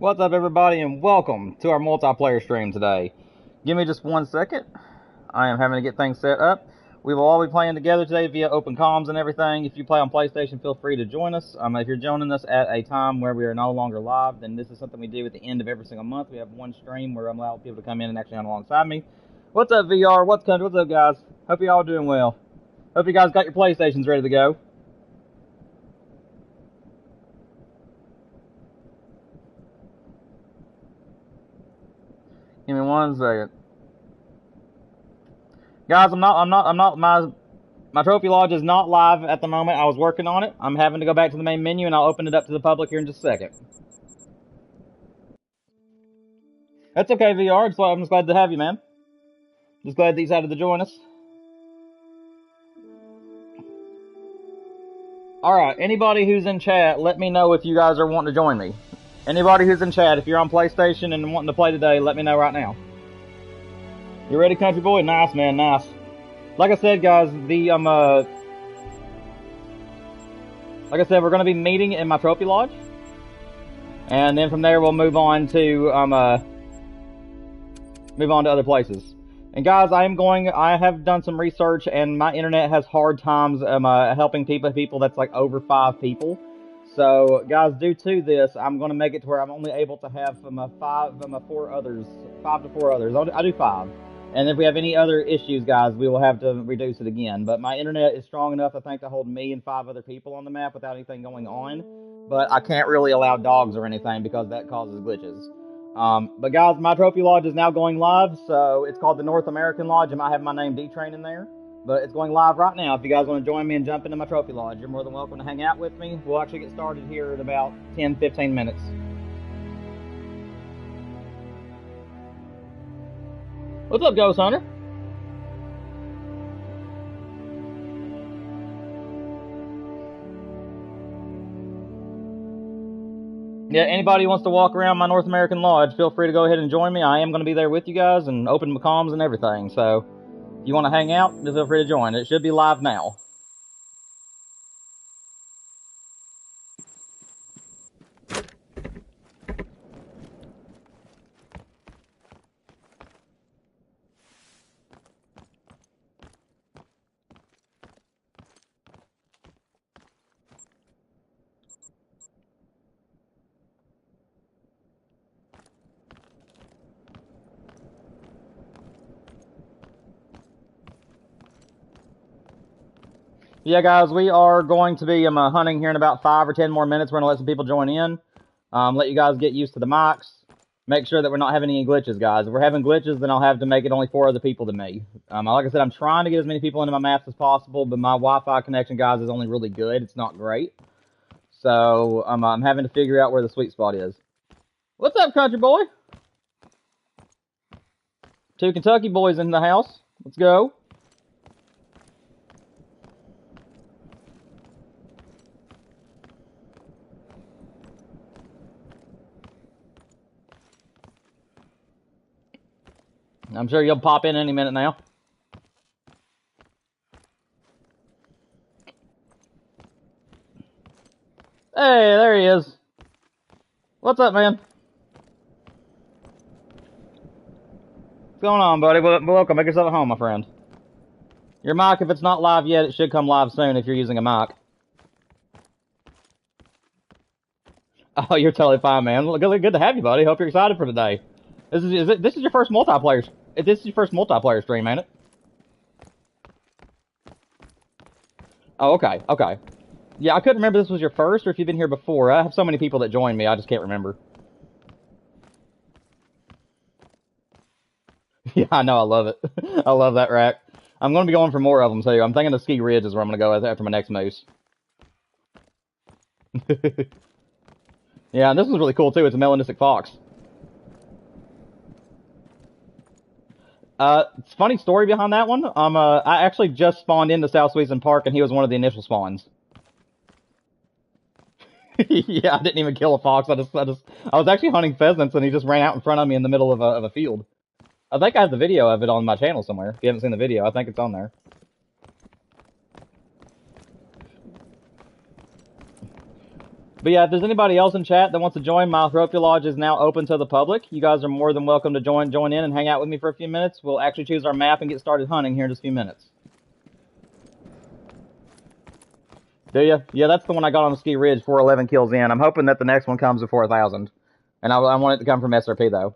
What's up, everybody, and welcome to our multiplayer stream today. Give me just 1 second. I am having to get things set up. We will all be playing together today via open comms and everything. If you play on PlayStation, feel free to join us. If you're joining us at a time where we are no longer live, then this is something we do at the end of every single month. We have one stream where I'm allowing people to come in and actually hunt alongside me. What's up, VR? What's country? What's up, guys? Hope you all doing well. Hope you guys got your PlayStations ready to go. Give me 1 second. Guys, my trophy lodge is not live at the moment. I was working on it. I'm having to go back to the main menu, and I'll open it up to the public here in just a second. That's okay, VR. I'm just glad to have you, man. Just glad that you decided to join us. Alright, anybody who's in chat, let me know if you guys are wanting to join me. Anybody who's in chat, if you're on PlayStation and wanting to play today, let me know right now. You ready, country boy? Nice, man, nice. Like I said, guys, like I said, we're going to be meeting in my trophy lodge. And then from there, we'll move on to other places. And guys, I have done some research, and my internet has hard times helping people that's like over 5 people. So, guys, due to this, I'm going to make it to where I'm only able to have 5 to 4 others. I do 5. And if we have any other issues, guys, we will have to reduce it again. But my internet is strong enough, I think, to hold me and 5 other people on the map without anything going on. But I can't really allow dogs or anything because that causes glitches. But guys, my trophy lodge is now going live, so it's called the North American Lodge. It might have my name D-Train in there, but it's going live right now. If you guys want to join me and jump into my trophy lodge, you're more than welcome to hang out with me. We'll actually get started here in about 10-15 minutes. What's up, Ghost Hunter? Yeah, anybody who wants to walk around my North American Lodge, feel free to go ahead and join me. I am going to be there with you guys and open my comms and everything. So, if you want to hang out, just feel free to join. It should be live now. Yeah, guys, we are going to be hunting here in about 5 or 10 more minutes. We're going to let some people join in. Let you guys get used to the mics. Make sure that we're not having any glitches, guys. If we're having glitches, then I'll have to make it only 4 other people than me. Like I said, I'm trying to get as many people into my maps as possible, but my Wi-Fi connection, guys, is only really good. It's not great. So, I'm having to figure out where the sweet spot is. What's up, country boy? 2 Kentucky boys in the house. Let's go. I'm sure you'll pop in any minute now. Hey, there he is. What's up, man? What's going on, buddy? Welcome. Make yourself at home, my friend. Your mic, if it's not live yet, it should come live soon if you're using a mic. Oh, you're totally fine, man. Good to have you, buddy. Hope you're excited for today. This is your first multiplayer. This is your first multiplayer stream, ain't it? Oh, okay, okay. Yeah, I couldn't remember if this was your first or if you've been here before. I have so many people that join me, I just can't remember. Yeah, I know, I love it. I love that rack. I'm going to be going for more of them, too. I'm thinking the Ski Ridge is where I'm going to go after my next moose. Yeah, and this one's really cool, too. It's a melanistic fox. Funny story behind that one. I actually just spawned into South Sweetson Park, and he was one of the initial spawns. Yeah, I didn't even kill a fox. I was actually hunting pheasants, and he just ran out in front of me in the middle of a field. I think I have the video of it on my channel somewhere. If you haven't seen the video, I think it's on there. But yeah, if there's anybody else in chat that wants to join, my trophy lodge is now open to the public. You guys are more than welcome to join in and hang out with me for a few minutes. We'll actually choose our map and get started hunting here in just a few minutes. Do you? Yeah, that's the one I got on the ski ridge, 411 kills in. I'm hoping that the next one comes before 1,000. And I want it to come from SRP, though.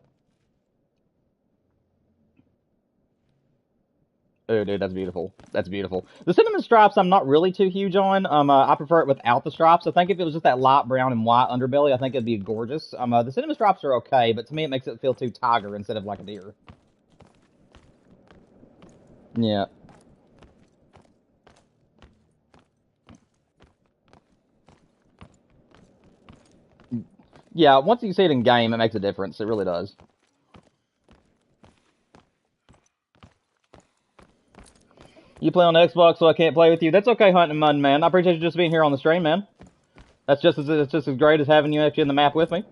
Oh, dude, that's beautiful. That's beautiful. The cinnamon stripes, I'm not really too huge on. I prefer it without the stripes. I think if it was just that light brown and white underbelly, I think it'd be gorgeous. The cinnamon stripes are okay, but to me it makes it feel too tiger instead of like a deer. Yeah. Yeah, once you see it in game, it makes a difference. It really does. You play on Xbox, so I can't play with you. That's okay, Hunting Mud, man. I appreciate you just being here on the stream, man. It's just as great as having you actually in the map with me.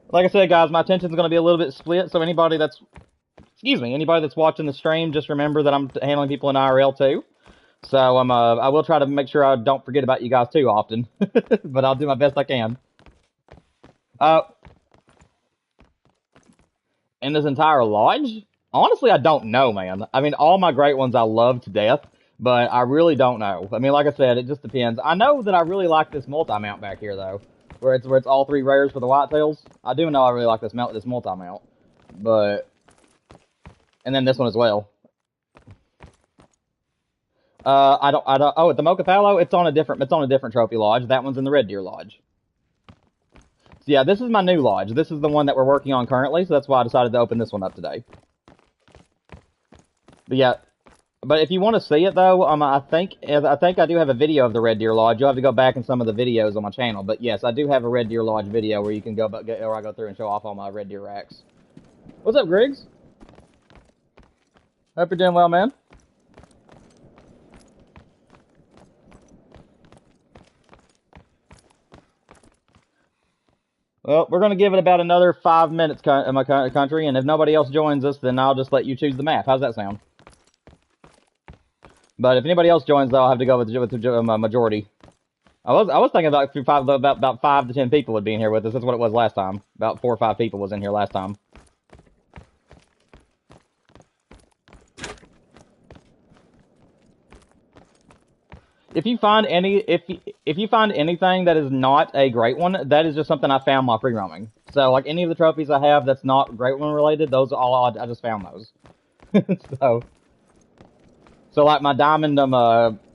Like I said, guys, my attention's going to be a little bit split, so anybody that's watching the stream, just remember that I'm handling people in IRL too. So I will try to make sure I don't forget about you guys too often, but I'll do my best I can. In this entire lodge? Honestly, I don't know, man. I mean, all my great ones I love to death, but I really don't know. I mean, like I said, it just depends. I know that I really like this multi-mount back here, though, where it's all 3 rares for the whitetails. I do know I really like this multi-mount, but and then this one as well. I don't. Oh, at the Mocha Fallow, it's on a different trophy lodge. That one's in the Red Deer Lodge. So yeah, this is my new lodge. This is the one that we're working on currently, so that's why I decided to open this one up today. But yeah, but if you want to see it though, I think I do have a video of the Red Deer Lodge. You'll have to go back in some of the videos on my channel. But yes, I do have a Red Deer Lodge video where you can go, where I go through and show off all my Red Deer racks. What's up, Griggs? Hope you're doing well, man. Well, we're going to give it about another 5 minutes in my country, and if nobody else joins us, then I'll just let you choose the map. How's that sound? But if anybody else joins, though, I'll have to go with the majority. I was thinking about 5 to 10 people would be in here with us. That's what it was last time. About 4 or 5 people was in here last time. If you find if you find anything that is not a great one, that is just something I found while free roaming. So like any of the trophies I have that's not great one related, those are all I just found those. so like my diamond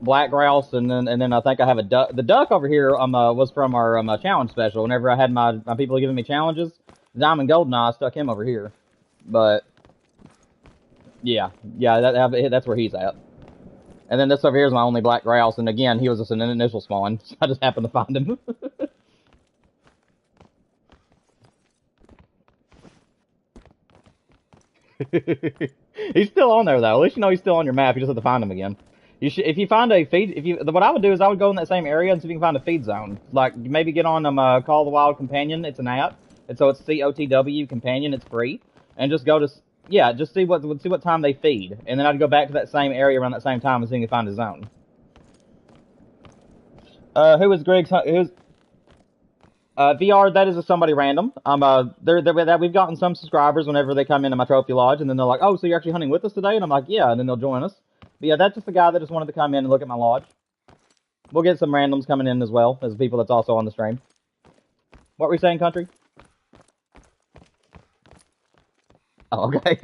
black grouse, and then I think I have a duck. The duck over here was from our challenge special. Whenever I had my people giving me challenges, the diamond golden eye, I stuck him over here. But yeah, that's where he's at. And then this over here is my only black grouse, and again, he was just an initial spawn, so I just happened to find him. He's still on there, though. At least you know he's still on your map. You just have to find him again. If you find a feed, what I would do is I would go in that same area and see if you can find a feed zone. Like, maybe get on Call the Wild Companion. It's an app, and so it's COTW Companion. It's free, and just go to... Yeah, just see what time they feed, and then I'd go back to that same area around that same time and see if you can find a zone. Who is Greg's? Who's VR? That is somebody random. We've gotten some subscribers whenever they come into my trophy lodge, and then they're like, "Oh, so you're actually hunting with us today?" And I'm like, "Yeah," and then they'll join us. But yeah, that's just a guy that just wanted to come in and look at my lodge. We'll get some randoms coming in as well as people that's also on the stream. What were we saying, country? Oh, okay.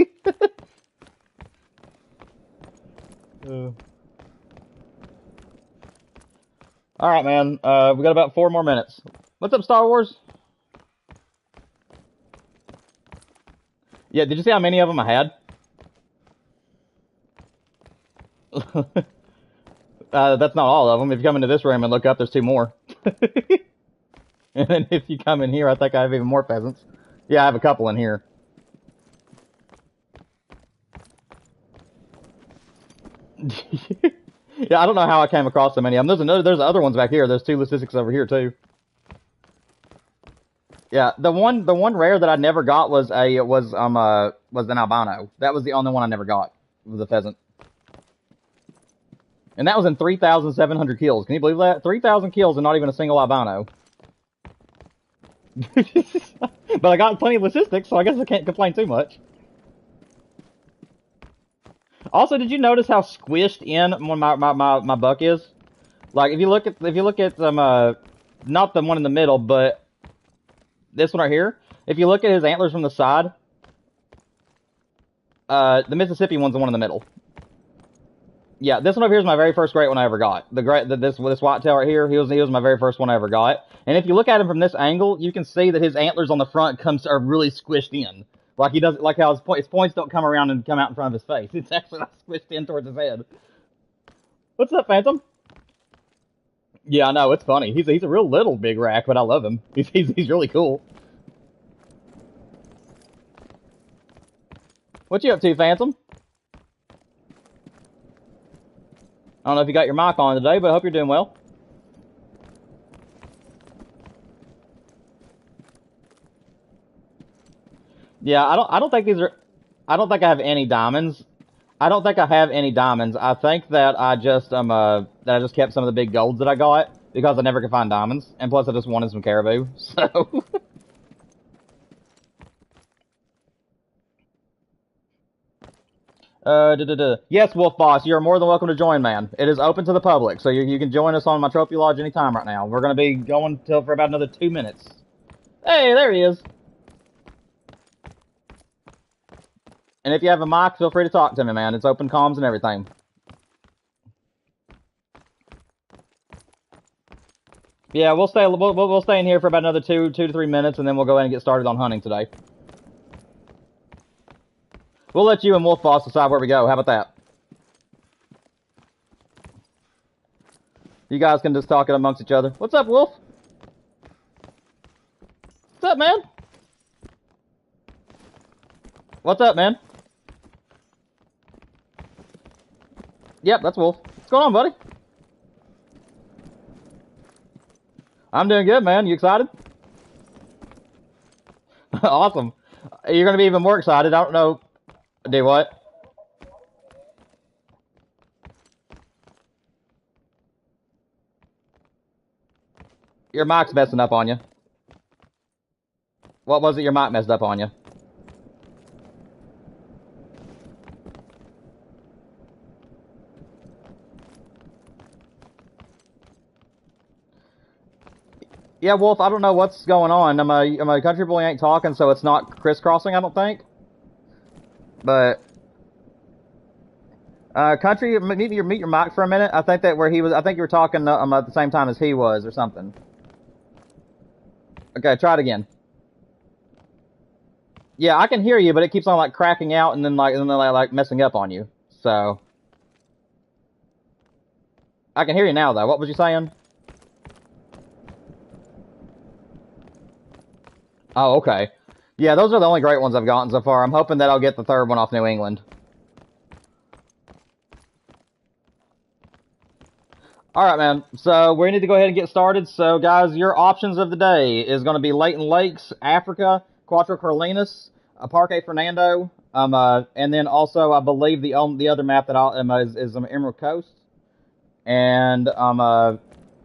Alright, man. We got about 4 more minutes. What's up, Star Wars? Yeah, did you see how many of them I had? That's not all of them. If you come into this room and look up, there's 2 more. And then if you come in here, I think I have even more pheasants. Yeah, I have a couple in here. Yeah, I don't know how I came across so many of them. There's other ones back here. There's 2 leucisticus over here too. Yeah, the one rare that I never got was an albino. That was the only one I never got, was the pheasant. And that was in 3,700 kills. Can you believe that? 3,000 kills and not even a single albino. But I got plenty of logistics, so I guess I can't complain too much. Also, did you notice how squished in my buck is? Like, if you look at not the one in the middle, but this one right here. If you look at his antlers from the side, the Mississippi one's the one in the middle. Yeah, this one over here is my very first great one I ever got. This whitetail right here, he was my very first one I ever got. And if you look at him from this angle, you can see that his antlers on the front are really squished in. Like he does, like how his points don't come around and come out in front of his face. It's actually not squished in towards his head. What's up, Phantom? Yeah, I know, it's funny. He's a real little big rack, but I love him. He's really cool. What you up to, Phantom? I don't know if you got your mic on today, but I hope you're doing well. Yeah, I don't think these are. I don't think I have any diamonds. I don't think I have any diamonds. I think that I just that I just kept some of the big golds that I got because I never could find diamonds, and plus I just wanted some caribou. So. Yes, Wolf Boss, you're more than welcome to join, man. It is open to the public, so you can join us on my trophy lodge anytime right now. We're gonna be going for about another 2 minutes. Hey, there he is. And if you have a mic, feel free to talk to me, man. It's open comms and everything. Yeah, we'll stay in here for about another 2 to 3 minutes, and then we'll go ahead and get started on hunting today. We'll let you and Wolf Boss decide where we go. How about that? You guys can just talk it amongst each other. What's up, Wolf? What's up, man? What's up, man? Yep, that's Wolf. What's going on, buddy? I'm doing good, man. You excited? Awesome. You're going to be even more excited. I don't know. Do what? Your mic's messing up on you. What was it your mic messed up on you? Yeah, Wolf, I don't know what's going on. My country boy ain't talking, so it's not crisscrossing, I don't think. But country, meet your mic for a minute. I think that where he was, I think you were talking at the same time as he was, or something. Okay, try it again. Yeah, I can hear you, but it keeps on like cracking out and then like messing up on you. So I can hear you now, though. What was you saying? Oh, okay. Yeah, those are the only great ones I've gotten so far. I'm hoping that I'll get the third one off New England. Alright, man. So, we need to go ahead and get started. So, guys, your options of the day is going to be Leighton Lakes, Africa, Cuatro Carolinas, Parque Fernando, and then also, I believe the other map that is Emerald Coast. And,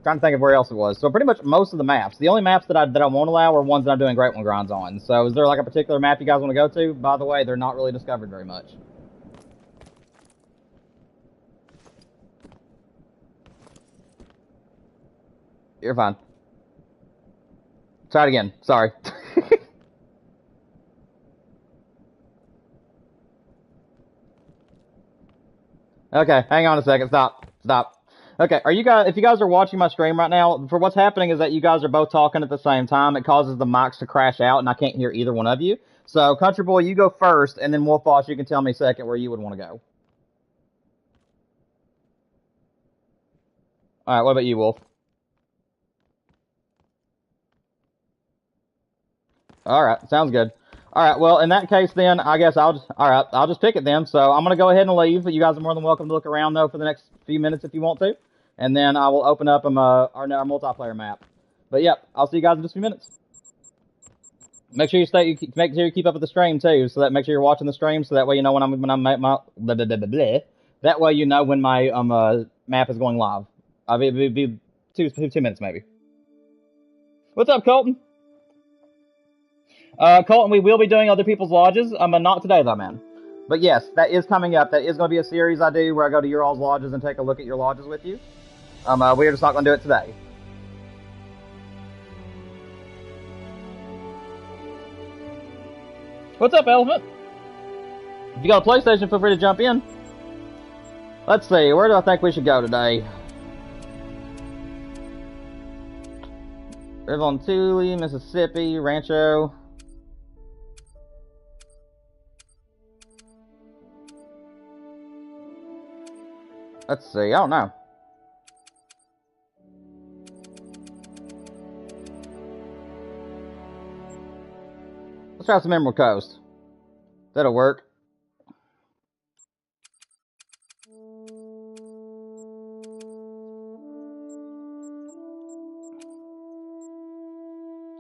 trying to think of where else it was. So pretty much most of the maps. The only maps that I won't allow are ones that I'm doing Great One grinds on. So is there like a particular map you guys want to go to? By the way, they're not really discovered very much. You're fine. Try it again. Sorry. Okay, hang on a second. Stop. Okay, if you guys are watching my stream right now, for what's happening is that you guys are both talking at the same time. It causes the mics to crash out, and I can't hear either one of you. So, Country Boy, you go first, and then Wolf Boss, you can tell me second where you would want to go. Alright, what about you, Wolf? Alright, sounds good. Alright, well, in that case then, I guess I'll just pick it then. So, I'm going to go ahead and leave. You guys are more than welcome to look around, though, for the next few minutes if you want to. And then I will open up our multiplayer map. But yep, I'll see you guys in just a few minutes. Make sure you keep up with the stream too. So that make sure you're watching the stream, so that way you know when I'm blah, blah, blah, blah. That way you know when my map is going live. It'll be 2 minutes maybe. What's up, Colton? Colton, we will be doing other people's lodges. But not today though, man. But yes, that is coming up. That is going to be a series I do where I go to your all's lodges and take a look at your lodges with you. We're just not going to do it today. What's up, Elephant? If you got a PlayStation, feel free to jump in. Let's see, where do I think we should go today? River Tule, Mississippi, Rancho. Let's see, I don't know. Let's try some Emerald Coast. That'll work.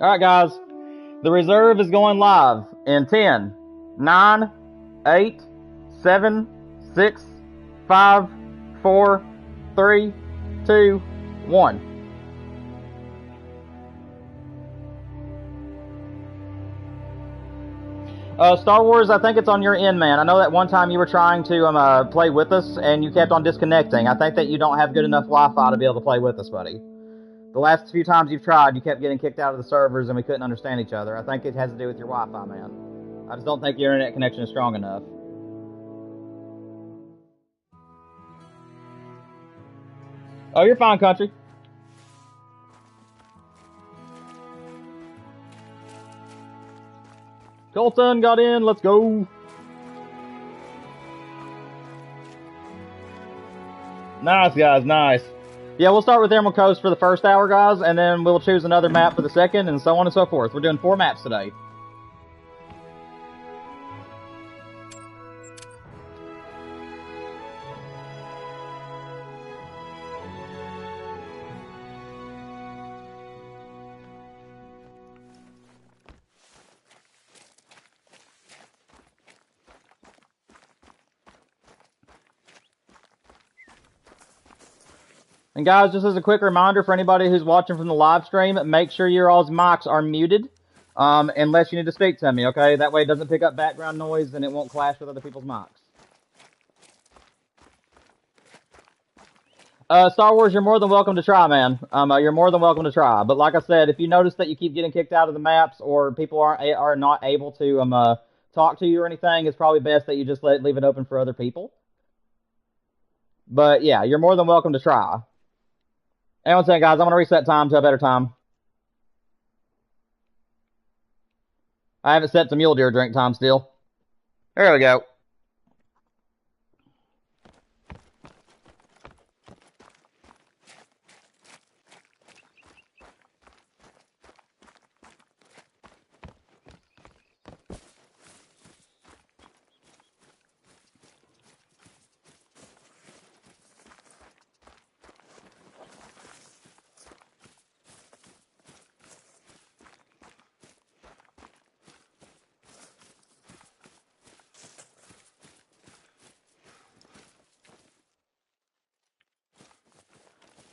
Alright, guys. The reserve is going live in 10, 9, 8, 7, 6, 5, 4, 3, 2, 1. Star Wars, I think it's on your end, man. I know that one time you were trying to play with us, and you kept on disconnecting. I think that you don't have good enough Wi-Fi to be able to play with us, buddy. The last few times you've tried, you kept getting kicked out of the servers, and we couldn't understand each other. I think it has to do with your Wi-Fi, man. I just don't think your internet connection is strong enough. Oh, you're fine, country. Colton got in, let's go. Nice, guys, nice. Yeah, we'll start with Emerald Coast for the first hour, guys, and then we'll choose another map for the second, and so on and so forth. We're doing 4 maps today. And guys, just as a quick reminder for anybody who's watching from the live stream, make sure your all's mics are muted, unless you need to speak to me, okay? That way it doesn't pick up background noise and it won't clash with other people's mics. Star Wars, you're more than welcome to try, man. You're more than welcome to try. But like I said, if you notice that you keep getting kicked out of the maps or people are not able to talk to you or anything, it's probably best that you just leave it open for other people. But yeah, you're more than welcome to try. And one second, guys, I'm going to reset time to a better time. I haven't set to mule deer drink time still. There we go.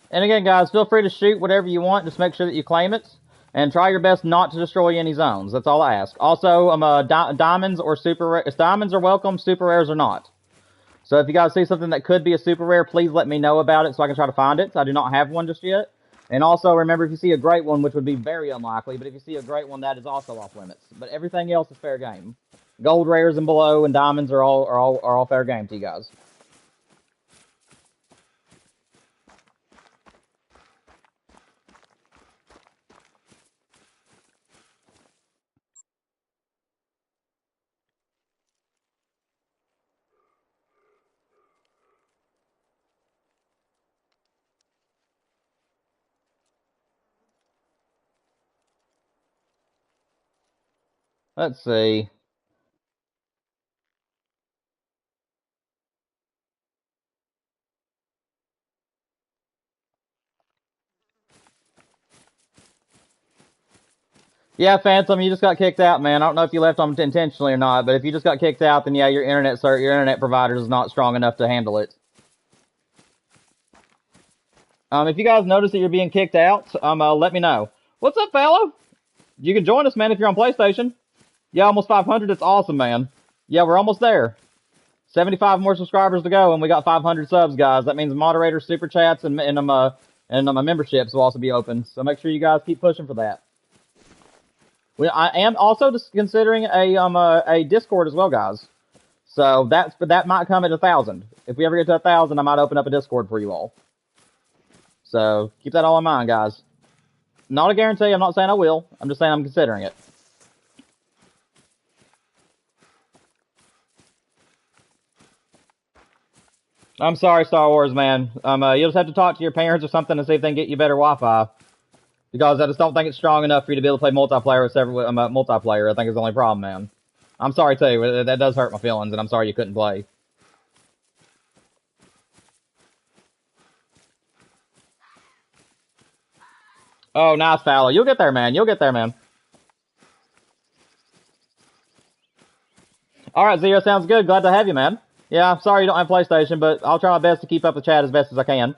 And again, guys, feel free to shoot whatever you want. Just make sure that you claim it. And try your best not to destroy any zones. That's all I ask. Also, diamonds or super rare. Diamonds are welcome. Super rares are not. So if you guys see something that could be a super rare, please let me know about it so I can try to find it. I do not have one just yet. And also, remember, if you see a great one, which would be very unlikely, but if you see a great one, that is also off limits. But everything else is fair game. Gold rares and below and diamonds are all fair game to you guys. Let's see. Yeah, Phantom, you just got kicked out, man. I don't know if you left on intentionally or not, but if you just got kicked out, then yeah, your internet provider is not strong enough to handle it. If you guys notice that you're being kicked out, let me know. What's up, fellow? You can join us, man, if you're on PlayStation. Yeah, almost 500. It's awesome, man. Yeah, we're almost there. 75 more subscribers to go, and we got 500 subs, guys. That means moderators, super chats, and memberships will also be open. So make sure you guys keep pushing for that. I am also just considering a Discord as well, guys. So that might come at 1,000. If we ever get to 1,000, I might open up a Discord for you all. So keep that all in mind, guys. Not a guarantee. I'm not saying I will. I'm just saying I'm considering it. I'm sorry, Star Wars, man. You'll just have to talk to your parents or something and see if they can get you better Wi-Fi. Because I just don't think it's strong enough for you to be able to play multiplayer with several multiplayer. I think is the only problem, man. I'm sorry too. That does hurt my feelings, and I'm sorry you couldn't play. Oh, nice, Fowler. You'll get there, man. You'll get there, man. All right, Zero, sounds good. Glad to have you, man. Yeah, I'm sorry you don't have PlayStation, but I'll try my best to keep up the chat as best as I can.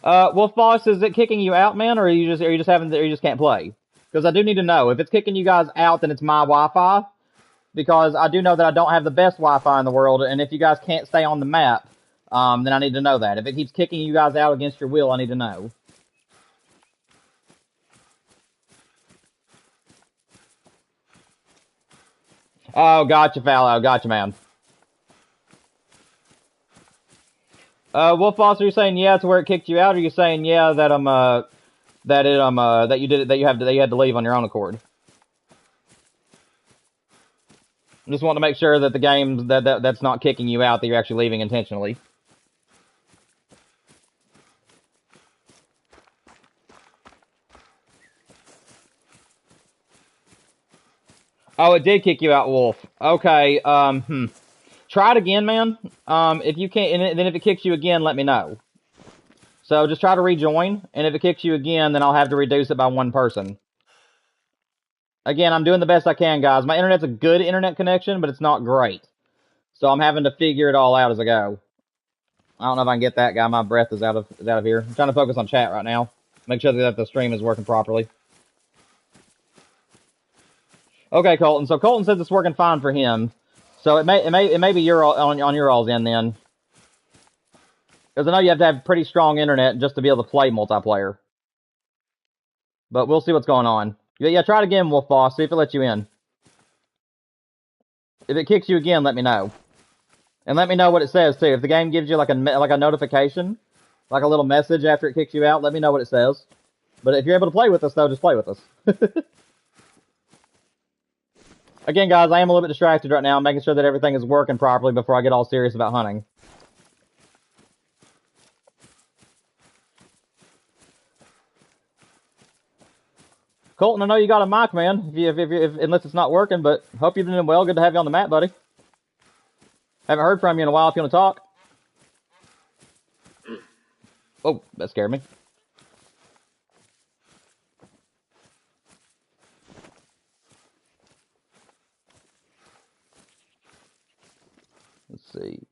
Wolf Boss, is it kicking you out, man, or are you just having, or you just can't play? Because I do need to know. If it's kicking you guys out, then it's my Wi-Fi. Because I do know that I don't have the best Wi-Fi in the world, and if you guys can't stay on the map, then I need to know that. If it keeps kicking you guys out against your will, I need to know. Oh, gotcha, Fallow. Gotcha, man. Wolf Boss, are you saying yeah to where it kicked you out, or are you saying yeah that that you did it, that you had to leave on your own accord? I just want to make sure that the game that's not kicking you out, that you're actually leaving intentionally. Oh, it did kick you out, Wolf. Okay. Try it again, man. If you can't, and then if it kicks you again, let me know. So just try to rejoin, and if it kicks you again, then I'll have to reduce it by one person. Again, I'm doing the best I can, guys. My internet's a good internet connection, but it's not great. So I'm having to figure it all out as I go. I don't know if I can get that guy. My breath is out of here. I'm trying to focus on chat right now. Make sure that the stream is working properly. Okay, Colton. So Colton says it's working fine for him. So it may be your on your all's end then. Because I know you have to have pretty strong internet just to be able to play multiplayer. But we'll see what's going on. Yeah, try it again, Wolf Boss. See if it lets you in. If it kicks you again, let me know. And let me know what it says, too. If the game gives you like a notification, like a little message after it kicks you out, let me know what it says. But if you're able to play with us, though, just play with us. Again, guys, I am a little bit distracted right now. I'm making sure that everything is working properly before I get all serious about hunting. Colton, I know you got a mic, man. Unless it's not working, but hope you're doing well. Good to have you on the map, buddy. Haven't heard from you in a while. If you want to talk. Oh, that scared me. Let's see.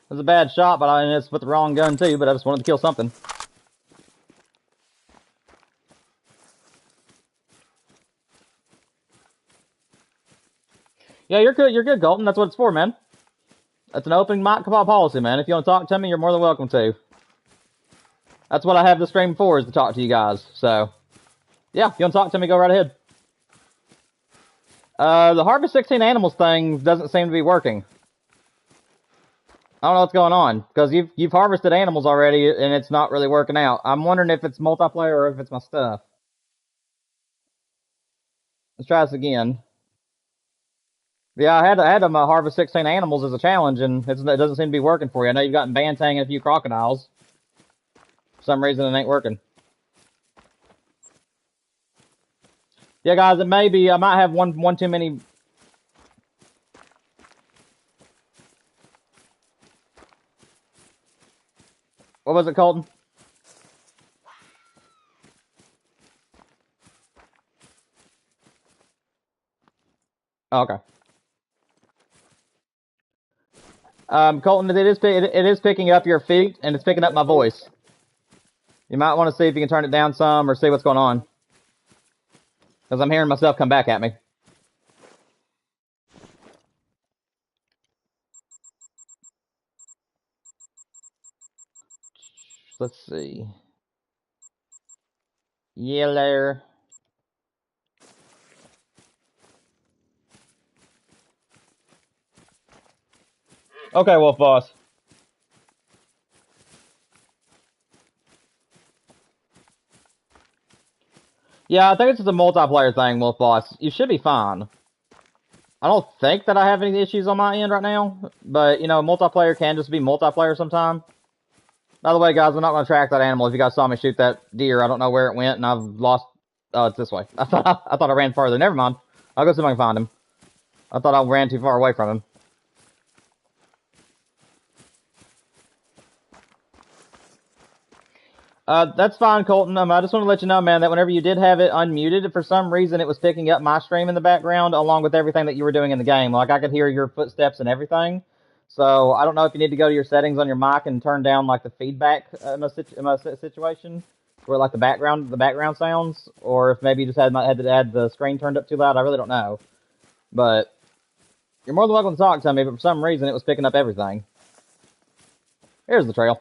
It was a bad shot, but it's with the wrong gun too. But I just wanted to kill something. Yeah, you're good. You're good, Colton. That's what it's for, man. That's an open mic policy, man. If you want to talk to me, you're more than welcome to. That's what I have the stream for, is to talk to you guys. So, yeah, if you want to talk to me, go right ahead. The Harvest 16 Animals thing doesn't seem to be working. I don't know what's going on, because you've harvested animals already, and it's not really working out. I'm wondering if it's multiplayer or if it's my stuff. Let's try this again. Yeah, I had them harvest 16 animals as a challenge, and it doesn't seem to be working for you. I know you've gotten Bantang and a few crocodiles. For some reason, it ain't working. Yeah, guys, it may be. I might have one too many. What was it, Colton? Oh, okay. Colton, it is picking up your feet and it's picking up my voice. You might want to see if you can turn it down some or see what's going on, because I'm hearing myself come back at me. Let's see. Yellow. Okay, Wolf Boss. Yeah, I think it's just a multiplayer thing, Wolf Boss. You should be fine. I don't think that I have any issues on my end right now, but you know, multiplayer can just be multiplayer sometime. By the way, guys, I'm not going to track that animal. If you guys saw me shoot that deer, I don't know where it went, and I've lost. Oh, it's this way. I thought I ran farther. Never mind. I'll go see if I can find him. I thought I ran too far away from him. That's fine, Colton. I just want to let you know, man, that whenever you did have it unmuted, for some reason it was picking up my stream in the background along with everything that you were doing in the game. Like, I could hear your footsteps and everything. So I don't know if you need to go to your settings on your mic and turn down like the feedback in my situation, where like the background sounds, or if maybe you just had to add the screen turned up too loud. I really don't know, but you're more than welcome to talk to me. But for some reason it was picking up everything. Here's the trail.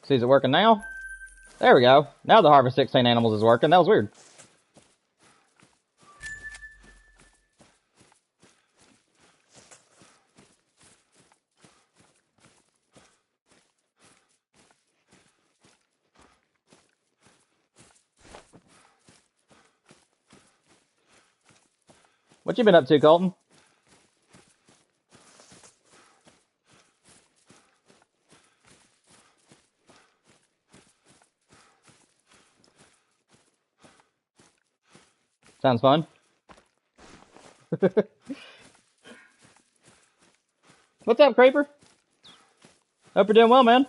See, is it working now? There we go. Now the Harvest 16 animals is working. That was weird. What you been up to, Colton? Sounds fun. What's up, Creeper? Hope you're doing well, man.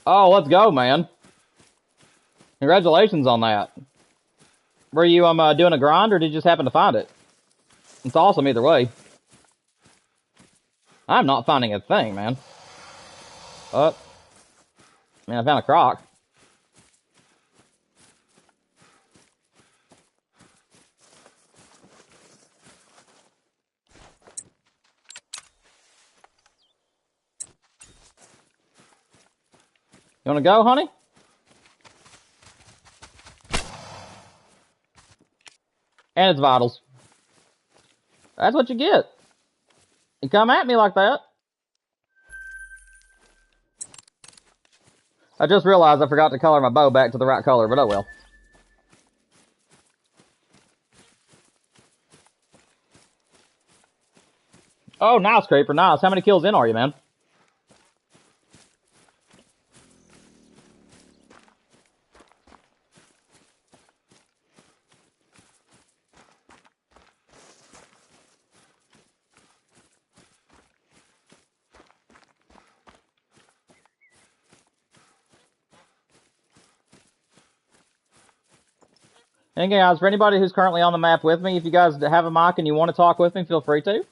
Oh, let's go, man. Congratulations on that. Were you doing a grind, or did you just happen to find it? It's awesome either way. I'm not finding a thing, man. Oh, man, I found a croc. You wanna go, honey? And it's vitals. That's what you get. You come at me like that. I just realized I forgot to color my bow back to the right color, but oh well. Oh, nice, Creeper, nice. How many kills in are you, man? And again, guys, for anybody who's currently on the map with me, if you guys have a mic and you want to talk with me, feel free to.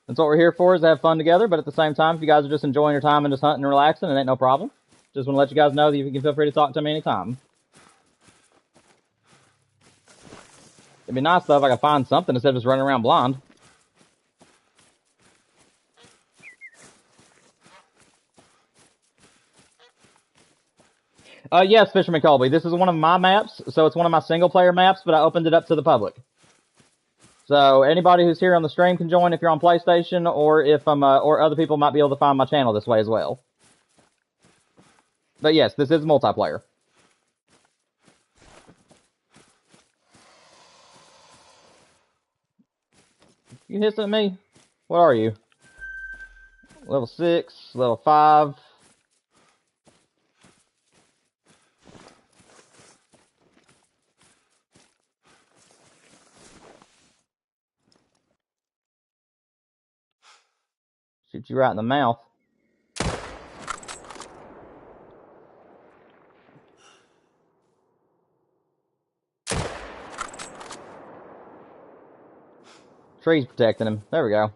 That's what we're here for, is to have fun together, but at the same time, if you guys are just enjoying your time and just hunting and relaxing, it ain't no problem. Just want to let you guys know that you can feel free to talk to me anytime. It'd be nice, though, if I could find something instead of just running around blind. Yes, Fisherman Colby. This is one of my maps, so it's one of my single-player maps, but I opened it up to the public. So anybody who's here on the stream can join if you're on PlayStation, or if or other people might be able to find my channel this way as well. But yes, this is multiplayer. You hissing at me? What are you? Level 6, level 5. Shoot you right in the mouth. Tree's protecting him. There we go.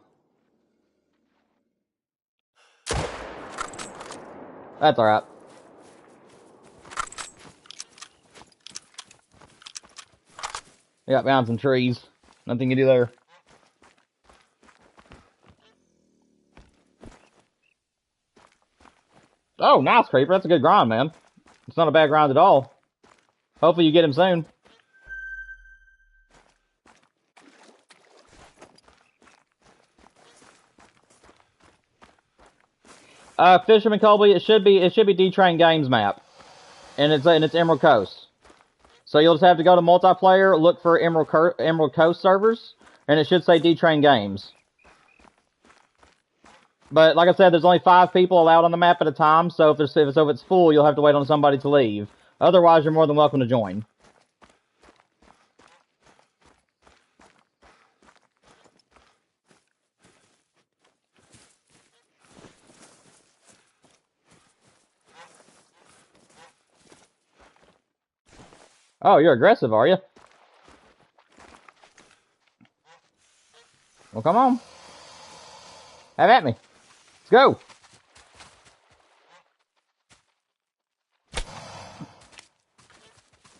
That's alright. We got behind some trees. Nothing you can do there. Oh, nice, Creeper. That's a good grind, man. It's not a bad grind at all. Hopefully you get him soon. Fisherman Colby, it should be D-Train Games map. And it's Emerald Coast. So you'll just have to go to multiplayer, look for Emerald Coast servers, and it should say D-Train Games. But like I said, there's only 5 people allowed on the map at a time, so if it's full, you'll have to wait on somebody to leave. Otherwise, you're more than welcome to join. Oh, you're aggressive, are you? Well, come on. Have at me. Let's go.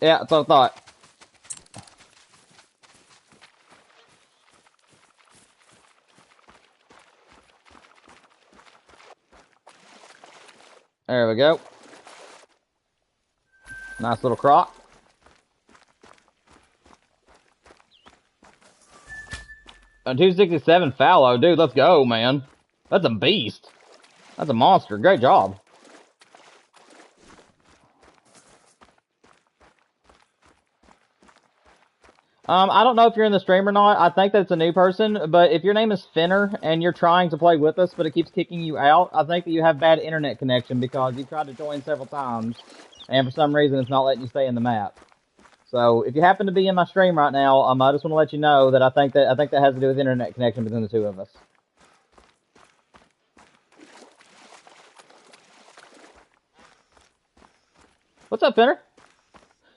Yeah, that's what I thought. There we go. Nice little croc. A 267 fallow. Dude, let's go, man. That's a beast. That's a monster. Great job. I don't know if you're in the stream or not. I think that's a new person, but if your name is Finner and you're trying to play with us, but it keeps kicking you out, I think that you have bad internet connection because you tried to join several times, and for some reason it's not letting you stay in the map. So if you happen to be in my stream right now, I just want to let you know that I think that has to do with internet connection between the two of us. What's up, Finner?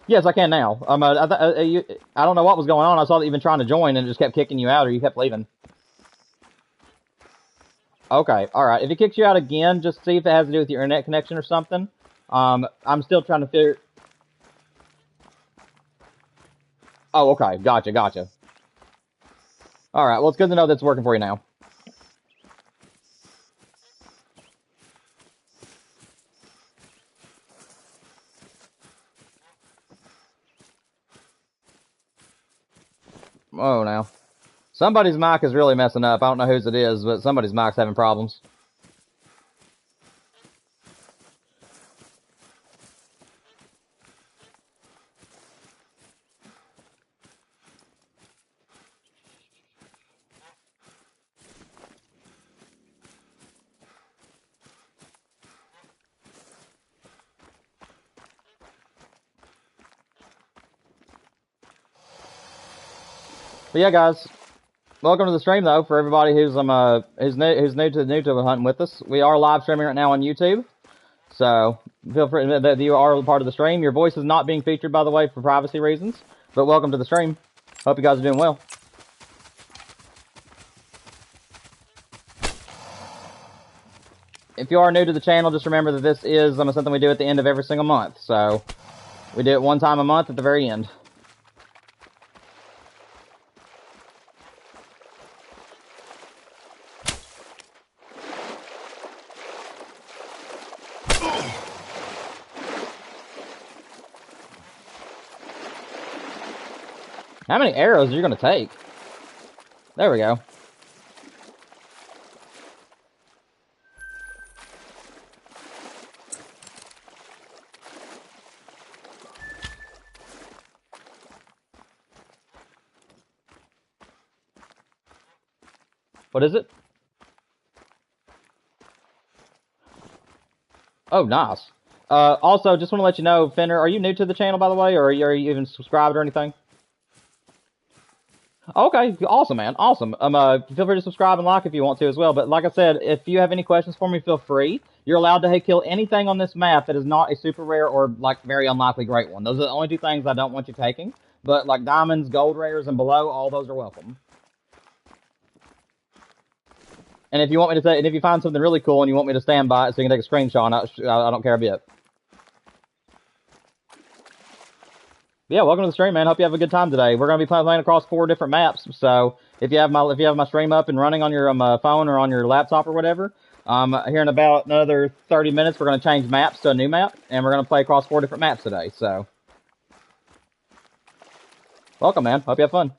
Yes, I can now. I don't know what was going on. I saw that you've been trying to join and it just kept kicking you out, or you kept leaving. Okay, alright. If it kicks you out again, just see if it has to do with your internet connection or something. I'm still trying to figure... Oh, okay. Gotcha. Alright, well, it's good to know that's working for you now. Oh, now. Somebody's mic is really messing up. I don't know whose it is, but somebody's mic's having problems. But yeah, guys, welcome to the stream though. For everybody who's new to hunting with us, we are live streaming right now on YouTube. So feel free that you are part of the stream. Your voice is not being featured, by the way, for privacy reasons. But welcome to the stream. Hope you guys are doing well. If you are new to the channel, just remember that this is something we do at the end of every single month. So we do it one time a month at the very end. How many arrows are you gonna take? There we go. What is it? Oh, nice. Also, just want to let you know, Fender, are you new to the channel, by the way, or are you even subscribed or anything? Okay, awesome, man. Awesome. Feel free to subscribe and like if you want to as well. But like I said, if you have any questions for me, feel free. You're allowed to kill anything on this map that is not a super rare or like very unlikely great one. Those are the only two things I don't want you taking. But like diamonds, gold rares, and below, all those are welcome. And if you want me to say, and if you find something really cool and you want me to stand by it so you can take a screenshot, I don't care a bit. Yeah, welcome to the stream, man. Hope you have a good time today. We're gonna be playing across 4 different maps. So if you have my stream up and running on your phone or on your laptop or whatever, here in about another 30 minutes, we're gonna change maps to a new map, and we're gonna play across 4 different maps today. So welcome, man. Hope you have fun.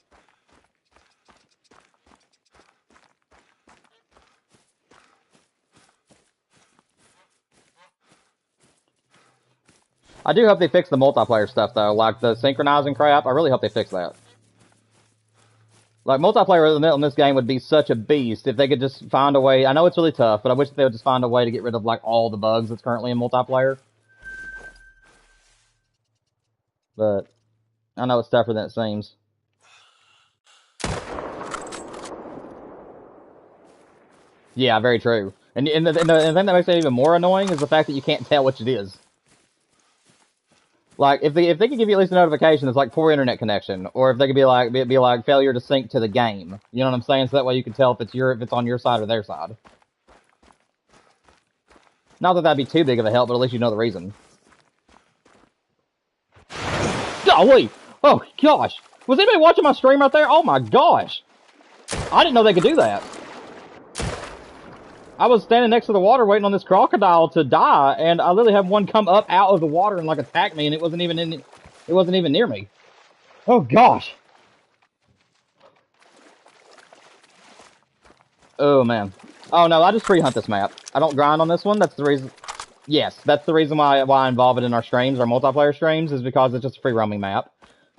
I do hope they fix the multiplayer stuff though, like the synchronizing crap. I really hope they fix that. Like, multiplayer in this game would be such a beast if they could just find a way. I know it's really tough, but I wish they would just find a way to get rid of, like, all the bugs that's currently in multiplayer. But I know it's tougher than it seems. Yeah, very true. And the thing that makes it even more annoying is the fact that you can't tell which it is. Like, if they could give you at least a notification that's like poor internet connection, or if they could be like failure to sync to the game. You know what I'm saying? So that way you can tell if it's on your side or their side. Not that that'd be too big of a help, but at least you know the reason. Golly! Oh gosh! Was anybody watching my stream right there? Oh my gosh! I didn't know they could do that. I was standing next to the water waiting on this crocodile to die, and I literally had one come up out of the water and like attack me, and it wasn't even near me. Oh gosh. Oh man. Oh no, I just free hunt this map. I don't grind on this one. That's the reason. Yes, that's the reason why I involve it in our streams, our multiplayer streams, is because it's just a free roaming map.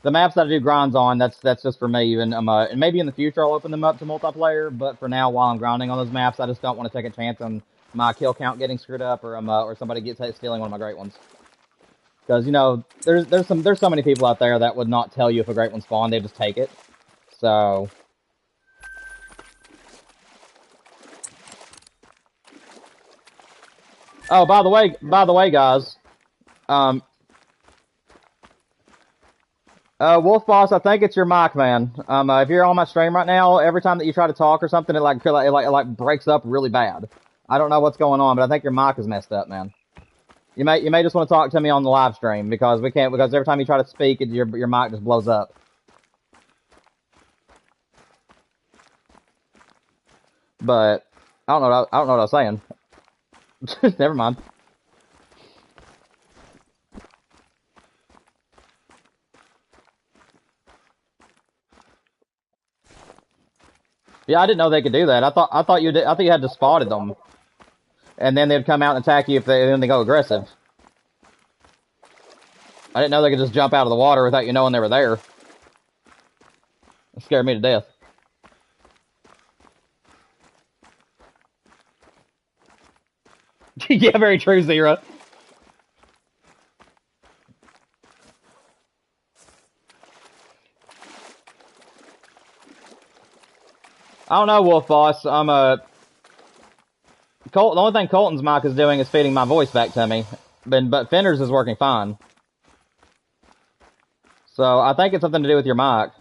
The maps that I do grinds on, that's just for me. And maybe in the future I'll open them up to multiplayer. But for now, while I'm grinding on those maps, I just don't want to take a chance on my kill count getting screwed up, or somebody stealing one of my great ones. Because you know, there's so many people out there that would not tell you if a great one spawned. They just take it. So. Oh, by the way, guys. Wolf Boss, I think it's your mic, man. If you're on my stream right now, every time that you try to talk or something, it like breaks up really bad. I don't know what's going on, but I think your mic is messed up, man. You may just want to talk to me on the live stream because every time you try to speak, your mic just blows up. But I don't know what I was saying. Never mind. Yeah, I didn't know they could do that. I thought you had to spotted them, and then they'd come out and attack you if they go aggressive. I didn't know they could just jump out of the water without you knowing they were there. It scared me to death. Yeah, very true, Zero. I don't know, Wolf Boss. The only thing Colton's mic is doing is feeding my voice back to me. But Fender's is working fine. So I think it's something to do with your mic.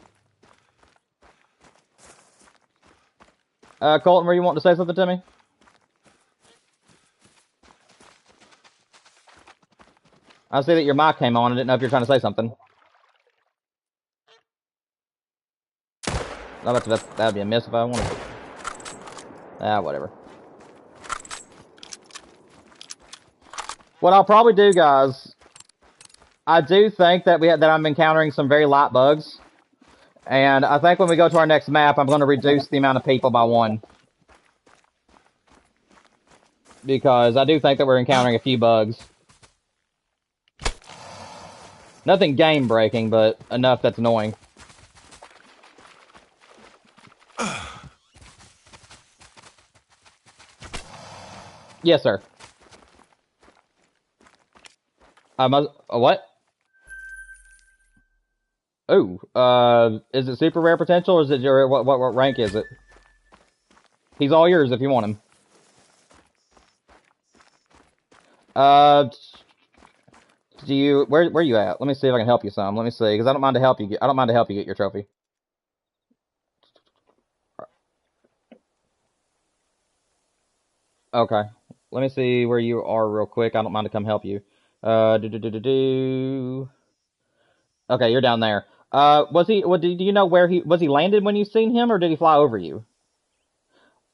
Colton, were you wanting to say something to me? I see that your mic came on. I didn't know if you were trying to say something. That'd be a miss if I wanted to. Ah, whatever. What I'll probably do, guys, I do think that I'm encountering some very light bugs, And I think when we go to our next map, I'm going to reduce the amount of people by 1. Because I do think that we're encountering a few bugs. Nothing game-breaking, but enough that's annoying. Yes, sir. What? Oh, is it super rare potential, or is it your, what rank is it? He's all yours if you want him. Do you, where you at? Let me see if I can help you some. Let me see, because I don't mind to help you get your trophy. Okay. Let me see where you are real quick. I don't mind to come help you. Do do do do do. Okay, you're down there. Was he? What? Do you know where he was? He landed when you seen him, or did he fly over you?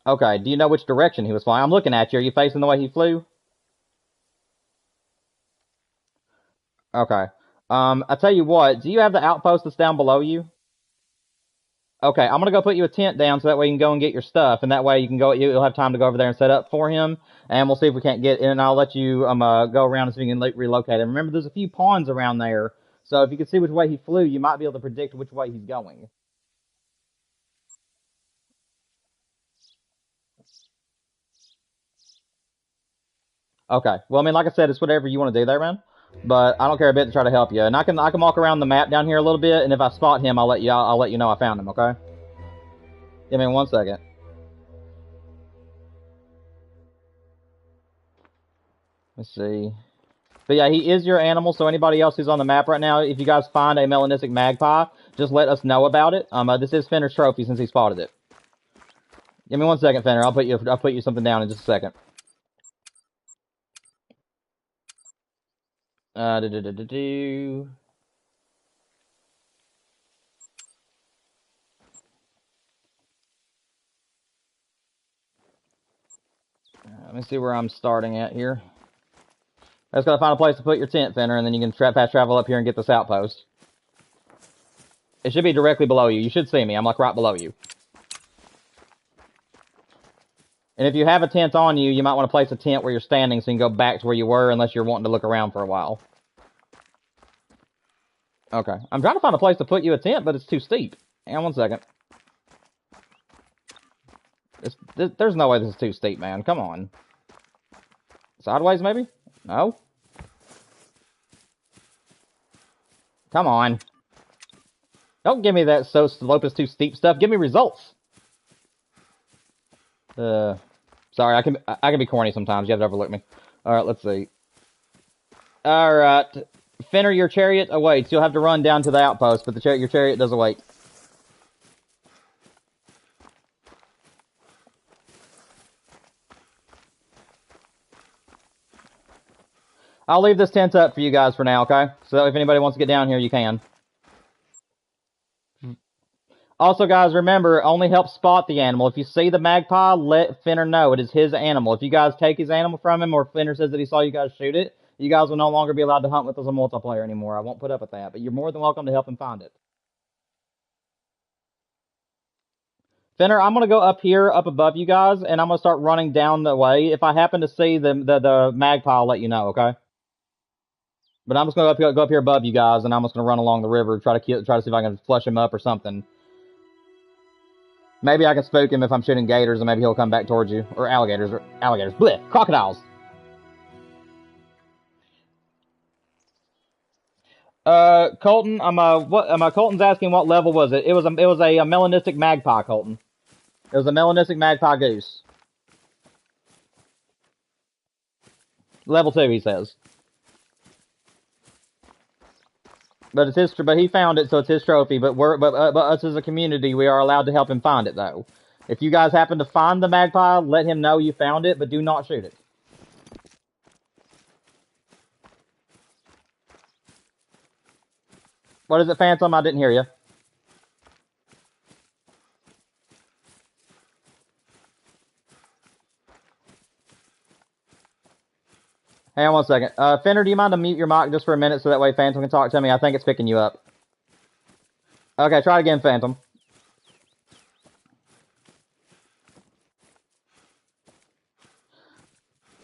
Okay. Do you know which direction he was flying? I'm looking at you. Are you facing the way he flew? Okay. I tell you what. Do you have the outpost that's down below you? Okay, I'm gonna go put you a tent down so that way you can go and get your stuff, and that way you can go. You'll have time to go over there and set up for him, and we'll see if we can't get in. And I'll let you go around and see if you can relocate him. Remember, there's a few pawns around there, so if you can see which way he flew, you might be able to predict which way he's going. Okay. Well, I mean, like I said, it's whatever you want to do there, man. But I don't care a bit to try to help you, and I can walk around the map down here a little bit, and if I spot him, I'll let you know I found him. Okay. Give me 1 second. Let's see. But yeah, he is your animal, so anybody else who's on the map right now, if you guys find a melanistic magpie, just let us know about it. This is Fenner's trophy since he spotted it. Give me 1 second, Fenner. I'll put you something down in just a second. Do do do do do. Let me see where I'm starting at here. I just gotta find a place to put your tent, Fenner, and then you can fast travel up here and get this outpost. It should be directly below you. You should see me. I'm like right below you. And if you have a tent on you, you might want to place a tent where you're standing so you can go back to where you were unless you're wanting to look around for a while. Okay. I'm trying to find a place to put you a tent, but it's too steep. Hang on 1 second. There's no way this is too steep, man. Come on. Sideways, maybe? No? Come on. Don't give me that so slope is too steep stuff. Give me results. Sorry, I can be corny sometimes. You have to overlook me. Alright, let's see. Alright. Fenner, your chariot awaits. You'll have to run down to the outpost, but your chariot does await. I'll leave this tent up for you guys for now, okay? So if anybody wants to get down here, you can. Also, guys, remember, only help spot the animal. If you see the magpie, let Fenner know it is his animal. If you guys take his animal from him, or Fenner says that he saw you guys shoot it, you guys will no longer be allowed to hunt with us on multiplayer anymore. I won't put up with that, but you're more than welcome to help him find it. Fenner, I'm gonna go up here, up above you guys, and I'm gonna start running down the way. If I happen to see the magpie, I'll let you know, okay? But I'm just gonna go up here above you guys, and I'm just gonna run along the river, try to see if I can flush him up or something. Maybe I can spook him if I'm shooting gators, and maybe he'll come back towards you. Or alligators. Bleh! Crocodiles! Colton, Colton's asking what level was it? It was a melanistic magpie, Colton. It was a melanistic magpie goose. Level 2, he says. But it's his. But he found it, so it's his trophy. But us as a community, we are allowed to help him find it, though. If you guys happen to find the magpie, let him know you found it, but do not shoot it. What is it, Phantom? I didn't hear you. Hang on 1 second. Fender, do you mind to mute your mic just for a minute so that way Phantom can talk to me? I think it's picking you up. Okay, try it again, Phantom.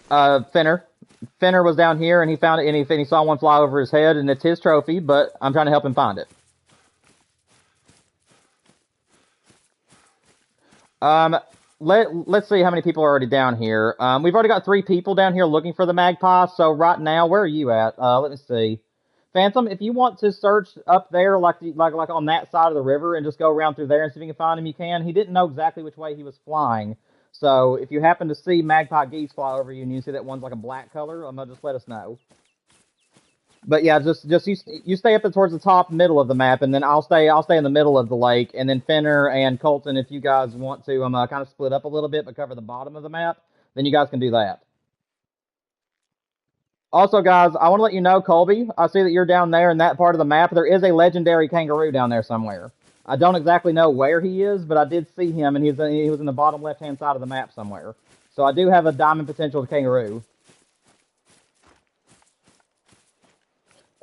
Finner. Finner was down here, and he found it, and he saw one fly over his head, and it's his trophy, but I'm trying to help him find it. Um, let's see how many people are already down here. We've already got 3 people down here looking for the magpie. So right now, where are you at? Let me see. Phantom, if you want to search up there, like on that side of the river, and just go around through there and see if you can find him, you can. He didn't know exactly which way he was flying. So if you happen to see magpie geese fly over you, and you see that one's like a black color, just let us know. But yeah, just you stay up towards the top middle of the map, and then I'll stay in the middle of the lake, and then Finner and Colton, if you guys want to kind of split up a little bit but cover the bottom of the map, then you guys can do that. Also, guys, I want to let you know, Colby, I see that you're down there in that part of the map. There is a legendary kangaroo down there somewhere. I don't exactly know where he is, but I did see him, and he was in the bottom left-hand side of the map somewhere. So I do have a diamond potential kangaroo.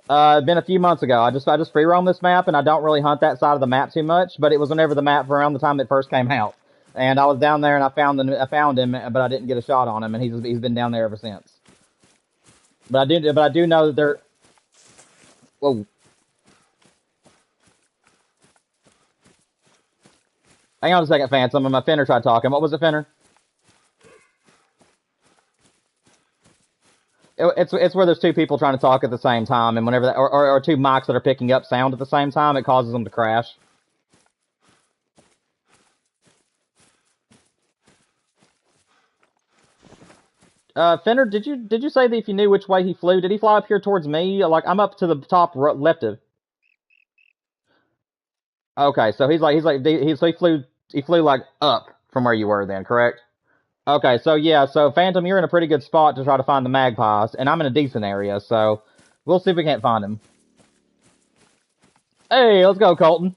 Been a few months ago. I just free roam this map, and I don't really hunt that side of the map too much. But it was whenever the map around the time it first came out, and I was down there and I found him, but I didn't get a shot on him, and he's been down there ever since. But I do know that there. Whoa. Hang on a second, Phantom. My Finner tried talking. What was it, Finner? It's where there's 2 people trying to talk at the same time, and whenever or 2 mics that are picking up sound at the same time, it causes them to crash. Fender, did you say that if you knew which way he flew, did he fly up here towards me? Like I'm up to the top left of. Okay, so he flew like up from where you were then, correct? Okay, so yeah, so Phantom, you're in a pretty good spot to try to find the magpies, and I'm in a decent area, so we'll see if we can't find him. Hey, let's go, Colton.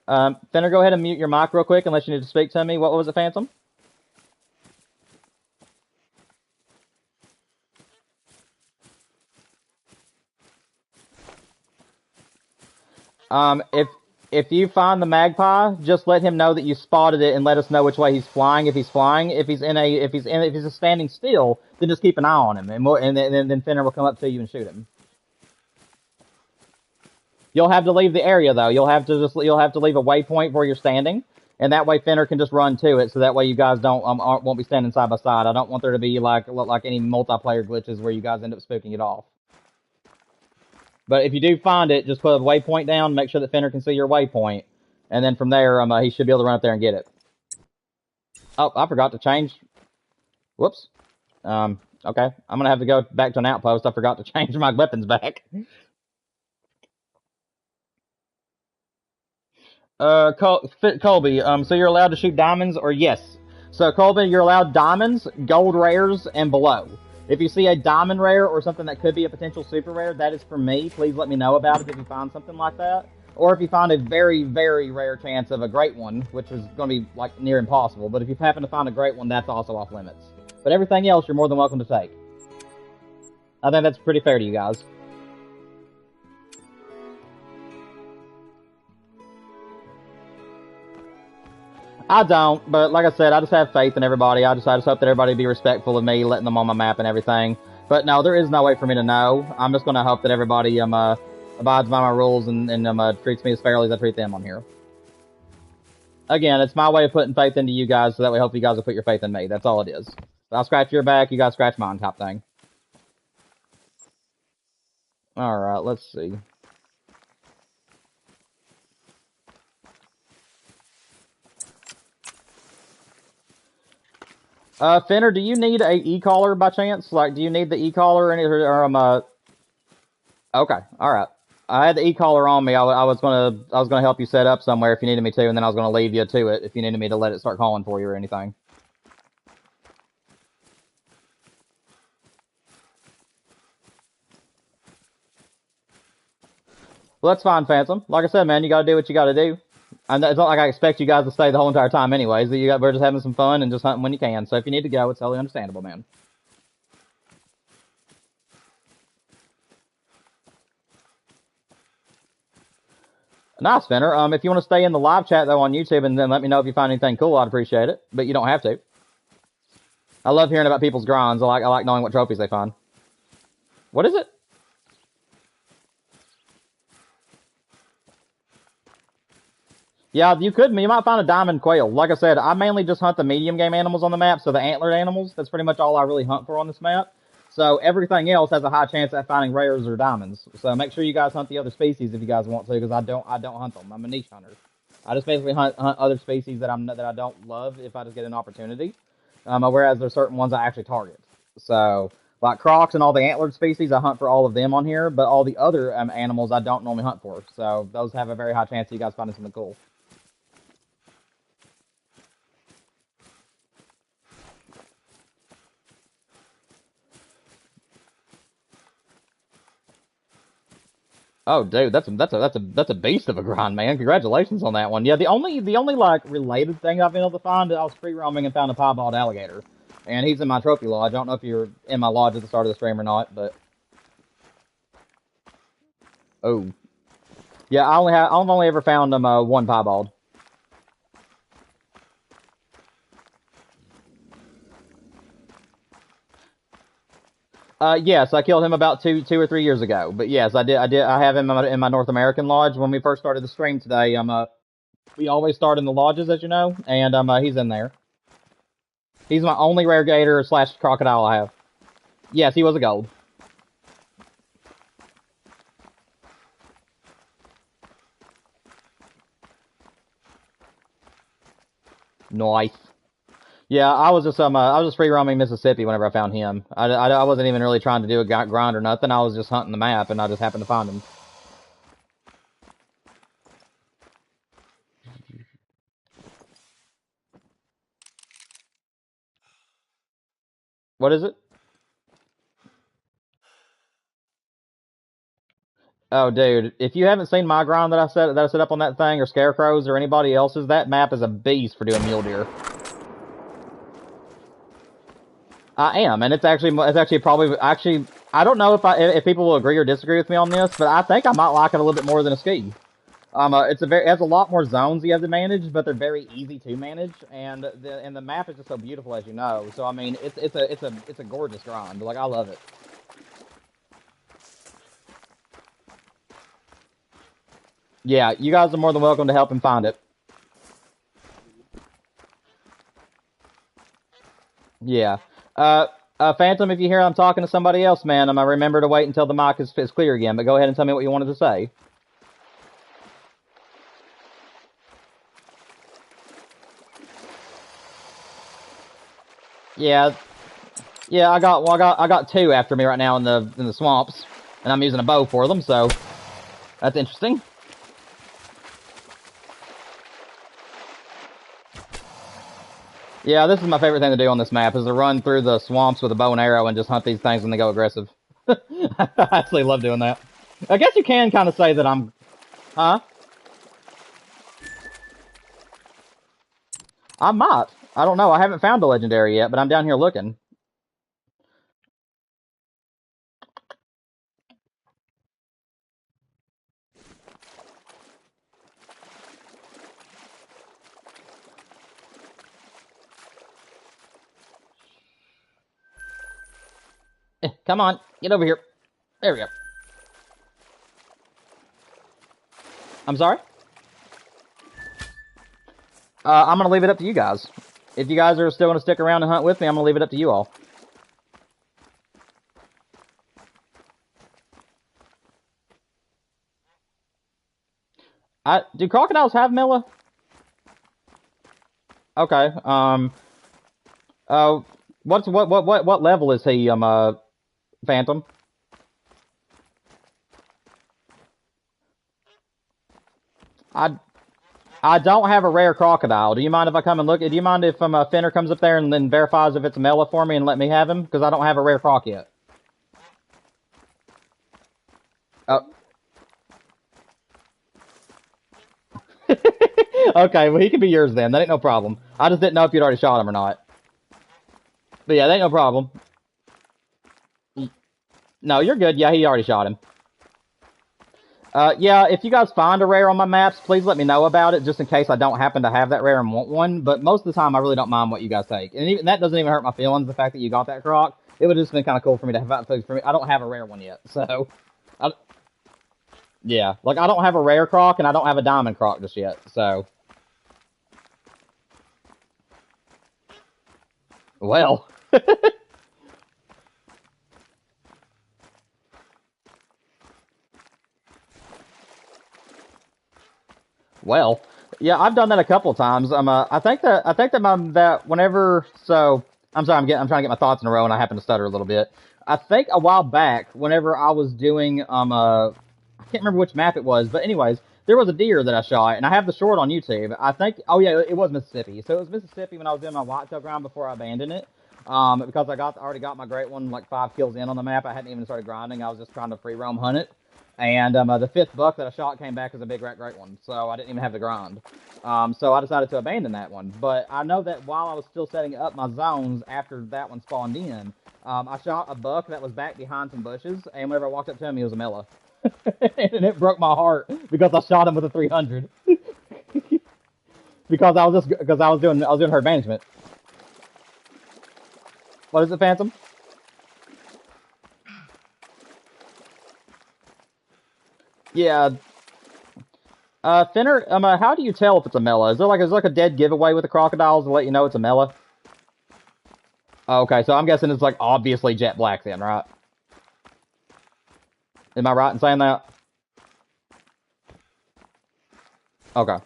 Fender, go ahead and mute your mic real quick unless you need to speak to me. What was it, Phantom? If you find the magpie, just let him know that you spotted it and let us know which way he's flying. If he's flying, if he's standing still, then just keep an eye on him, and then Fender will come up to you and shoot him. You'll have to leave the area though. You'll have to leave a waypoint where you're standing, and that way Fender can just run to it. So that way you guys won't be standing side by side. I don't want there to be like any multiplayer glitches where you guys end up spooking it off. But if you do find it, just put a waypoint down. Make sure that Fender can see your waypoint, and then from there, he should be able to run up there and get it. Oh, I forgot to change. Whoops. Okay. I'm gonna have to go back to an outpost. I forgot to change my weapons back. Colby, so you're allowed to shoot diamonds, or yes? So Colby, you're allowed diamonds, gold rares, and below. If you see a diamond rare or something that could be a potential super rare, that is for me. Please let me know about it if you find something like that. Or if you find a very, very rare chance of a great one, which is going to be like near impossible. But if you happen to find a great one, that's also off limits. But everything else, you're more than welcome to take. I think that's pretty fair to you guys. I don't, but like I said, I just have faith in everybody. I just hope that everybody be respectful of me, letting them on my map and everything. But no, there is no way for me to know. I'm just gonna hope that everybody abides by my rules and treats me as fairly as I treat them on here. Again, it's my way of putting faith into you guys, so that way, hopefully, you guys will put your faith in me. That's all it is. I'll scratch your back, you guys scratch mine, type thing. All right, let's see. Finner, do you need a e-collar by chance? Like, do you need the e-collar Okay, all right. I had the e-collar on me. I was gonna help you set up somewhere if you needed me to, and then I was gonna leave you to it if you needed me to let it start calling for you or anything. Well, that's fine, Phantom. Like I said, man, you gotta do what you gotta do. And it's not like I expect you guys to stay the whole entire time, anyways. We're just having some fun and just hunting when you can. So if you need to go, it's totally understandable, man. Nice, Fenner. If you want to stay in the live chat though on YouTube and then let me know if you find anything cool, I'd appreciate it. But you don't have to. I love hearing about people's grinds. I like knowing what trophies they find. What is it? Yeah, you could. You might find a diamond quail. Like I said, I mainly just hunt the medium game animals on the map, so the antlered animals. That's pretty much all I really hunt for on this map. So everything else has a high chance at finding rares or diamonds. So make sure you guys hunt the other species if you guys want to, because I don't hunt them. I'm a niche hunter. I just basically hunt other species that I don't love if I just get an opportunity. Whereas there's certain ones I actually target. So like crocs and all the antlered species, I hunt for all of them on here, but all the other animals I don't normally hunt for. So those have a very high chance of you guys finding something cool. Oh, dude, that's a beast of a grind, man. Congratulations on that one. Yeah, the only like related thing I've been able to find, I was free roaming and found a piebald alligator, and he's in my trophy lodge. I don't know if you're in my lodge at the start of the stream or not, but oh, yeah, I've only ever found one piebald. Yes, I killed him about two or 3 years ago. But yes, I have him in my North American lodge when we first started the stream today. We always start in the lodges, as you know, and he's in there. He's my only rare gator slash crocodile I have. Yes, he was a gold. Nice. Yeah, I was just free roaming Mississippi whenever I found him. I wasn't even really trying to do a grind or nothing. I was just hunting the map, and I just happened to find him. What is it? Oh, dude, if you haven't seen my grind that I set up on that thing, or Scarecrows, or anybody else's, that map is a beast for doing mule deer. I am, and it's actually probably actually I don't know if people will agree or disagree with me on this, but I think I might like it a little bit more than a ski. It has a lot more zones you have to manage, but they're very easy to manage, and the map is just so beautiful, as you know. So I mean, it's a gorgeous grind. Like I love it. Yeah, you guys are more than welcome to help him find it. Yeah. Phantom, if you hear I'm talking to somebody else, man, I remember to wait until the mic is clear again. But go ahead and tell me what you wanted to say. Yeah, yeah, I got two after me right now in the swamps, and I'm using a bow for them, so that's interesting. Yeah, this is my favorite thing to do on this map, is to run through the swamps with a bow and arrow and just hunt these things when they go aggressive. I actually love doing that. I guess you can kind of say that I'm... Huh? I might. I don't know. I haven't found a legendary yet, but I'm down here looking. Come on, get over here. There we go. I'm sorry? I'm gonna leave it up to you guys. If you guys are still gonna stick around and hunt with me, I'm gonna leave it up to you all. Do crocodiles have Milla? Okay. Uh, what level is he? Phantom. I I don't have a rare crocodile. Do you mind if I come and look? Do you mind if Fenner comes up there and then verifies if it's a Mela for me and let me have him? Because I don't have a rare croc yet. Oh. Okay, well he can be yours then. That ain't no problem. I just didn't know if you'd already shot him or not. But yeah, that ain't no problem. No, you're good. Yeah, he already shot him. Yeah, if you guys find a rare on my maps, please let me know about it, just in case I don't happen to have that rare and want one. But most of the time, I really don't mind what you guys take, and even, that doesn't even hurt my feelings. The fact that you got that croc, it would have just been kind of cool for me to have. For me, I don't have a rare one yet, so I, yeah, like I don't have a rare croc and I don't have a diamond croc just yet. So, well, well, yeah, I've done that a couple of times. I think that whenever I'm sorry, I'm trying to get my thoughts in a row and I happen to stutter a little bit. I think a while back, whenever I was doing I can't remember which map it was, but anyways, there was a deer that I shot, and I have the short on YouTube. I think, oh yeah, it was Mississippi. So it was Mississippi when I was doing my whitetail grind before I abandoned it. Because already got my great one like 5 kills in on the map. I hadn't even started grinding. I was just trying to free roam hunt it. And the fifth buck that I shot came back as a big rat great one, so I didn't even have the grind. So I decided to abandon that one. But I know that while I was still setting up my zones after that one spawned in, I shot a buck that was back behind some bushes, and whenever I walked up to him, he was a mela. And it broke my heart because I shot him with a 300 because I was doing herd management. What is it, Phantom? Yeah, Finner. How do you tell if it's a mela? Is there like a dead giveaway with the crocodiles to let you know it's a mela? Oh, okay, so I'm guessing it's like obviously jet black then, right? Am I right in saying that? Okay.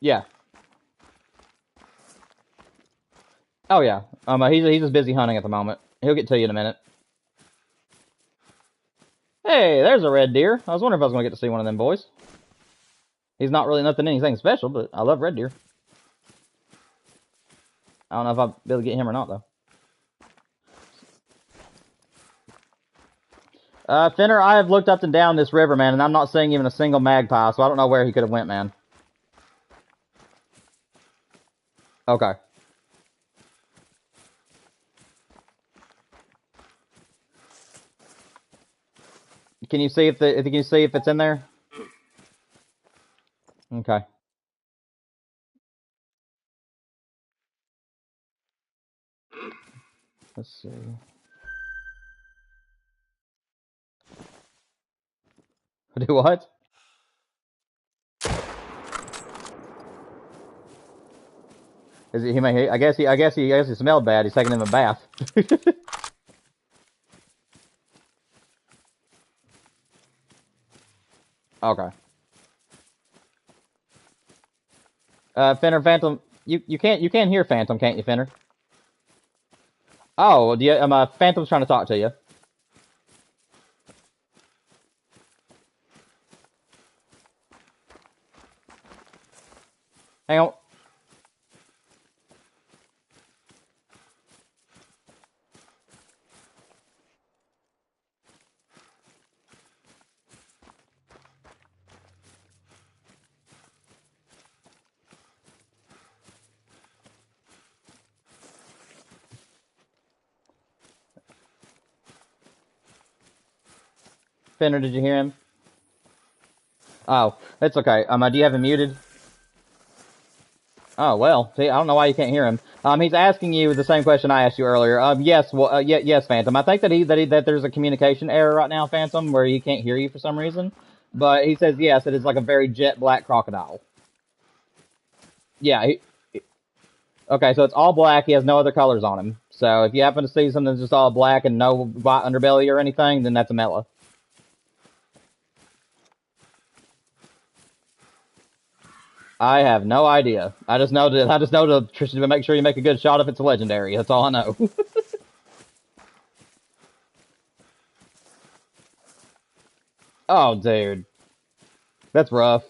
Yeah. Oh yeah. He's just busy hunting at the moment. He'll get to you in a minute. Hey, there's a red deer. I was wondering if I was gonna get to see one of them boys. He's not really nothing anything special, but I love red deer. I don't know if I'll be able to get him or not though. Finner, I have looked up and down this river, man, and I'm not seeing even a single magpie, so I don't know where he could have went, man. Okay. Can you see if you can see if it's in there? Okay. Let's see. Do what? Is he? He may. I guess he smelled bad. He's taking him a bath. Okay. Finner, Phantom. You can't hear Phantom, can't you, Finner? Oh, do you? Phantom's trying to talk to you. Hang on. Finner, did you hear him? Oh, it's okay. Do you have him muted? Oh well, see, I don't know why you can't hear him. He's asking you the same question I asked you earlier. Yes, well, yes, Phantom. I think that there's a communication error right now, Phantom, where he can't hear you for some reason. But he says yes, it is like a very jet black crocodile. Yeah. Okay, so it's all black. He has no other colors on him. So if you happen to see something that's just all black and no white underbelly or anything, then that's a mela. I have no idea. I just know to make sure you make a good shot if it's a legendary. That's all I know. Oh, dude, that's rough.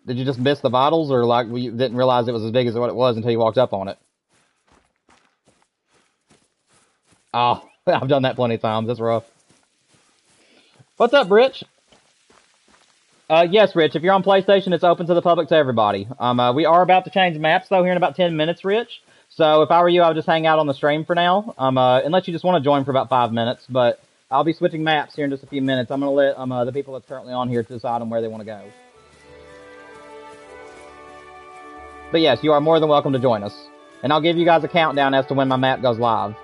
Did you just miss the vitals, or like you didn't realize it was as big as what it was until you walked up on it? Oh, I've done that plenty of times. That's rough. What's up, Rich? Yes, Rich. If you're on PlayStation, it's open to the public, to everybody. We are about to change maps though here in about 10 minutes, Rich. So if I were you, I would just hang out on the stream for now. Unless you just want to join for about 5 minutes, but I'll be switching maps here in just a few minutes. I'm gonna let the people that's currently on here to decide on where they want to go. But yes, you are more than welcome to join us, and I'll give you guys a countdown as to when my map goes live.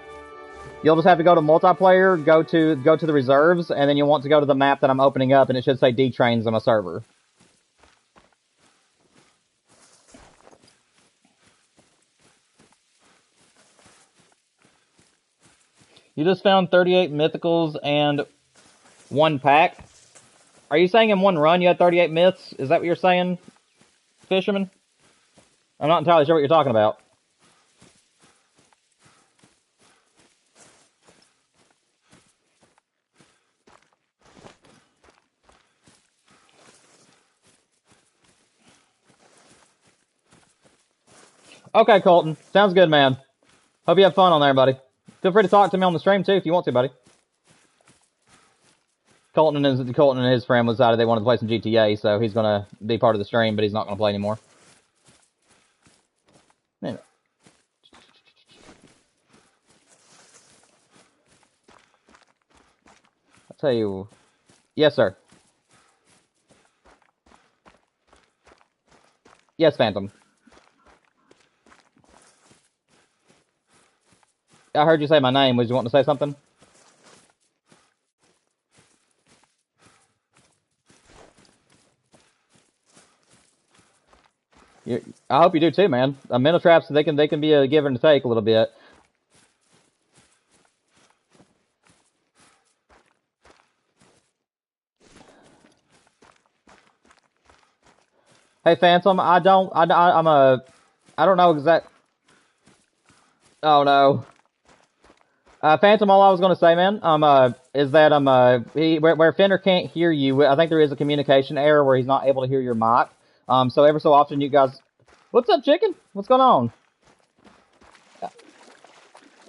You'll just have to go to multiplayer, go to the reserves, and then you'll want to go to the map that I'm opening up, and it should say D trains on my server. You just found 38 mythicals and one pack. Are you saying in one run you had 38 myths? Is that what you're saying, Fisherman? I'm not entirely sure what you're talking about. Okay, Colton. Sounds good, man. Hope you have fun on there, buddy. Feel free to talk to me on the stream, too, if you want to, buddy. Colton and his friend decided they wanted to play some GTA, so he's going to be part of the stream, but he's not going to play anymore. Anyway. I'll tell you... Yes, sir. Yes, Phantom. I heard you say my name. Was you wanting to say something? I hope you do too, man. Mental traps, they can be a give and take a little bit. Hey, Phantom, I don't know exact. Oh no. Phantom, all I was gonna say, man, is that where Fender can't hear you, I think there is a communication error where he's not able to hear your mic. So ever so often, you guys, what's up, chicken? What's going on?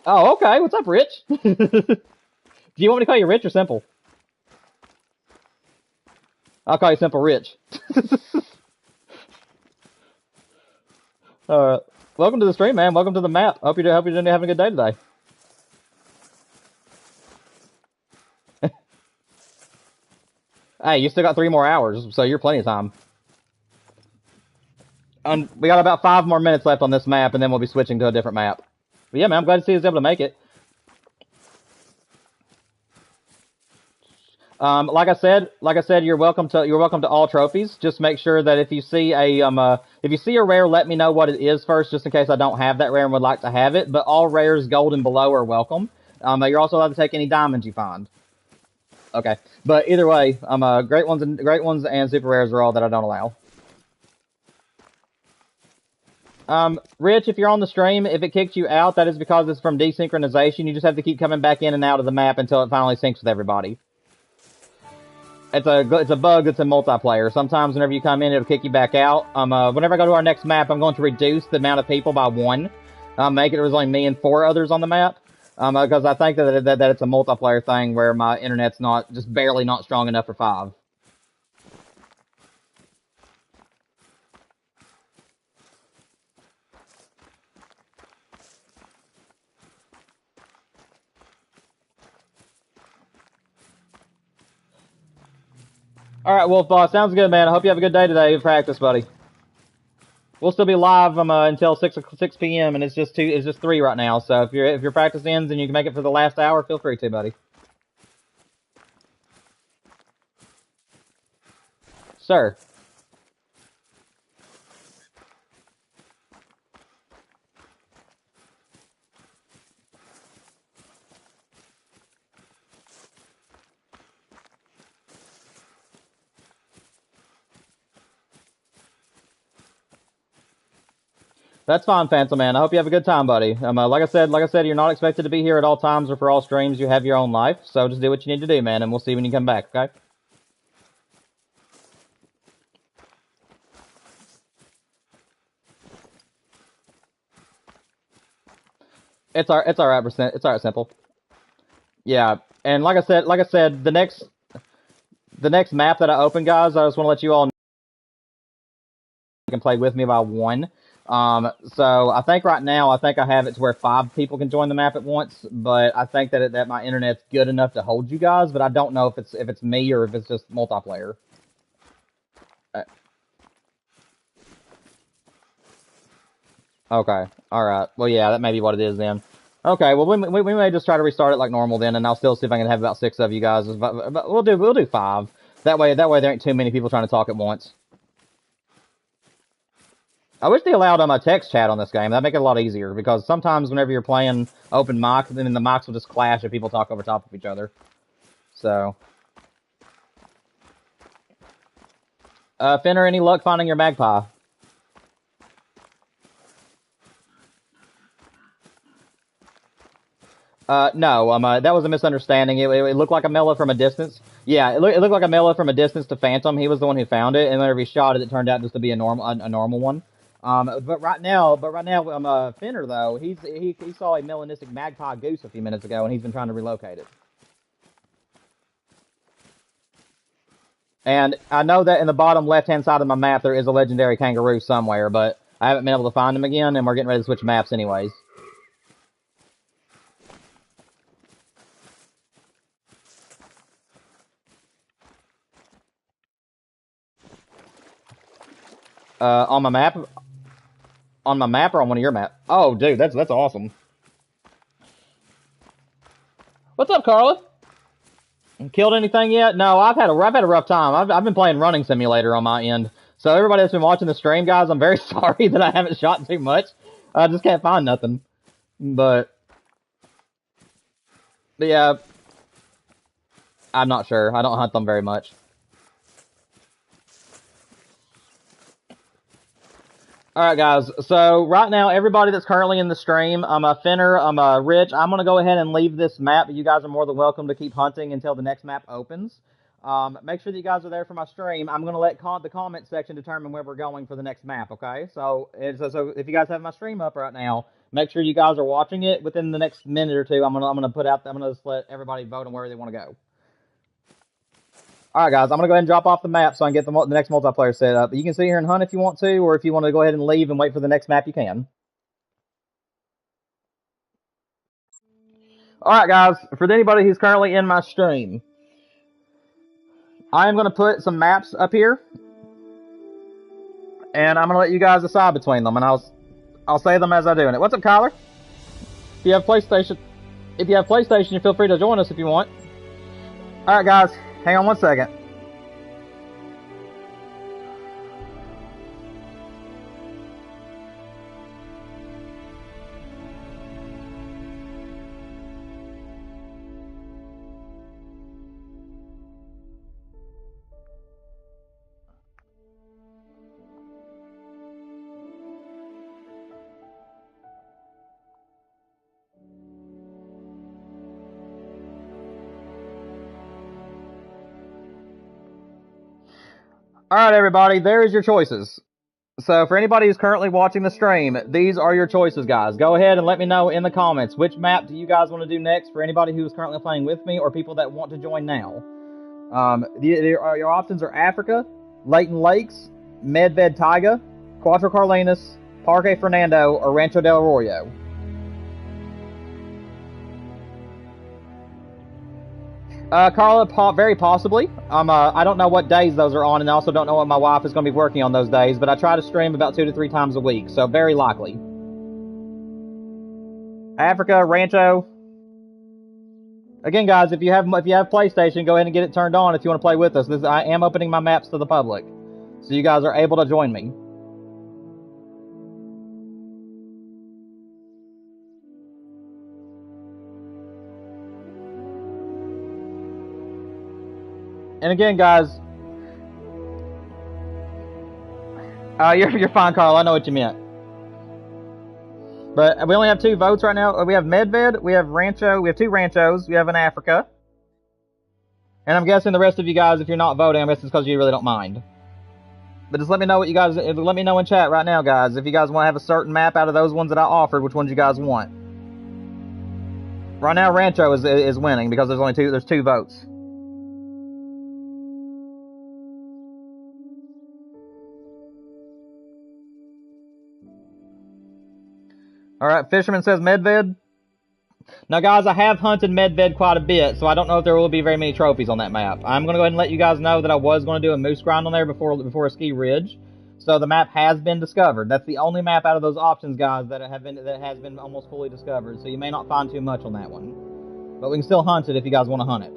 Oh, okay. What's up, Rich? Do you want me to call you Rich or Simple? I'll call you Simple Rich. Welcome to the stream, man. Welcome to the map. Hope you're having a good day today. Hey, you still got 3 more hours, so you're plenty of time. We got about 5 more minutes left on this map, and then we'll be switching to a different map. But yeah, man, I'm glad to see you was able to make it. Like I said, you're welcome to all trophies. Just make sure that if you see a rare, let me know what it is first, just in case I don't have that rare and would like to have it. But all rares, gold and below, are welcome. You're also allowed to take any diamonds you find. Okay, but either way, great ones and super rares are all that I don't allow. Rich, if you're on the stream, if it kicks you out, that is because it's from desynchronization. You just have to keep coming back in and out of the map until it finally syncs with everybody. It's a bug that's in multiplayer. Sometimes whenever you come in, it'll kick you back out. Whenever I go to our next map, I'm going to reduce the amount of people by 1. Make it there's only me and 4 others on the map. Because I think that it's a multiplayer thing where my internet's just barely not strong enough for 5. Alright, Wolf Boss, sounds good, man. I hope you have a good day today in practice, buddy. We'll still be live until 6 p.m. and it's just 3 right now. So if your practice ends and you can make it for the last hour, feel free to, buddy. Sir. That's fine, Phantom Man. I hope you have a good time, buddy. Like I said, you're not expected to be here at all times or for all streams. You have your own life, so just do what you need to do, man, and we'll see when you come back, okay? It's alright, Simple. Yeah, and like I said, the The next map that I open, guys, I just want to let you all know you can play with me by one. So I think right now, I think I have it to where 5 people can join the map at once, but I think that my internet's good enough to hold you guys, but I don't know if it's me or if it's just multiplayer. Okay, alright. Well, yeah, that may be what it is then. Okay, well, we may just try to restart it like normal then, and I'll still see if I can have about 6 of you guys. But we'll do 5. That way there ain't too many people trying to talk at once. I wish they allowed a text chat on this game. That'd make it a lot easier, because sometimes whenever you're playing open mic, then the mics will just clash if people talk over top of each other. So. Finner, any luck finding your magpie? No, that was a misunderstanding. It looked like a Mela from a distance. Yeah, it looked like a Mela from a distance to Phantom. He was the one who found it, and whenever he shot it, it turned out just to be a normal one. But right now, Finner though, he saw a melanistic magpie goose a few minutes ago, and he's been trying to relocate it. And I know that in the bottom left-hand side of my map, there is a legendary kangaroo somewhere, but I haven't been able to find him again, and we're getting ready to switch maps anyways. On my map? On my map or on one of your maps? Oh, dude, that's awesome. What's up, Carla? Killed anything yet? No, I've had a rough time. I've been playing Running Simulator on my end. So everybody that's been watching the stream, guys, I'm very sorry that I haven't shot too much. I just can't find nothing. But yeah, I'm not sure. I don't hunt them very much. Alright, guys, so right now, everybody that's currently in the stream, I'm a Finner, I'm a Rich, I'm going to go ahead and leave this map, but you guys are more than welcome to keep hunting until the next map opens. Make sure that you guys are there for my stream. I'm going to let the comment section determine where we're going for the next map, okay? So if you guys have my stream up right now, make sure you guys are watching it within the next minute or two. I'm going to just let everybody vote on where they want to go. Alright, guys, I'm going to go ahead and drop off the map so I can get the next multiplayer set up. You can sit here and hunt if you want to, or if you want to go ahead and leave and wait for the next map, you can. Alright, guys, for anybody who's currently in my stream, I am going to put some maps up here, and I'm going to let you guys decide between them, and I'll say them as I do it. What's up, Kyler? If you have PlayStation, you feel free to join us if you want. Alright, guys. Hang on one second. Alright, everybody, there's your choices. So, for anybody who's currently watching the stream, these are your choices, guys. Go ahead and let me know in the comments which map do you guys want to do next for anybody who's currently playing with me or people that want to join now. Your options are Africa, Leighton Lakes, Medved Taiga, Cuatro Carlinas, Parque Fernando, or Rancho del Arroyo. Carla, very possibly. I don't know what days those are on, and I also don't know what my wife is going to be working on those days, but I try to stream about 2 to 3 times a week, so very likely. Africa, Rancho. Again, guys, if you have PlayStation, go ahead and get it turned on if you want to play with us. I am opening my maps to the public, so you guys are able to join me. And again, guys, you're fine, Carl. I know what you meant. But we only have 2 votes right now. We have Medved, we have Rancho, we have 2 Ranchos, we have an Africa. And I'm guessing the rest of you guys, if you're not voting, I'm guessing it's because you really don't mind. But just let me know what you guys, let me know in chat right now, guys. If you guys want to have a certain map out of those ones that I offered, which ones you guys want. Right now, Rancho is winning because there's 2 votes. Alright, Fisherman says Medved. Now, guys, I have hunted Medved quite a bit, so I don't know if there will be very many trophies on that map. I'm going to go ahead and let you guys know that I was going to do a moose grind on there before a ski ridge. So the map has been discovered. That's the only map out of those options, guys, that has been almost fully discovered. So you may not find too much on that one. But we can still hunt it if you guys want to hunt it.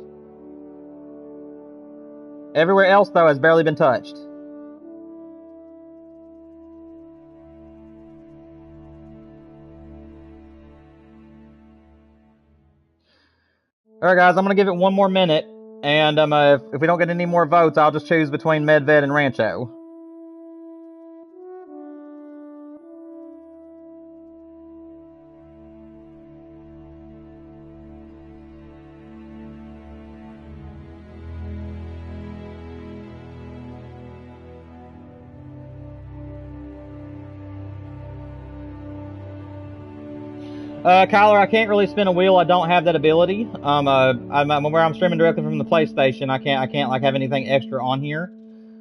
Everywhere else, though, has barely been touched. Alright, guys, I'm going to give it one more minute, and if we don't get any more votes, I'll just choose between Medved and Rancho. Kyler, I can't really spin a wheel. I don't have that ability. Where I'm streaming directly from the PlayStation, I can't like have anything extra on here.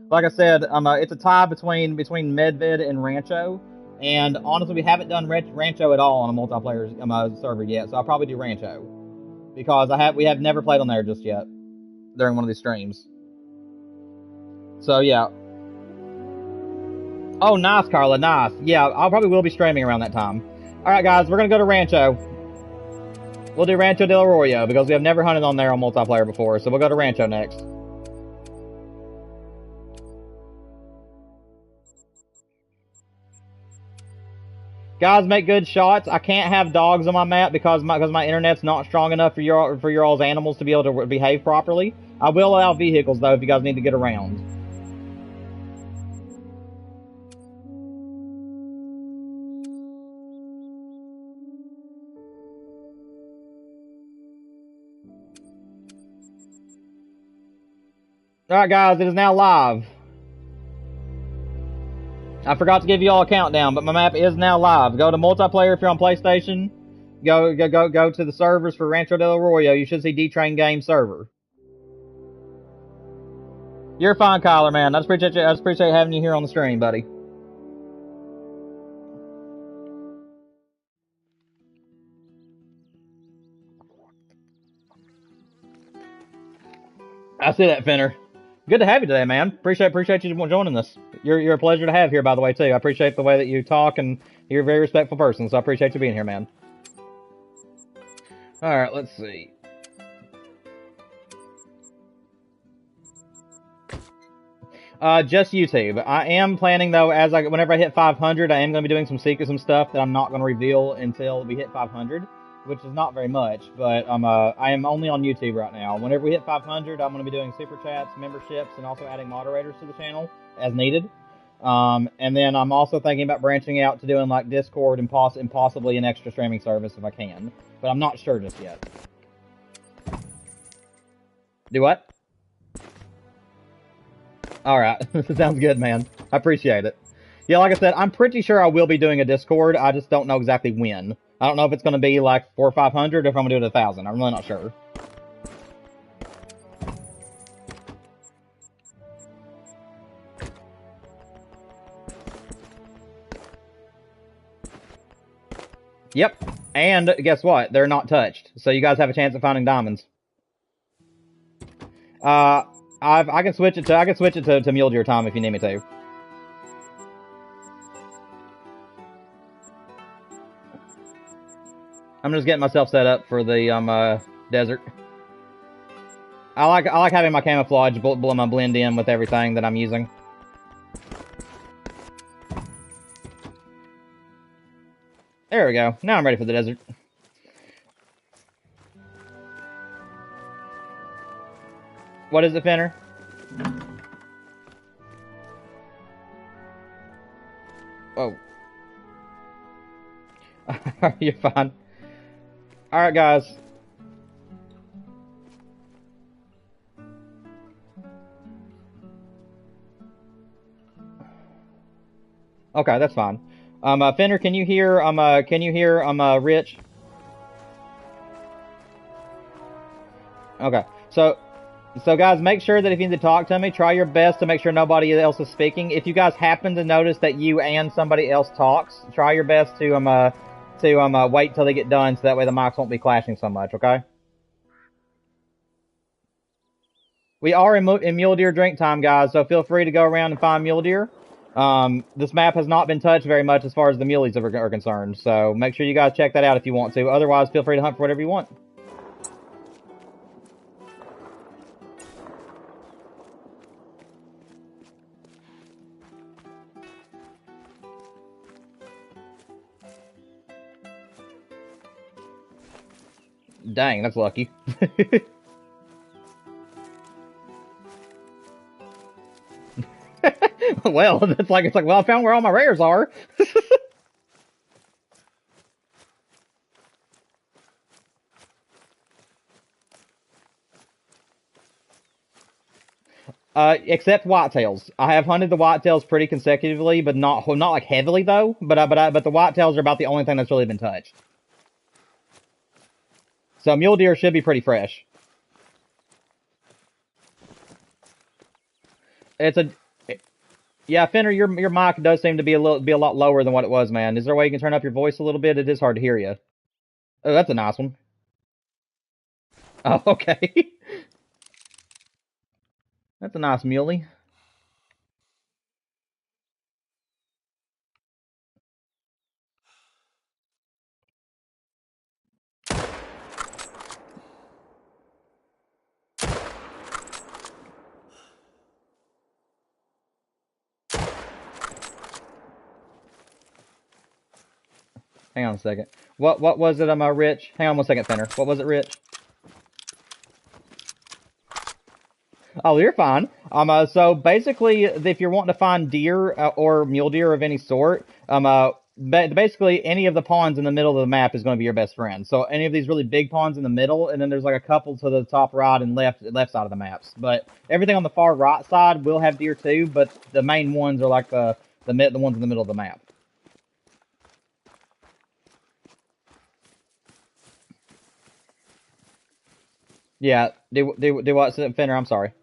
Like I said, it's a tie between Medved and Rancho, and honestly, we haven't done Rancho at all on a multiplayer server yet. So I'll probably do Rancho because we have never played on there just yet during one of these streams. So yeah. Oh, nice, Carla, nice. Yeah, I probably will be streaming around that time. Alright, guys, we're going to go to Rancho. We'll do Rancho del Arroyo, because we have never hunted on there on multiplayer before, so we'll go to Rancho next. Guys, make good shots. I can't have dogs on my map because my internet's not strong enough for your all's animals to be able to behave properly. I will allow vehicles, though, if you guys need to get around. Alright, guys, it is now live. I forgot to give you all a countdown, but my map is now live. Go to multiplayer if you're on PlayStation. Go to the servers for Rancho del Arroyo. You should see D-Train Game server. You're fine, Kyler, man. I just appreciate having you here on the stream, buddy. I see that, Finner. Good to have you today, man. Appreciate you joining us. You're a pleasure to have here, by the way, too. I appreciate the way that you talk, and you're a very respectful person, so I appreciate you being here, man. Alright, let's see. Just YouTube. I am planning, though, whenever I hit 500, I am going to be doing some stuff that I'm not going to reveal until we hit 500. Which is not very much, but I am only on YouTube right now. Whenever we hit 500, I'm going to be doing super chats, memberships, and also adding moderators to the channel as needed. And then I'm also thinking about branching out to doing like Discord and possibly an extra streaming service if I can, but I'm not sure just yet. Do what? All right, sounds good, man. I appreciate it. Yeah, like I said, I'm pretty sure I will be doing a Discord. I just don't know exactly when. I don't know if it's going to be like 400 or 500 or if I'm going to do it 1,000. I'm really not sure. Yep. And guess what? They're not touched. So you guys have a chance of finding diamonds. I can switch it to mule deer time if you need me to. I'm just getting myself set up for the desert. I like having my camouflage blend in with everything that I'm using. There we go. Now I'm ready for the desert. What is it, Finner? Whoa. You're fine. Alright, guys. Okay, that's fine. Fender, can you hear, Rich? Okay, so guys, make sure that if you need to talk to me, try your best to make sure nobody else is speaking. If you guys happen to notice that you and somebody else talks, try your best to to wait till they get done, so that way the mics won't be clashing so much. Okay. We are in mule deer drink time, guys, so feel free to go around and find mule deer. This map has not been touched very much as far as the muleys are concerned, so make sure you guys check that out if you want to. Otherwise, feel free to hunt for whatever you want. Dang, that's lucky. Well, it's like well, I found where all my rares are. Except whitetails. I have hunted the whitetails pretty consecutively, but not like heavily though. But the whitetails are about the only thing that's really been touched. So mule deer should be pretty fresh. Yeah, Fenner, your mic does seem to be a lot lower than what it was, man. Is there a way you can turn up your voice a little bit? It is hard to hear you. Oh, that's a nice one. Oh, okay. That's a nice muley. Hang on a second. What was it, Rich? Hang on 1 second, Fenner. What was it, Rich? Oh, you're fine. So basically, if you're wanting to find deer or mule deer of any sort, basically any of the ponds in the middle of the map is going to be your best friend. So any of these really big ponds in the middle, and then there's like a couple to the top right and left side of the maps. But everything on the far right side will have deer too, but the main ones are like the ones in the middle of the map. Yeah, do what, Fenner? I'm sorry.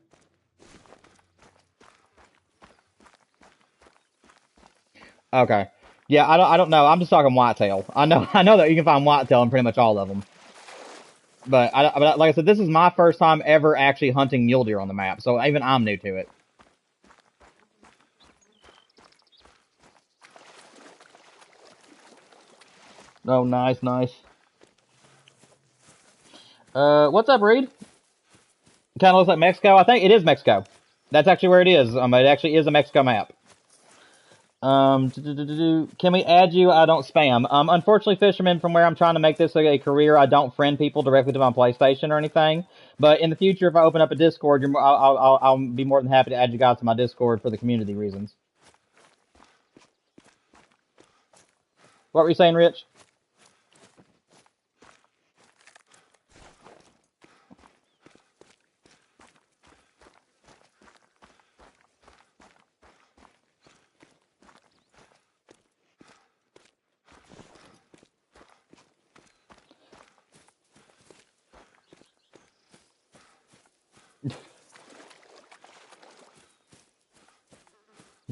Okay. Yeah, I don't know. I'm just talking whitetail. I know that you can find whitetail in pretty much all of them. But like I said, this is my first time ever actually hunting mule deer on the map, so even I'm new to it. Oh, nice, nice. What's up, Reed? Kind of looks like Mexico. I think it is Mexico. That's actually where it is. It actually is a Mexico map. Can we add you? I don't spam. Unfortunately, Fisherman, from where I'm trying to make this a career, I don't friend people directly to my PlayStation or anything. But in the future, if I open up a Discord, I'll be more than happy to add you guys to my Discord for the community reasons. What were you saying, Rich?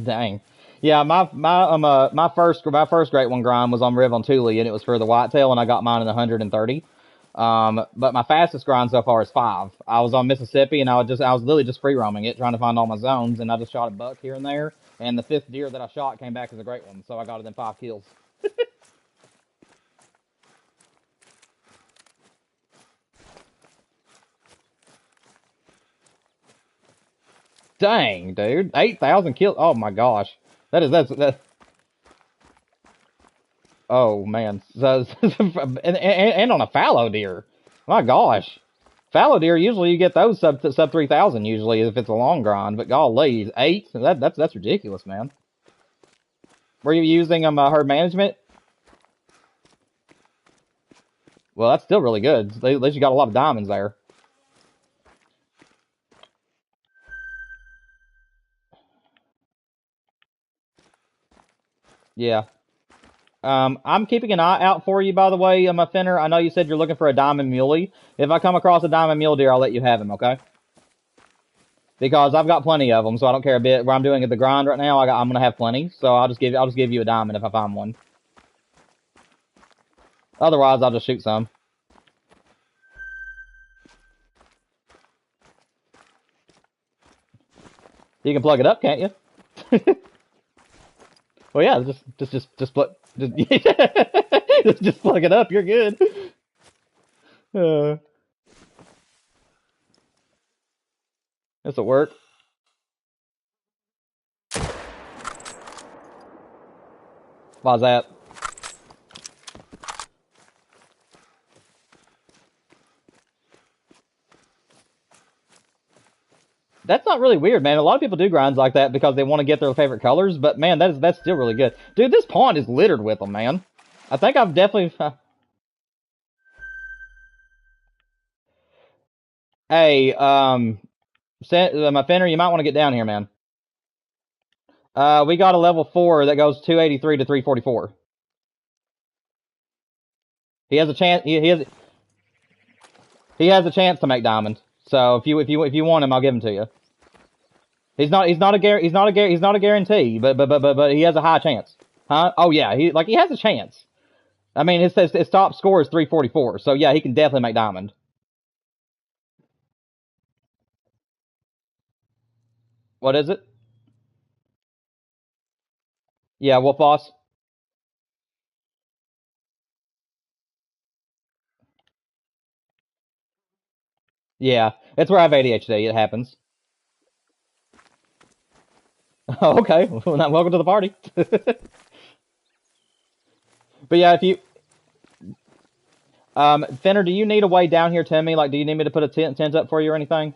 Dang. Yeah, my first great one grind was on Riv on Thule, and it was for the whitetail, and I got mine in 130. But my fastest grind so far is 5. I was on Mississippi, and I was literally just free roaming it, trying to find all my zones, and I just shot a buck here and there. And the 5th deer that I shot came back as a great one, so I got it in 5 kills. Dang, dude, 8,000 kills. Oh my gosh, that's. Oh man, so, and on a fallow deer, my gosh, fallow deer usually you get those sub 3,000 usually if it's a long grind, but golly, 8, that's ridiculous, man. Were you using herd management? Well, that's still really good. At least you got a lot of diamonds there. Yeah. I'm keeping an eye out for you, by the way, my Fenner. I know you said you're looking for a diamond muley. If I come across a diamond mule deer, I'll let you have him, okay? Because I've got plenty of them, so I don't care a bit. Where I'm doing the grind right now, I'm gonna have plenty. So I'll just give you a diamond if I find one. Otherwise, I'll just shoot some. You can plug it up, can't you? Well, yeah, just plug, just plug it up. You're good. Uh, this'll work. Why's that? That's not really weird, man. A lot of people do grinds like that because they want to get their favorite colors, but man, that's still really good. Dude, this pond is littered with them, man. I think I've definitely. Hey, my Fenner, you might want to get down here, man. We got a level 4 that goes 283 to 344. He has a chance. He has a chance to make diamond. So if you want him, I'll give him to you. He's not a guarantee, but he has a high chance. Huh? Oh yeah, he has a chance. I mean, his top score is 344, so yeah, he can definitely make diamond. What is it? Yeah, Wolf Boss. Yeah, it's where I have ADHD. It happens. Oh, okay. Well, welcome to the party. But yeah, if you Fenner, do you need a way down here to me? Like, do you need me to put a tent up for you or anything?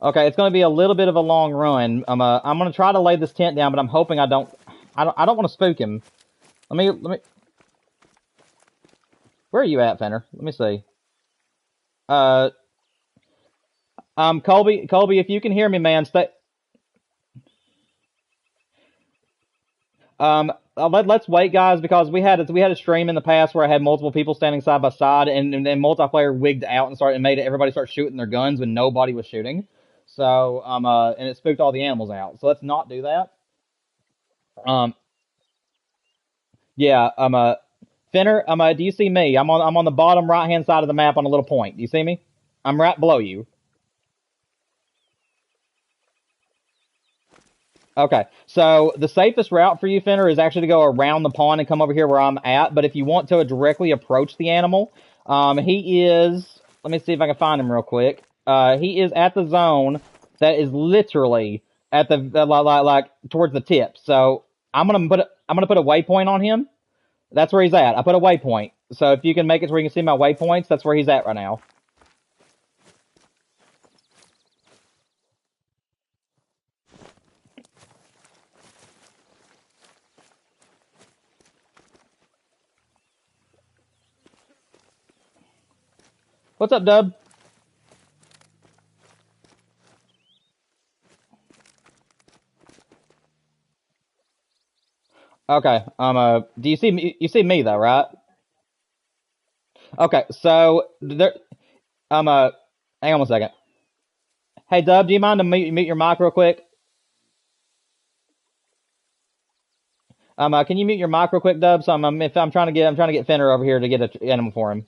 Okay, it's going to be a little bit of a long run. I'm going to try to lay this tent down, but I'm hoping I don't want to spook him. Let me. Where are you at, Fenner? Let me see. Uh, Colby, if you can hear me, man, stay. Let's wait, guys, because we had a stream in the past where I had multiple people standing side by side, and then multiplayer wigged out and started and made everybody start shooting their guns when nobody was shooting. So and it spooked all the animals out. So let's not do that. Um, yeah. Finner, do you see me? I'm on the bottom right hand side of the map on a little point. Do you see me? I'm right below you. Okay, so the safest route for you, Finner, is actually to go around the pond and come over here where I'm at. But if you want to directly approach the animal, he is. Let me see if I can find him real quick. He is at the zone that is literally at the like towards the tip. So I'm gonna put a waypoint on him. That's where he's at. I put a waypoint. So if you can make it where you can see my waypoints, that's where he's at right now. What's up, Dub? Okay. Do you see me? You see me though, right? Okay. So there. Um. Uh. Hang on one second. Hey, Dub, do you mind to mute your mic real quick? Can you mute your mic real quick, Dub? So if I'm trying to get Fenner over here to get an animal for him.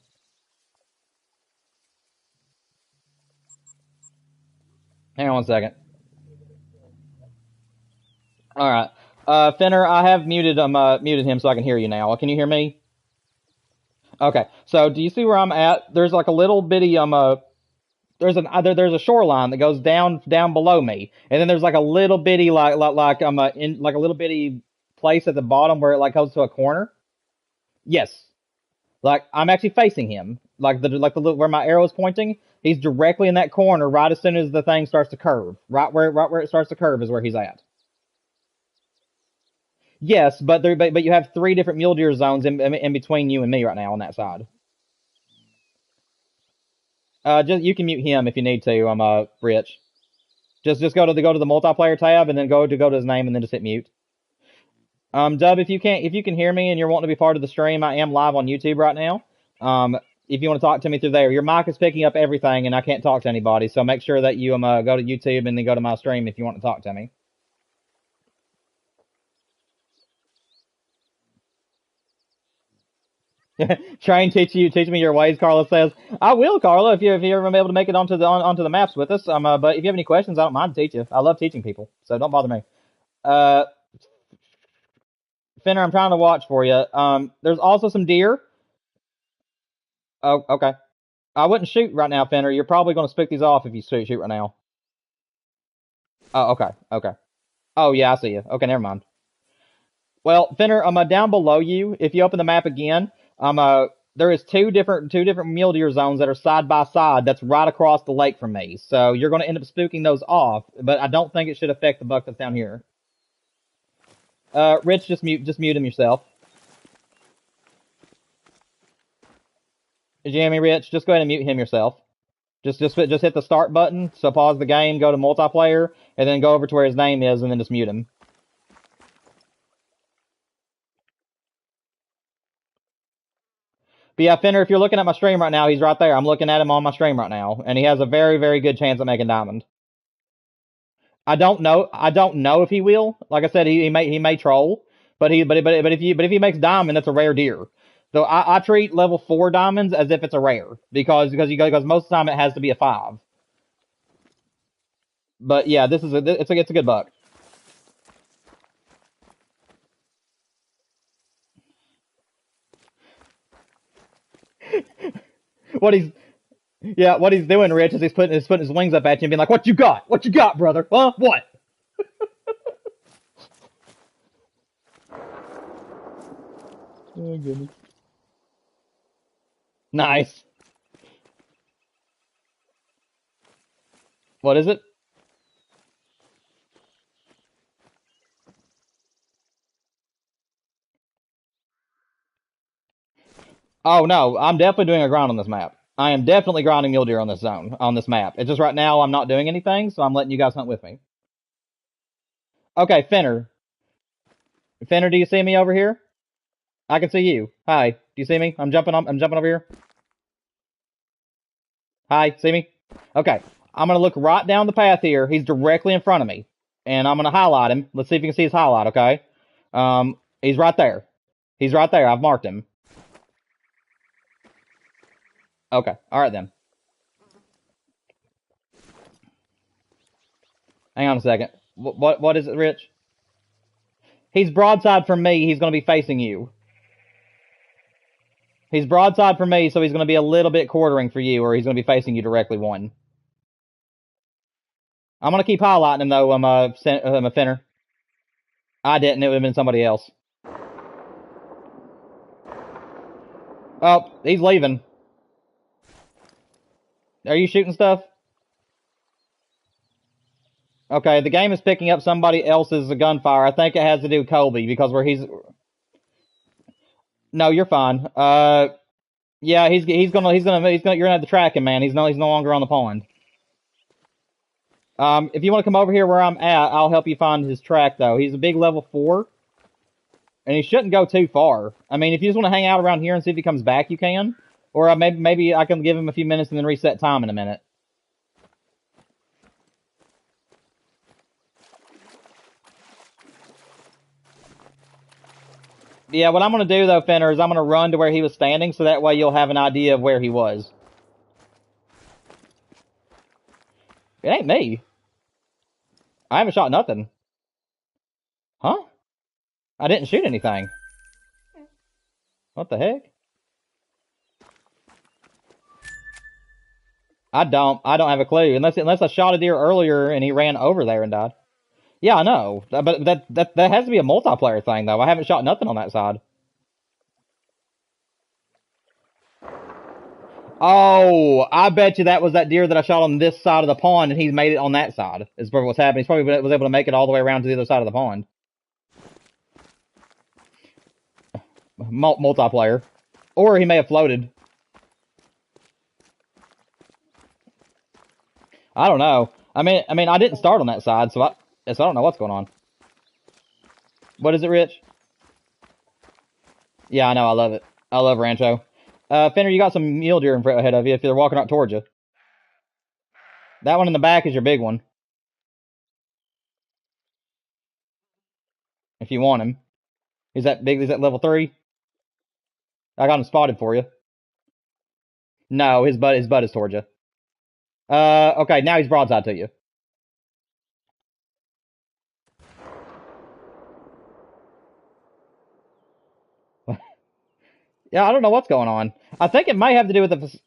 Hang on one second. All right. Fenner, I have muted him so I can hear you now. Can you hear me? Okay. So do you see where I'm at? There's like a little bitty there's a shoreline that goes down below me, and then there's like a little bitty in like a little bitty place at the bottom where it like goes to a corner. Yes, like I'm actually facing him, like the where my arrow is pointing. He's directly in that corner right as soon as the thing starts to curve. Right where it starts to curve is where he's at. Yes, but you have three different mule deer zones in between you and me right now on that side. Just you can mute him if you need to. I'm Rich. Just go to the multiplayer tab and then go to his name and then just hit mute. Dub, if you can hear me and you're wanting to be part of the stream, I am live on YouTube right now. If you want to talk to me through there, your mic is picking up everything and I can't talk to anybody. So make sure that you go to YouTube and then go to my stream if you want to talk to me. Teach me your ways. Carla says, "I will, Carla. If you ever be able to make it onto the maps with us. But if you have any questions, I don't mind to teach you. I love teaching people, so don't bother me." Uh, Finner, I'm trying to watch for you. There's also some deer. Oh, okay. I wouldn't shoot right now, Finner. You're probably going to spook these off if you shoot right now. Oh, okay, okay. Oh yeah, I see you. Okay, never mind. Well, Finner, down below you, if you open the map again, there is two different mule deer zones that are side by side. That's right across the lake from me. So you're going to end up spooking those off, but I don't think it should affect the buck that's down here. Rich, just mute him yourself. Jamie, Rich, just go ahead and mute him yourself. Just hit the start button. So pause the game, go to multiplayer, and then go over to where his name is, and then just mute him. But yeah, Finner, if you're looking at my stream right now, he's right there. I'm looking at him on my stream right now, and he has a very, very good chance of making diamond. I don't know. I don't know if he will. Like I said, he may troll, but if he makes diamond, that's a rare deer. So I treat level 4 diamonds as if it's a rare because most of the time it has to be a 5. But yeah, it's a good buck. What he's what he's doing, Rich, is he's putting his wings up at you and being like, "What you got? What you got, brother? Huh? What?" Oh goodness. Nice. What is it? Oh no, I'm definitely doing a grind on this map. I am definitely grinding mule deer on this map. It's just right now I'm not doing anything, so I'm letting you guys hunt with me. Okay, Finner. Finner, do you see me over here? I can see you. Hi. Do you see me? I'm jumping over here. Hi, see me? Okay. I'm gonna look right down the path here. He's directly in front of me. And I'm gonna highlight him. Let's see if you can see his highlight, okay? He's right there. He's right there. I've marked him. Okay. Alright then. Hang on a second. What is it, Rich? He's broadside from me. He's gonna be facing you. He's broadside for me, so he's going to be a little bit quartering for you, or he's going to be facing you directly one. I'm going to keep highlighting him, though. I'm a Finner. I didn't. It would have been somebody else. Oh, he's leaving. Are you shooting stuff? Okay, the game is picking up somebody else's gunfire. I think it has to do with Colby, because where he's... No, you're fine. Yeah, you're gonna have to track him, man. He's no longer on the pond. If you want to come over here where I'm at, I'll help you find his track, though. He's a big level 4, and he shouldn't go too far. I mean, if you just want to hang out around here and see if he comes back, you can. Or maybe I can give him a few minutes and then reset time in a minute. Yeah, what I'm going to do, though, Finner, is I'm going to run to where he was standing, so that way you'll have an idea of where he was. It ain't me. I haven't shot nothing. Huh? I didn't shoot anything. What the heck? I don't have a clue. Unless I shot a deer earlier and he ran over there and died. Yeah, I know. But that has to be a multiplayer thing, though. I haven't shot nothing on that side. Oh, I bet you that was that deer that I shot on this side of the pond, and he's made it on that side. Is probably what's happening. He's probably was able to make it all the way around to the other side of the pond. Multiplayer, or he may have floated. I don't know. I didn't start on that side, so I don't know what's going on. What is it, Rich? Yeah, I know. I love it. I love Rancho. Finner, you got some mule deer ahead of you if they're walking up towards you. That one in the back is your big one. If you want him. Is that big? Is that level 3? I got him spotted for you. No, his butt is towards you. Okay, now he's broadside to you. Yeah, I don't know what's going on. I think it might have to do with the.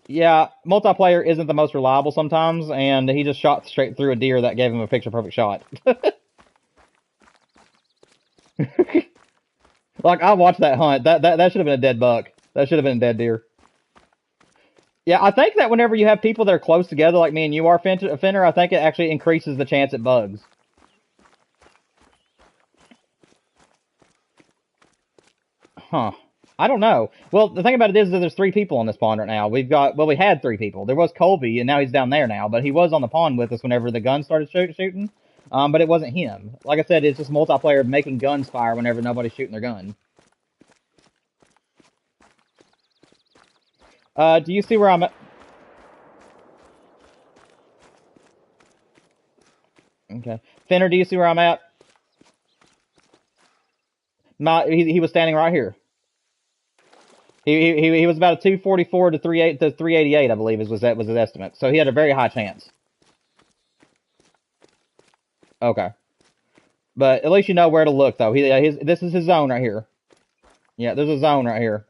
Yeah, multiplayer isn't the most reliable sometimes, and he just shot straight through a deer that gave him a picture perfect shot. Like I watched that hunt. That should have been a dead buck. That should have been a dead deer. Yeah, I think that whenever you have people that are close together, like me and you are, Finner, I think it actually increases the chance at bugs. Huh. I don't know. Well, the thing about it is that there's three people on this pond right now. We had three people. There was Colby, and now he's down there now, but he was on the pond with us whenever the gun started shooting. But it wasn't him. Like I said, it's just multiplayer making guns fire whenever nobody's shooting their gun. Do you see where I'm at? Okay. Finner, do you see where I'm at? He was standing right here. He was about a 244 to 388, I believe, was his estimate. So he had a very high chance. Okay. But at least you know where to look, though. This is his zone right here. Yeah, there's a zone right here.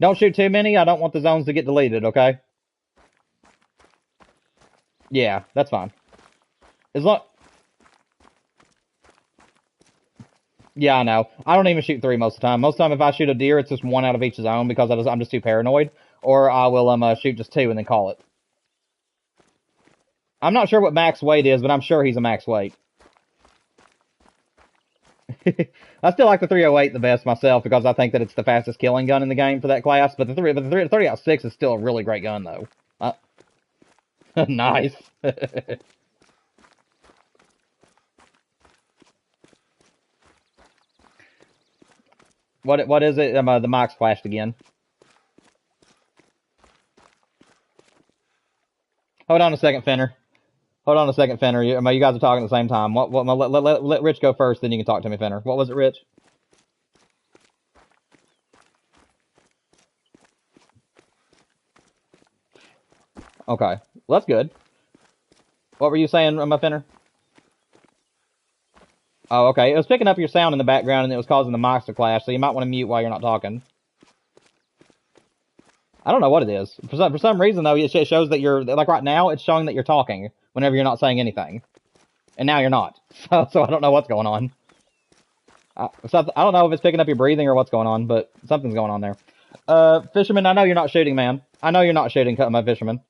Don't shoot too many. I don't want the zones to get deleted, okay? Yeah, that's fine. As long... Yeah, I know. I don't even shoot three most of the time. Most of the time, if I shoot a deer, it's just one out of each zone because I'm just too paranoid. Or I will shoot just two and then call it. I'm not sure what max weight is, but I'm sure he's a max weight. I still like the 308 the best myself because I think that it's the fastest killing gun in the game for that class. But the 30-06 is still a really great gun though. Nice. What is it? The mic's flashed again. Hold on a second, Fenner. Hold on a second, Fenner. You guys are talking at the same time. Let Rich go first, then you can talk to me, Fenner. What was it, Rich? Okay, well, that's good. What were you saying, my Fenner? Oh, okay. It was picking up your sound in the background, and it was causing the mics to clash. So you might want to mute while you're not talking. I don't know what it is. For some reason though, it shows that you're like right now. It's showing that you're talking whenever you're not saying anything, and now you're not. So I don't know what's going on. I don't know if it's picking up your breathing or what's going on, but something's going on there. Fisherman, I know you're not shooting, man. I know you're not shooting, my fisherman.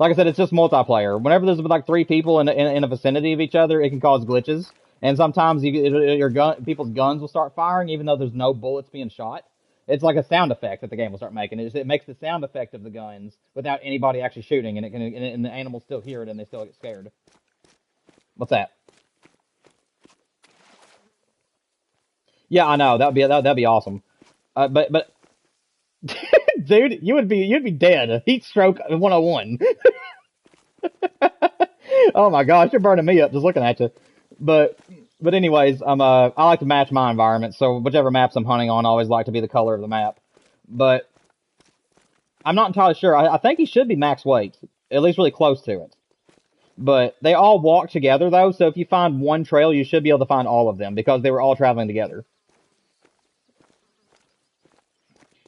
Like I said, it's just multiplayer. Whenever there's like three people in a vicinity of each other, it can cause glitches, and sometimes people's guns will start firing even though there's no bullets being shot. It's like a sound effect that the game will start making. It makes the sound effect of the guns without anybody actually shooting, and the animals still hear it and they still get scared. What's that? Yeah, I know that'd be awesome. But dude, you'd be dead. Heat stroke 101. Oh my gosh, you're burning me up just looking at you. But but anyways, I like to match my environment, so whichever maps I'm hunting on, I always like to be the color of the map. But I'm not entirely sure. I think he should be max weight, at least really close to it. But they all walk together though, so if you find one trail, you should be able to find all of them because they were all traveling together.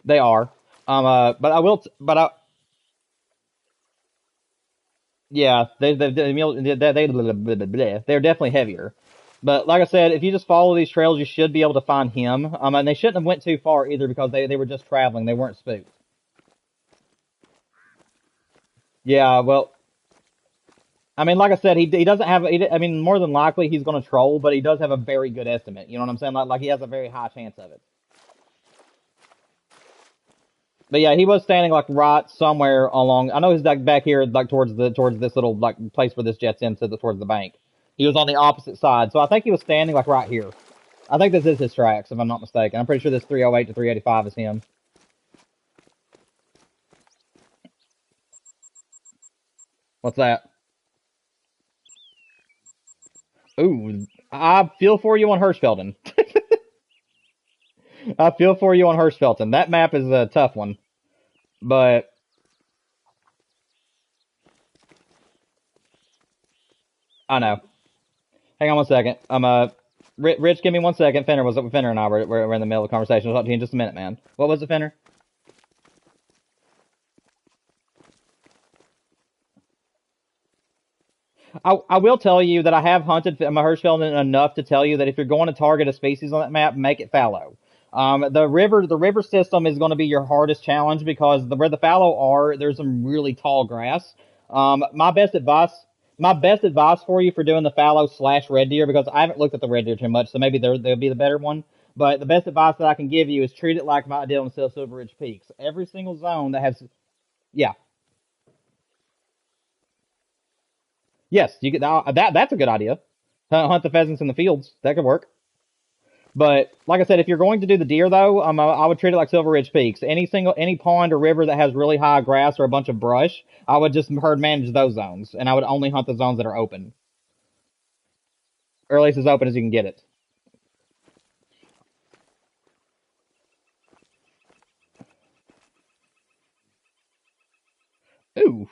They are. But I will. Yeah, they're definitely heavier. But like I said, if you just follow these trails, you should be able to find him. And they shouldn't have went too far either because they were just traveling. They weren't spooked. Yeah, well, I mean, like I said, he doesn't have. I mean, more than likely he's going to troll, but he does have a very good estimate. You know what I'm saying? Like he has a very high chance of it. But yeah, he was standing like right somewhere along. I know he's like back here, like towards this little like place where this jets into towards the bank. He was on the opposite side, so I think he was standing like right here. I think this is his tracks, if I'm not mistaken. I'm pretty sure this 308 to 385 is him. What's that? Ooh, I feel for you on Hirschfelden. I feel for you on Hirschfelton. That map is a tough one, but I know. Hang on one second. Rich, give me 1 second. Finner and I were in the middle of the conversation. I'll talk to you in just a minute, man. What was it, Finner? I will tell you that I have hunted my Hirschfeld enough to tell you that if you're going to target a species on that map, make it fallow. The river system is going to be your hardest challenge because where the fallow are, there's some really tall grass. My best advice for you for doing the fallow slash red deer, because I haven't looked at the red deer too much, so maybe they'll be the better one. But the best advice that I can give you is treat it like I did on Silver Ridge Peaks. Every single zone that has, yeah, yes, you could. That's a good idea. Hunt the pheasants in the fields. That could work. But like I said, if you're going to do the deer though, I would treat it like Silver Ridge Peaks. Any pond or river that has really high grass or a bunch of brush, I would just herd manage those zones, and I would only hunt the zones that are open, or at least as open as you can get it. Ooh,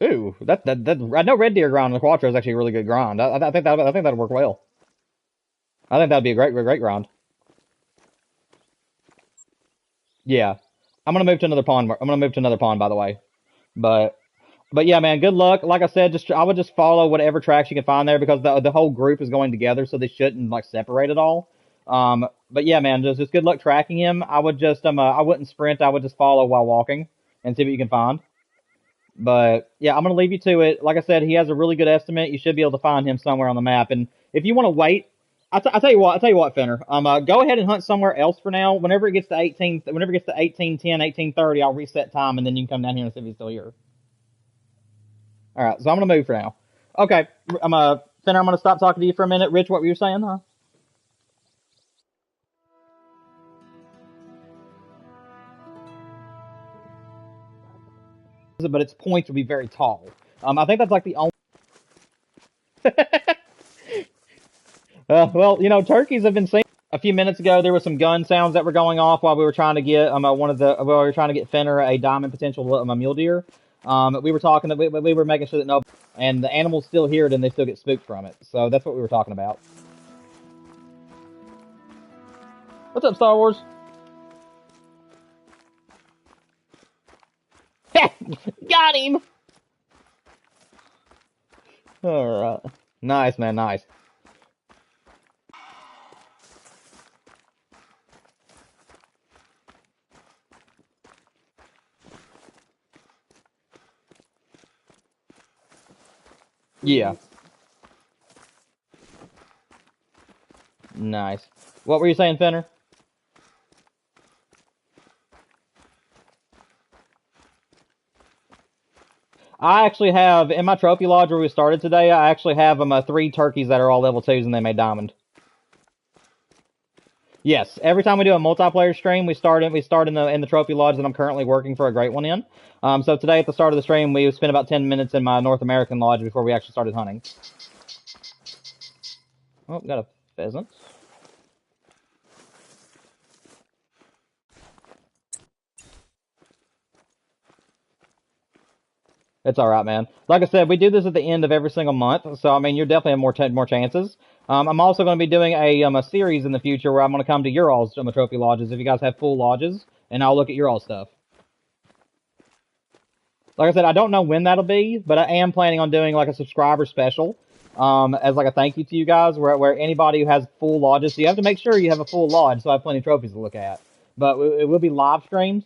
ooh, that I know red deer ground in the Quattro is actually a really good ground. I think that'll work well. I think that'd be a great ground. Yeah, I'm gonna move to another pond. I'm gonna move to another pond, by the way. But But yeah, man, good luck. Like I said, just I would just follow whatever tracks you can find there because the whole group is going together, so they shouldn't like separate at all. But yeah, man, just good luck tracking him. I wouldn't sprint. I would just follow while walking and see what you can find. But yeah, I'm gonna leave you to it. Like I said, he has a really good estimate. You should be able to find him somewhere on the map. And if you want to wait, I tell you what, Fenner. Go ahead and hunt somewhere else for now. Whenever it gets to 18:10, 18:30, I'll reset time, and then you can come down here and see if he's still here. All right, so I'm gonna move for now. Okay, Fenner, I'm gonna stop talking to you for a minute. Rich, what were you saying, huh? But its points would be very tall. I think that's like the only. Well, turkeys have been seen. A few minutes ago, there were some gun sounds that were going off while we were trying to get while we were trying to get Fenner a diamond potential mule deer. We were talking that we were making sure that no, and the animals still hear it and they still get spooked from it. So that's what we were talking about. What's up, Star Wars? Got him. All right, nice man, nice. Yeah, nice. What were you saying, Fenner? I actually have in my trophy lodge where we started today. I actually have three turkeys that are all level twos and they made diamond. Yes, every time we do a multiplayer stream, we start in the trophy lodge that I'm currently working for a great one in. So today at the start of the stream, we spent about 10 minutes in my North American lodge before we actually started hunting. Oh, got a pheasant. It's all right, man. Like I said, we do this at the end of every single month, so I mean, you're definitely have more chances. I'm also going to be doing a series in the future where I'm going to come to your all's trophy lodges if you guys have full lodges, and I'll look at your all stuff. Like I said, I don't know when that'll be, but I am planning on doing like a subscriber special, as like a thank you to you guys, where anybody who has full lodges, so you have to make sure you have a full lodge, so I have plenty of trophies to look at. But it will be live streams.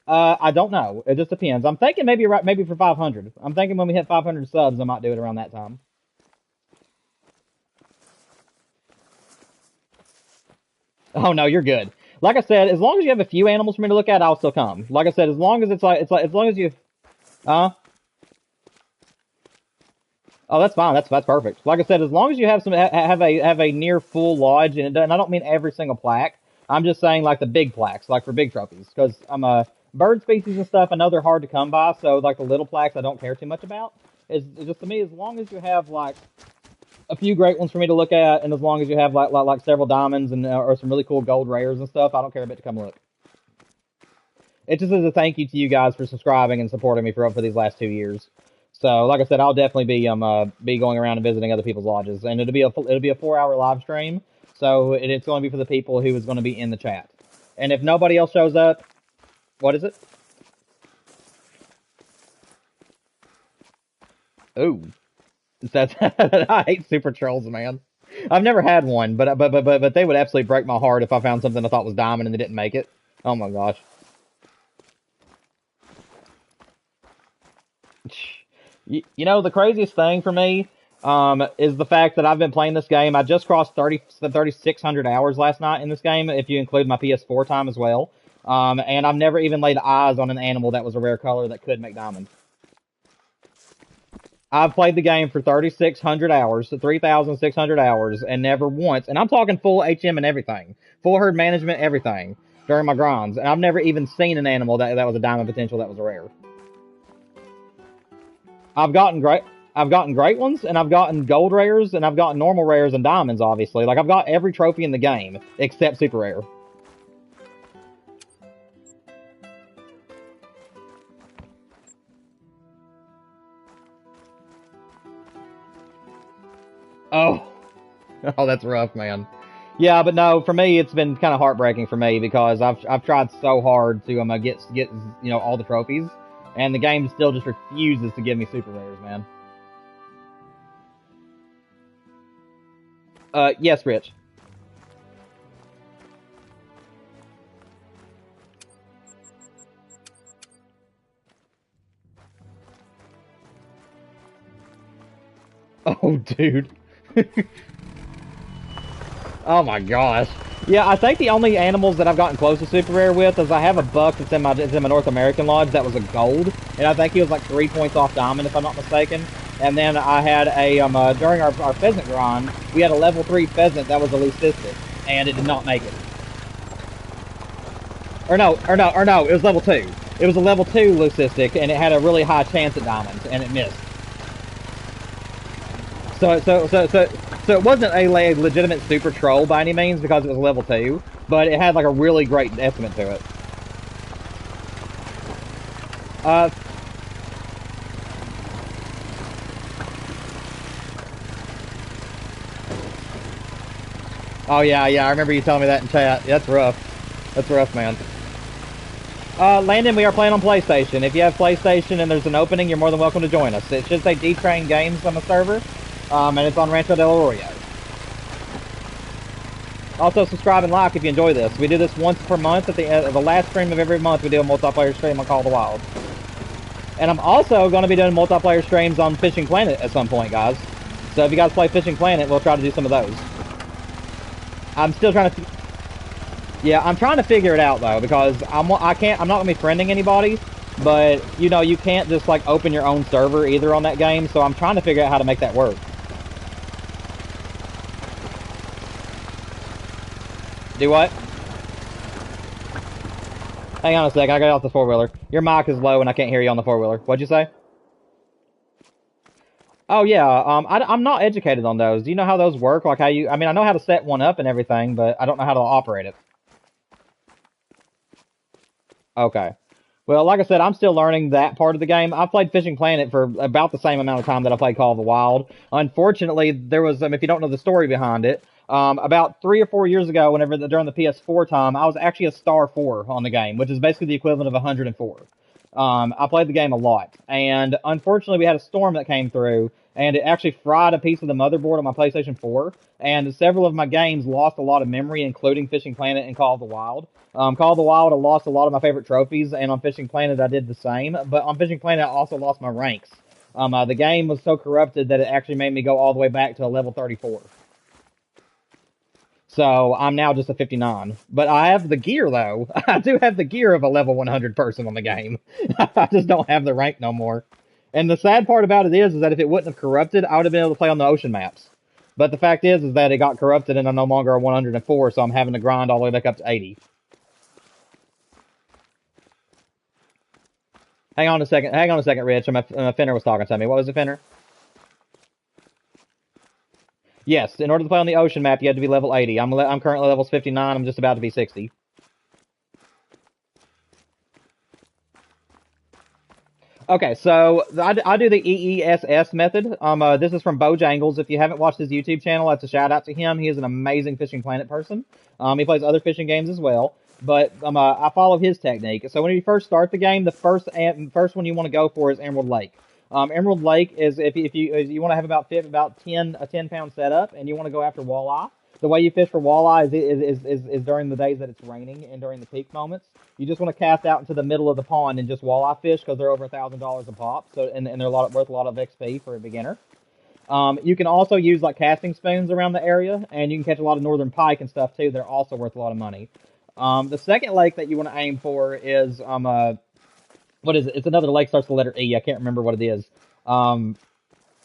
I don't know. It just depends. I'm thinking maybe for 500. I'm thinking when we hit 500 subs, I might do it around that time. Oh no, you're good. Like I said, as long as you have a few animals for me to look at, I'll still come. Like I said, as long as it's like as long as you, uh, oh, that's fine. That's perfect. Like I said, as long as you have have a near full lodge, and I don't mean every single plaque. I'm just saying like the big plaques, like for big trophies, because I'm a bird species and stuff. I know they're hard to come by, so like the little plaques, I don't care too much about. It's just to me, as long as you have like a few great ones for me to look at, and as long as you have like several diamonds and or some really cool gold rares and stuff, I don't care a bit to come look. It just is a thank you to you guys for subscribing and supporting me for these last 2 years. So, like I said, I'll definitely be going around and visiting other people's lodges, and it'll be a 4 hour live stream. So it's going to be for the people who is going to be in the chat. And if nobody else shows up, what is it? Ooh, that's I hate super trolls, man. I've never had one, but they would absolutely break my heart if I found something I thought was diamond and they didn't make it. Oh my gosh. You know, the craziest thing for me is the fact that I've been playing this game. I just crossed 3,600 hours last night in this game, if you include my PS4 time as well. And I've never even laid eyes on an animal that was a rare color that could make diamonds. I've played the game for 3,600 hours, 3,600 hours, and never once, and I'm talking full HM and everything, full herd management, everything, during my grinds, and I've never even seen an animal that was a diamond potential that was a rare. I've gotten great ones, and I've gotten gold rares, and I've gotten normal rares and diamonds, obviously. Like, I've got every trophy in the game, except super rare. Oh. Oh, that's rough, man. Yeah, but no, for me, it's been kind of heartbreaking for me because I've tried so hard to get all the trophies, and the game still just refuses to give me super rares, man. Yes, Rich. Oh, dude. Oh my gosh. Yeah, I think the only animals that I've gotten close to super rare with is I have a buck that's in my North American lodge that was a gold, and I think he was like 3 points off diamond if I'm not mistaken. And then I had during our pheasant grind, we had a level 3 pheasant that was a leucistic, and it did not make it. Or no, it was level 2. It was a level 2 leucistic, and it had a really high chance at diamonds, and it missed. So it wasn't a legitimate super troll by any means because it was level 2, but it had like a really great estimate to it. Oh yeah, I remember you telling me that in chat. That's rough. That's rough, man. Landon, we are playing on PlayStation. If you have PlayStation and there's an opening, you're more than welcome to join us. It should say D-Train Games on the server, and it's on Rancho del Arroyo. Also, subscribe and like if you enjoy this. We do this once per month. At the last stream of every month, we do a multiplayer stream on Call of the Wild. And I'm also going to be doing multiplayer streams on Fishing Planet at some point, guys. So if you guys play Fishing Planet, we'll try to do some of those. I'm still trying to... Yeah, I'm trying to figure it out, though, because I'm not going to be friending anybody, but, you know, you can't just, like, open your own server either on that game, so I'm trying to figure out how to make that work. Do what? Hang on a sec, I got off the four-wheeler. Your mic is low and I can't hear you on the four-wheeler. What'd you say? Oh, yeah, I'm not educated on those. Do you know how those work? Like, I know how to set one up and everything, but I don't know how to operate it. Okay. Well, like I said, I'm still learning that part of the game. I've played Fishing Planet for about the same amount of time that I played Call of the Wild. Unfortunately, there was, if you don't know the story behind it, about 3 or 4 years ago, during the PS4 time, I was actually a star 4 on the game, which is basically the equivalent of 104. I played the game a lot, and unfortunately, we had a storm that came through, and it actually fried a piece of the motherboard on my PlayStation 4, and several of my games lost a lot of memory, including Fishing Planet and Call of the Wild. Call of the Wild, I lost a lot of my favorite trophies, and on Fishing Planet, I did the same. But on Fishing Planet, I also lost my ranks. The game was so corrupted that it actually made me go all the way back to a level 34. So I'm now just a 59. But I have the gear, though. I do have the gear of a level 100 person on the game. I just don't have the rank no more. And the sad part about it is that if it wouldn't have corrupted, I would have been able to play on the ocean maps. But the fact is that it got corrupted and I'm no longer a 104, so I'm having to grind all the way back up to 80. Hang on a second, Rich. My Finner was talking to me. What was it, Finner? Yes, in order to play on the ocean map, you have to be level 80. I'm currently level 59. I'm just about to be 60. Okay, so I do the EESS method. This is from Bojangles. If you haven't watched his YouTube channel, that's a shout out to him. He is an amazing Fishing Planet person. He plays other fishing games as well, but I follow his technique. So when you first start the game, the first one you want to go for is Emerald Lake. Emerald Lake is if you want to have about 10 pound setup, and you want to go after walleye. The way you fish for walleye is during the days that it's raining and during the peak moments. You just want to cast out into the middle of the pond and just walleye fish because they're over $1,000 a pop. So and they're worth a lot of XP for a beginner. You can also use like casting spoons around the area, and you can catch a lot of northern pike and stuff too. They're also worth a lot of money. The second lake that you want to aim for is what is it? It's another lake starts with the letter E. I can't remember what it is. Um,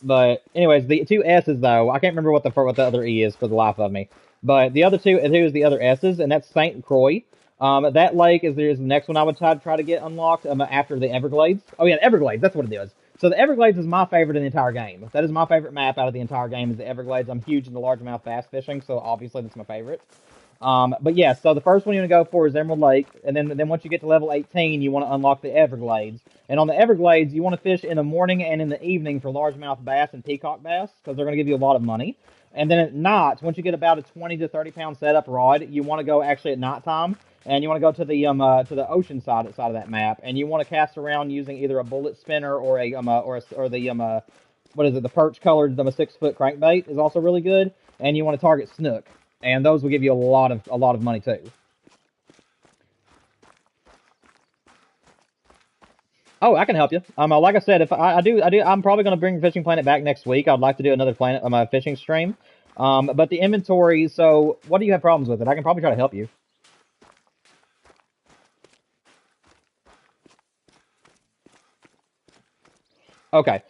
but anyways, the two S's though, I can't remember what the other E is for the life of me. But the other two is the other S's, and that's Saint Croix. That lake is the next one I would try to get unlocked after the Everglades. Oh yeah, the Everglades, that's what it is. So the Everglades is my favorite in the entire game. That is my favorite map out of the entire game is the Everglades. I'm huge into largemouth bass fishing, so obviously that's my favorite. But yeah, so the first one you want to go for is Emerald Lake, and then once you get to level 18, you want to unlock the Everglades. And on the Everglades, you want to fish in the morning and in the evening for largemouth bass and peacock bass because they're going to give you a lot of money. And then at night, once you get about a 20 to 30 pound setup rod, you want to go actually at nighttime, and you want to go to the ocean side of that map, and you want to cast around using either a bullet spinner or the what is it, the perch colored 6-foot crankbait is also really good, and you want to target snook, and those will give you a lot of money too. Oh, I can help you. Like I said, if I'm probably going to bring Fishing Planet back next week. I'd like to do another planet, fishing stream. But the inventory. So, what do you have problems with it? I can probably try to help you. Okay.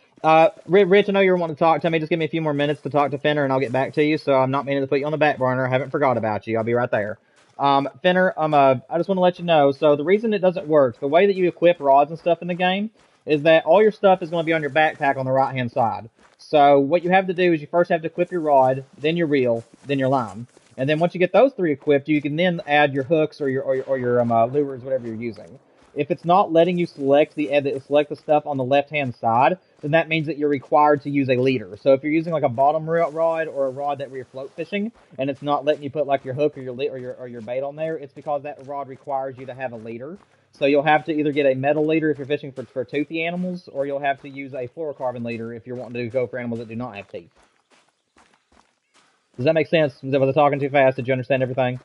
Rich, I know you're wanting to talk to me. Just give me a few more minutes to talk to Finner, and I'll get back to you. So I'm not meaning to put you on the back burner. I haven't forgot about you. I'll be right there. Finner, I just want to let you know. So the reason it doesn't work, the way that you equip rods and stuff in the game, is that all your stuff is going to be on your backpack on the right hand side. So what you have to do is you first have to equip your rod, then your reel, then your line, and then once you get those three equipped, you can then add your hooks or your lures, whatever you're using. If it's not letting you select the stuff on the left hand side, then that means that you're required to use a leader. So if you're using like a bottom rod or a rod that you're float fishing, and it's not letting you put like your hook or your bait on there, it's because that rod requires you to have a leader. So you'll have to either get a metal leader if you're fishing for toothy animals, or you'll have to use a fluorocarbon leader if you're wanting to go for animals that do not have teeth. Does that make sense? Was I talking too fast? Did you understand everything?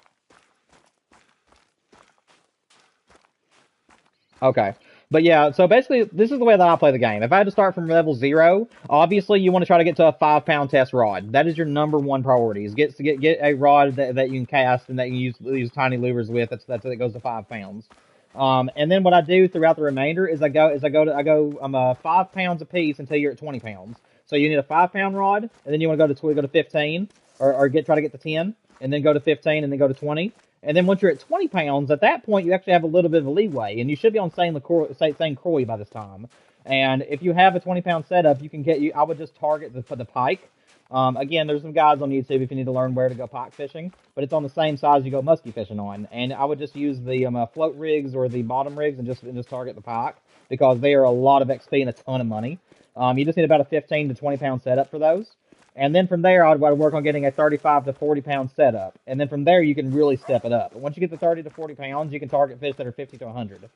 Okay. But yeah, so basically, this is the way that I play the game. If I had to start from level 0, obviously you want to try to get to a 5 pound test rod. That is your number one priority. Is get a rod that you can cast and that you can use tiny lures with. That goes to 5 pounds. And then what I do throughout the remainder is I go 5 pounds a piece until you're at 20 pounds. So you need a 5 pound rod, and then you want to go to 15, or try to get to 10, and then go to 15, and then go to 20. And then once you're at 20 pounds, at that point, you actually have a little bit of a leeway, and you should be on St. Croix by this time. And if you have a 20 pound setup, you can I would just target the pike. Again, there's some guides on YouTube if you need to learn where to go pike fishing, but it's on the same size you go muskie fishing on. And I would just use the float rigs or the bottom rigs and just target the pike because they are a lot of XP and a ton of money. You just need about a 15 to 20 pound setup for those. And then from there, I'd work on getting a 35 to 40 pound setup. And then from there, you can really step it up. Once you get to 30 to 40 pounds, you can target fish that are 50 to 100.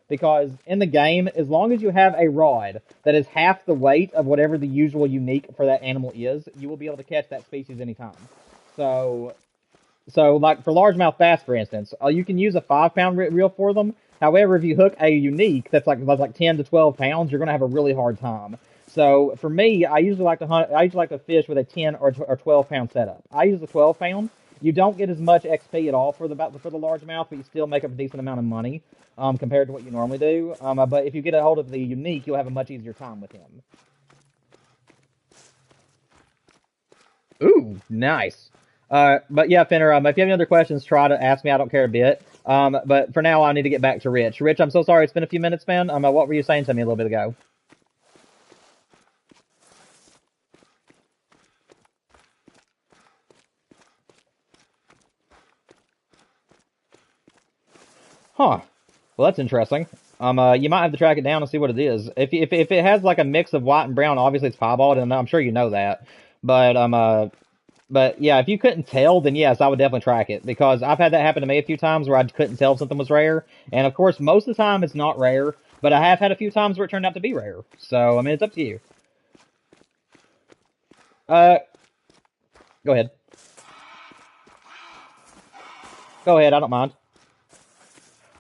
Because in the game, as long as you have a rod that is half the weight of whatever the usual unique for that animal is, you will be able to catch that species anytime. So, so like for largemouth bass, for instance, you can use a 5 pound reel for them. However, if you hook a unique that's like 10 to 12 pounds, you're going to have a really hard time. So for me, I usually like to hunt. I usually like to fish with a 10 or 12 pound setup. I use the 12 pound. You don't get as much XP at all for the largemouth, but you still make up a decent amount of money compared to what you normally do. But if you get a hold of the unique, you'll have a much easier time with him. Ooh, nice. But yeah, Finner, if you have any other questions, try to ask me. I don't care a bit. But for now, I need to get back to Rich. Rich, I'm so sorry. It's been a few minutes, man. What were you saying to me a little bit ago? Huh. Well, that's interesting. You might have to track it down and see what it is. If it has like a mix of white and brown, obviously it's piebald, and I'm sure you know that. But but yeah, if you couldn't tell, then yes, I would definitely track it because I've had that happen to me a few times where I couldn't tell if something was rare, and of course most of the time it's not rare. But I have had a few times where it turned out to be rare. So I mean, it's up to you. Uh, Go ahead. Go ahead. I don't mind.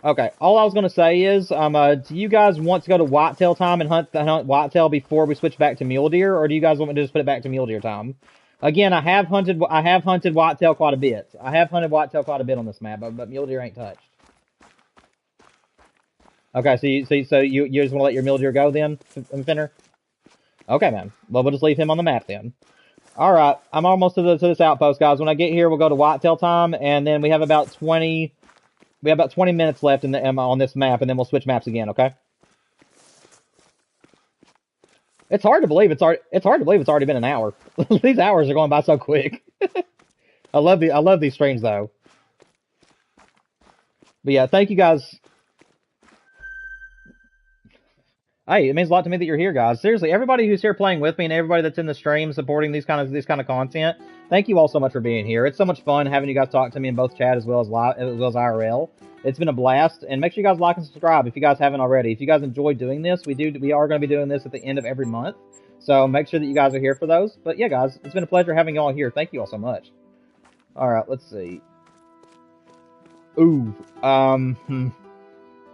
Okay, all I was gonna say is, do you guys want to go to whitetail time and hunt whitetail before we switch back to mule deer, or do you guys want me to just put it back to mule deer time? Again, I have hunted whitetail quite a bit. I have hunted whitetail quite a bit on this map, but mule deer ain't touched. Okay, so you just want to let your mule deer go then, Finner? Okay, man. Well, we'll just leave him on the map then. All right, I'm almost to this outpost, guys. When I get here, we'll go to whitetail time, and then we have about 20 minutes left in the on this map, and then we'll switch maps again. Okay? It's hard to believe it's hard to believe it's already been an hour. These hours are going by so quick. I love these streams though. But yeah, thank you guys. Hey, it means a lot to me that you're here, guys. Seriously, everybody who's here playing with me and everybody that's in the stream supporting these kind of content, thank you all so much for being here. It's so much fun having you guys talk to me in both chat as well as live, as well as IRL. It's been a blast, and make sure you guys like and subscribe if you guys haven't already. If you guys enjoy doing this, we are going to be doing this at the end of every month, so make sure that you guys are here for those. But yeah, guys, it's been a pleasure having you all here. Thank you all so much. All right, let's see. Ooh,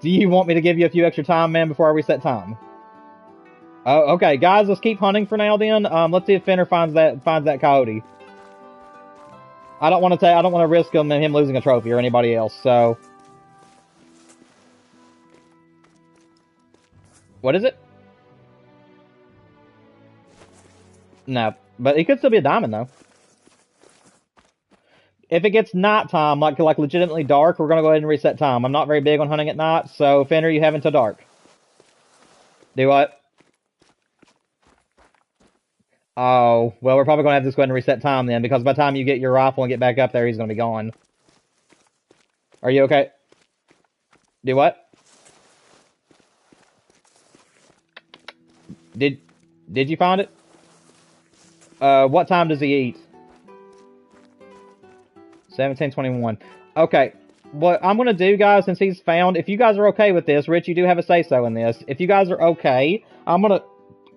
do you want me to give you a few extra time, man, before I reset time? Oh, okay, guys, let's keep hunting for now. Then, let's see if Finner finds that coyote. I don't want to risk him losing a trophy or anybody else. So, what is it? No, but it could still be a diamond though. If it gets nighttime, like legitimately dark, we're gonna go ahead and reset time. I'm not very big on hunting at night, so Finner, you have until dark. Do what? Oh, well, we're probably going to have to just go ahead and reset time then, because by the time you get your rifle and get back up there, he's going to be gone. Are you okay? Do what? Did you find it? What time does he eat? 17:21. Okay. What I'm going to do, guys, since he's found, if you guys are okay with this, Rich, you do have a say-so in this. If you guys are okay, I'm going to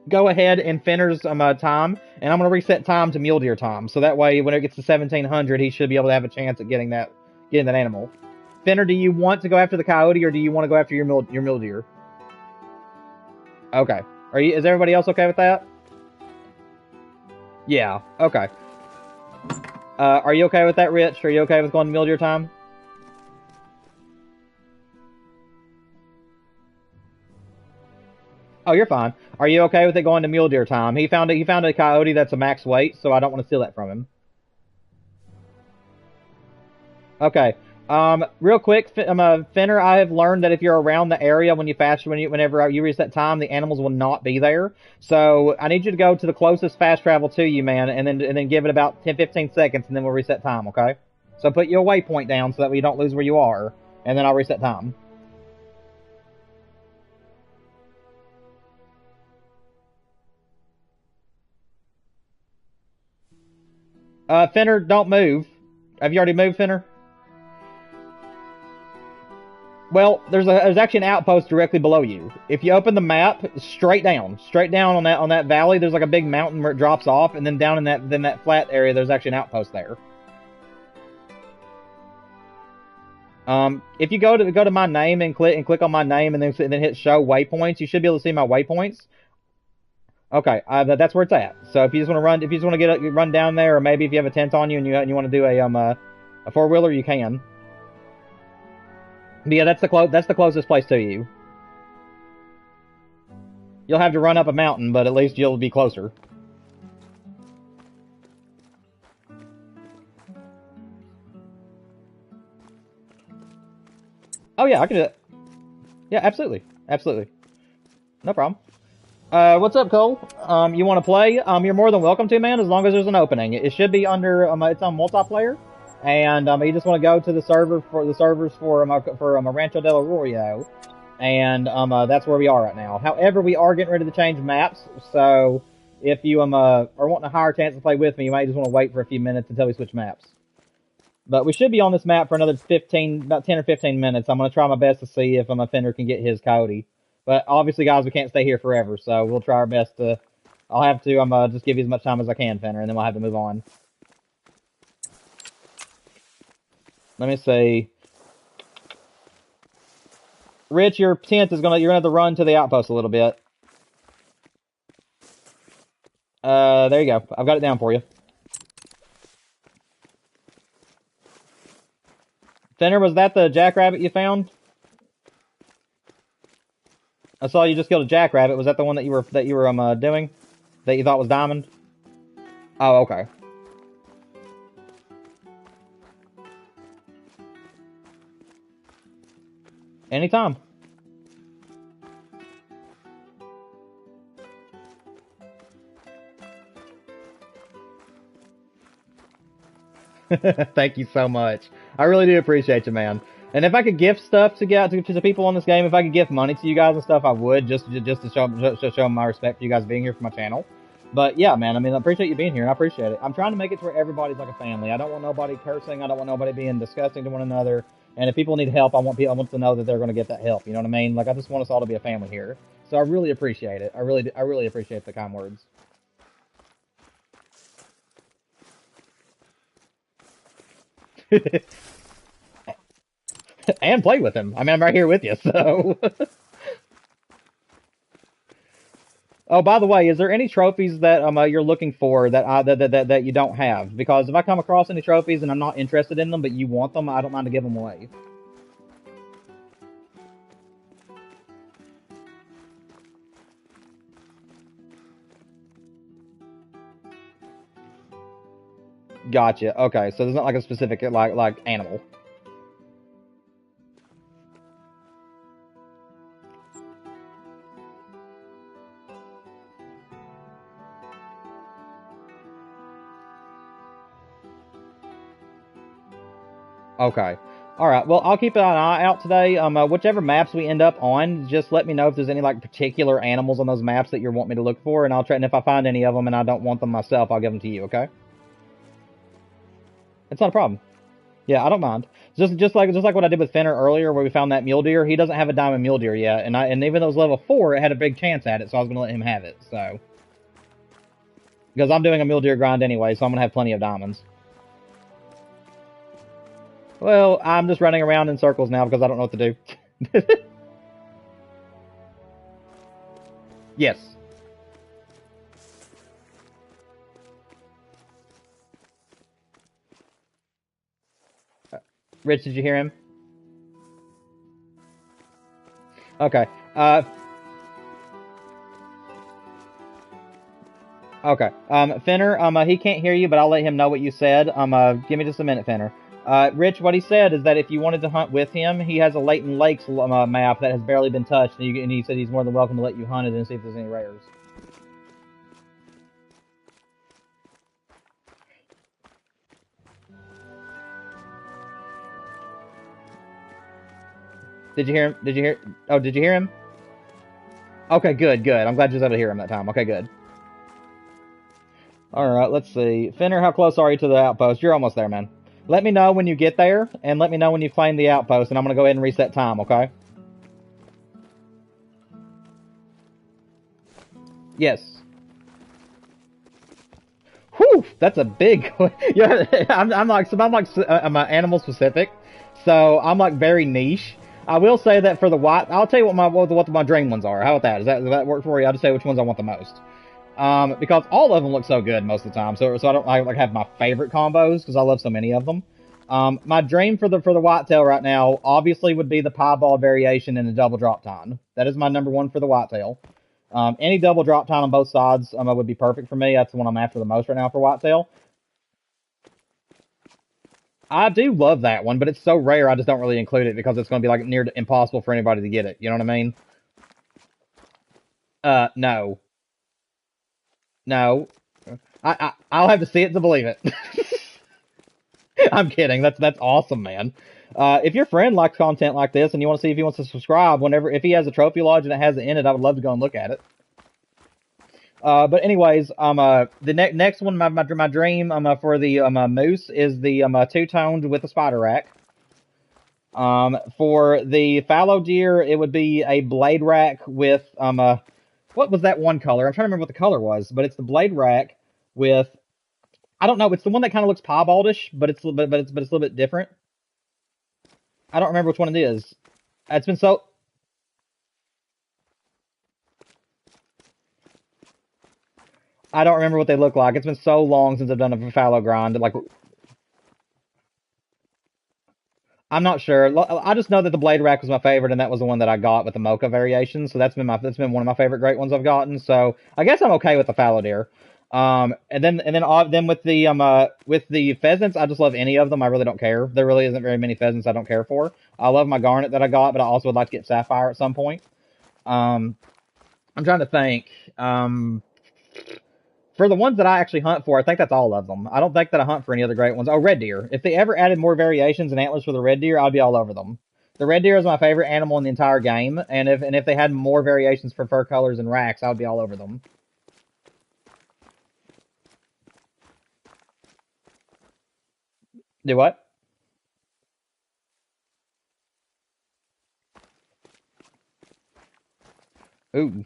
go ahead and Finner's time, and I'm going to reset time to mule deer time. So that way, when it gets to 1700, he should be able to have a chance at getting that animal. Finner, do you want to go after the coyote, or do you want to go after your mule deer? Okay. Is everybody else okay with that? Yeah. Okay. Are you okay with that, Rich? Are you okay with going to mule deer time? Oh, you're fine. Are you okay with it going to mule deer time? He found a coyote that's a max weight, so I don't want to steal that from him. Okay. Real quick, Finner, I have learned that if you're around the area whenever you reset time, the animals will not be there. So I need you to go to the closest fast travel to you, man, and then give it about 10-15 seconds, and then we'll reset time. Okay? So put your waypoint down so that you don't lose where you are, and then I'll reset time. Finner, don't move. Have you already moved, Finner? Well, there's actually an outpost directly below you. If you open the map, straight down on that valley, there's like a big mountain where it drops off, and then down in that flat area, there's actually an outpost there. If you go to my name and click on my name, and then hit show waypoints, you should be able to see my waypoints. Okay, that's where it's at. So if you just want to run down there, or maybe if you have a tent on you and you want to do a four-wheeler, you can. But yeah, that's the closest place to you. You'll have to run up a mountain, but at least you'll be closer. Oh yeah, I can do that. Yeah, absolutely, no problem. What's up, Cole? You want to play? You're more than welcome to, man, as long as there's an opening. It should be under, it's on multiplayer, and you just want to go to the server for the servers for Rancho del Arroyo, and that's where we are right now. However, we are getting ready to change maps, so if you are wanting a higher chance to play with me, you might just want to wait for a few minutes until we switch maps. But we should be on this map for another about 10 or 15 minutes. I'm gonna try my best to see if Fender can get his Cody. But obviously, guys, we can't stay here forever, so we'll try our best to. I'll have to just give you as much time as I can, Fender, and then we'll have to move on. Let me see. Rich, your tent is you're gonna have to run to the outpost a little bit. There you go. I've got it down for you. Fender, was that the jackrabbit you found? I saw you just killed a jackrabbit. Was that the one that you were doing? That you thought was diamond? Oh, okay. Anytime. Thank you so much. I really do appreciate you, man. And if I could gift stuff to the people on this game, if I could gift money to you guys and stuff, I would just to show my respect for you guys being here for my channel. But yeah, man, I mean, I appreciate you being here, and I appreciate it. I'm trying to make it to where everybody's like a family. I don't want nobody cursing. I don't want nobody being disgusting to one another. And if people need help, I want to know that they're going to get that help. You know what I mean? Like, I just want us all to be a family here. So I really appreciate it. I really appreciate the kind words. And play with him. I mean, I'm right here with you, so. Oh, by the way, is there any trophies that you're looking for that you don't have? Because if I come across any trophies and I'm not interested in them, but you want them, I don't mind to give them away. Gotcha. Okay, so there's not like a specific like animal. Okay. All right. Well, I'll keep an eye out today. Whichever maps we end up on, just let me know if there's any like particular animals on those maps that you want me to look for, and I'll try. And if I find any of them and I don't want them myself, I'll give them to you. Okay? It's not a problem. Yeah, I don't mind. Just like what I did with Fenner earlier, where we found that mule deer. He doesn't have a diamond mule deer yet, and even though it was level 4, it had a big chance at it, so I was gonna let him have it. So because I'm doing a mule deer grind anyway, so I'm gonna have plenty of diamonds. Well, I'm just running around in circles now because I don't know what to do. Yes. Rich, did you hear him? Okay. Okay. Fenner, he can't hear you, but I'll let him know what you said. Give me just a minute, Fenner. Rich, what he said is that if you wanted to hunt with him, he has a Leighton Lakes map that has barely been touched, and he said he's more than welcome to let you hunt it and see if there's any rares. Did you hear him? Did you hear? Oh, did you hear him? Okay, good, good. I'm glad you was able to hear him that time. Okay, good. All right, let's see. Fenner, how close are you to the outpost? You're almost there, man. Let me know when you get there, and let me know when you claim the outpost, and I'm going to go ahead and reset time, okay? Yes. Whew, that's a big... yeah, I'm animal specific, so I'm like very niche. I will say that for the white... I'll tell you what my dream ones are. How about that? Does that work for you? I'll just say which ones I want the most. Because all of them look so good most of the time, so I don't like have my favorite combos because I love so many of them. My dream for the whitetail right now obviously would be the piebald variation and the double drop tine. That is my number one for the whitetail. Any double drop tine on both sides would be perfect for me. That's the one I'm after the most right now for whitetail. I do love that one, but it's so rare I just don't really include it because it's going to be like near impossible for anybody to get it. You know what I mean? No. No. I'll have to see it to believe it. I'm kidding. That's awesome, man. If your friend likes content like this and you want to see if he wants to subscribe, whenever if he has a trophy lodge and it has it in it, I would love to go and look at it. But anyways, the next one, my dream, for the moose is the two-toned with the spider rack. For the fallow deer, it would be a blade rack with what was that one color? I'm trying to remember what the color was, but it's the blade rack with, I don't know, it's the one that kind of looks piebaldish, but it's a little bit different. I don't remember which one it is. It's been so. I don't remember what they look like. It's been so long since I've done a fallow grind. Like, I'm not sure. I just know that the blade rack was my favorite, and that was the one that I got with the mocha variation. So that's been one of my favorite great ones I've gotten. So I guess I'm okay with the fallow deer. Then with the pheasants, I just love any of them. I really don't care. There really isn't very many pheasants I don't care for. I love my garnet that I got, but I also would like to get sapphire at some point. Um, I'm trying to think. For the ones that I actually hunt for, I think that's all of them. I don't think that I hunt for any other great ones. Oh, red deer. If they ever added more variations and antlers for the red deer, I'd be all over them. The red deer is my favorite animal in the entire game, and if they had more variations for fur colors and racks, I would be all over them. Do what? Ooh,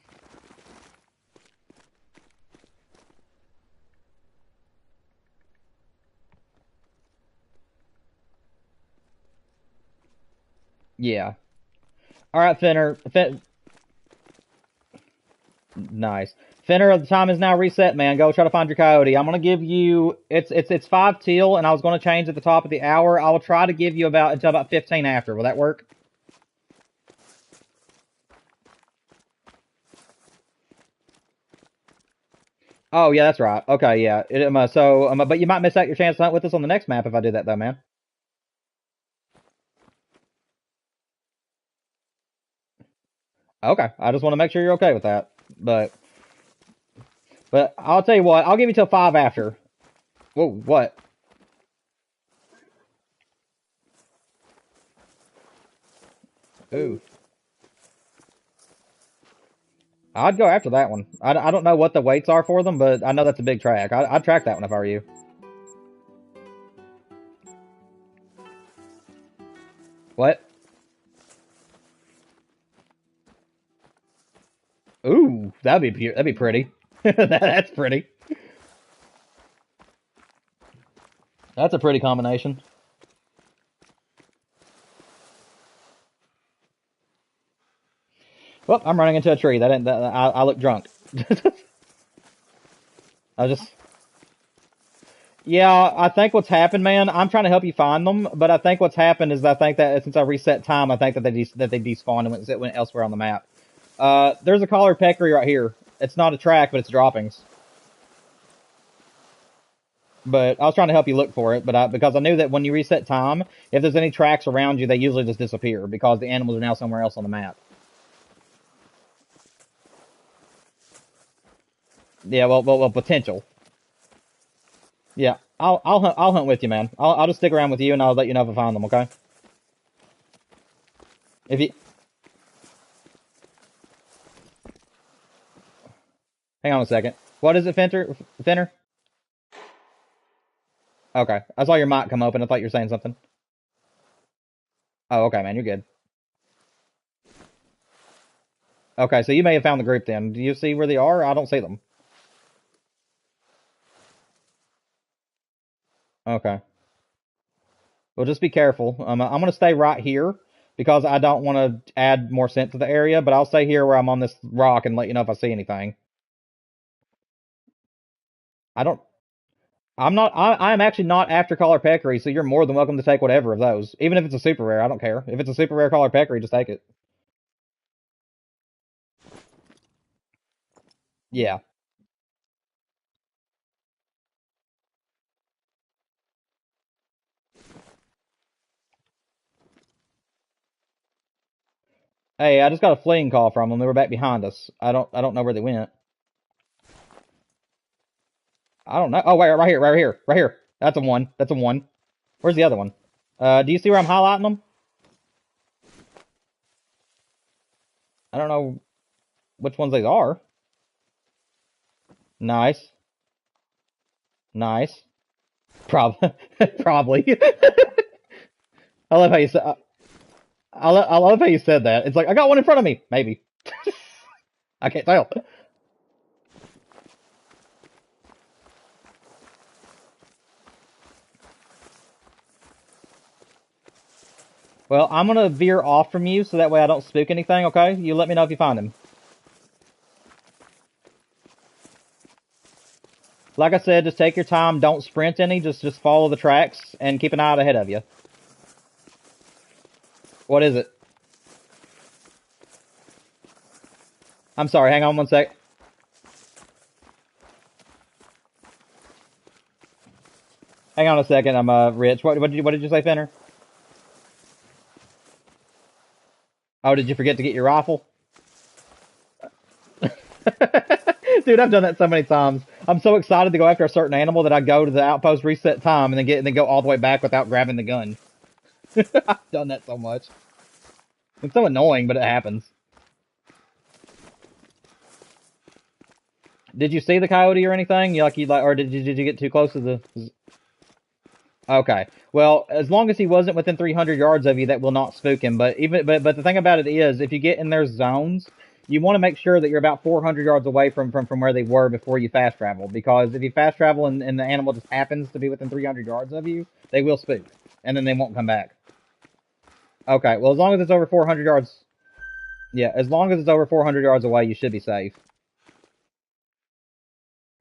yeah. All right, Finner. Nice. Finner, the time is now reset, man. Go try to find your coyote. I'm gonna give you. It's 5 till, and I was gonna change at the top of the hour. I will try to give you about until about 15 after. Will that work? Oh yeah, that's right. Okay, yeah. But you might miss out your chance to hunt with us on the next map if I do that, though, man. Okay, I just want to make sure you're okay with that. But but I'll tell you what. I'll give you till 5 after. Whoa, what? Ooh, I'd go after that one. I don't know what the weights are for them, but I know that's a big track. I'd track that one if I were you. What? Ooh, that'd be pretty. That's pretty. That's a pretty combination. Well, I'm running into a tree. I look drunk. I just Yeah, I think what's happened, man. I'm trying to help you find them, but I think what's happened is I think that since I reset time, I think that they despawned and went elsewhere on the map. There's a collared peccary right here. It's not a track, but it's droppings. But I was trying to help you look for it, because I knew that when you reset time, if there's any tracks around you, they usually just disappear because the animals are now somewhere else on the map. Yeah, well, potential. Yeah, I'll hunt with you, man. I'll just stick around with you, and I'll let you know if I find them. Okay? If you hang on a second, what is it, Finner? Okay, I saw your mic come open. I thought you were saying something. Oh, okay, man, you're good. Okay, so you may have found the group then. Do you see where they are? I don't see them. Okay. Well, just be careful. I'm gonna stay right here because I don't want to add more scent to the area, but I'll stay here where I'm on this rock and let you know if I see anything. I don't. I'm not. I'm actually not after collar peccary, so you're more than welcome to take whatever of those, even if it's a super rare. I don't care. If it's a super rare collar peccary, just take it. Yeah. Hey, I just got a fleeing call from them. They were back behind us. I don't know where they went. I don't know. Oh, wait, right here, right here, right here. That's a one. That's a one. Where's the other one? Do you see where I'm highlighting them? I don't know which ones they are. Nice. Nice. Probably. I love how you said. I love how you said that. It's like I got one in front of me. Maybe. I can't tell. Well, I'm gonna veer off from you so that way I don't spook anything. Okay? You let me know if you find him. Like I said, just take your time. Don't sprint any. Just follow the tracks and keep an eye out ahead of you. What is it? I'm sorry. Hang on one sec. Hang on a second. I'm Rich. What did you say, Fenner? Oh, did you forget to get your rifle? Dude, I've done that so many times. I'm so excited to go after a certain animal that I go to the outpost, reset time, and then go all the way back without grabbing the gun. I've done that so much. It's so annoying, but it happens. Did you see the coyote or anything? Or did you get too close to the? Okay. Well, as long as he wasn't within 300 yards of you, that will not spook him. But the thing about it is, if you get in their zones, you want to make sure that you're about 400 yards away from where they were before you fast travel. Because if you fast travel and the animal just happens to be within 300 yards of you, they will spook, and then they won't come back. Okay. Well, as long as it's over 400 yards, yeah, as long as it's over 400 yards away, you should be safe.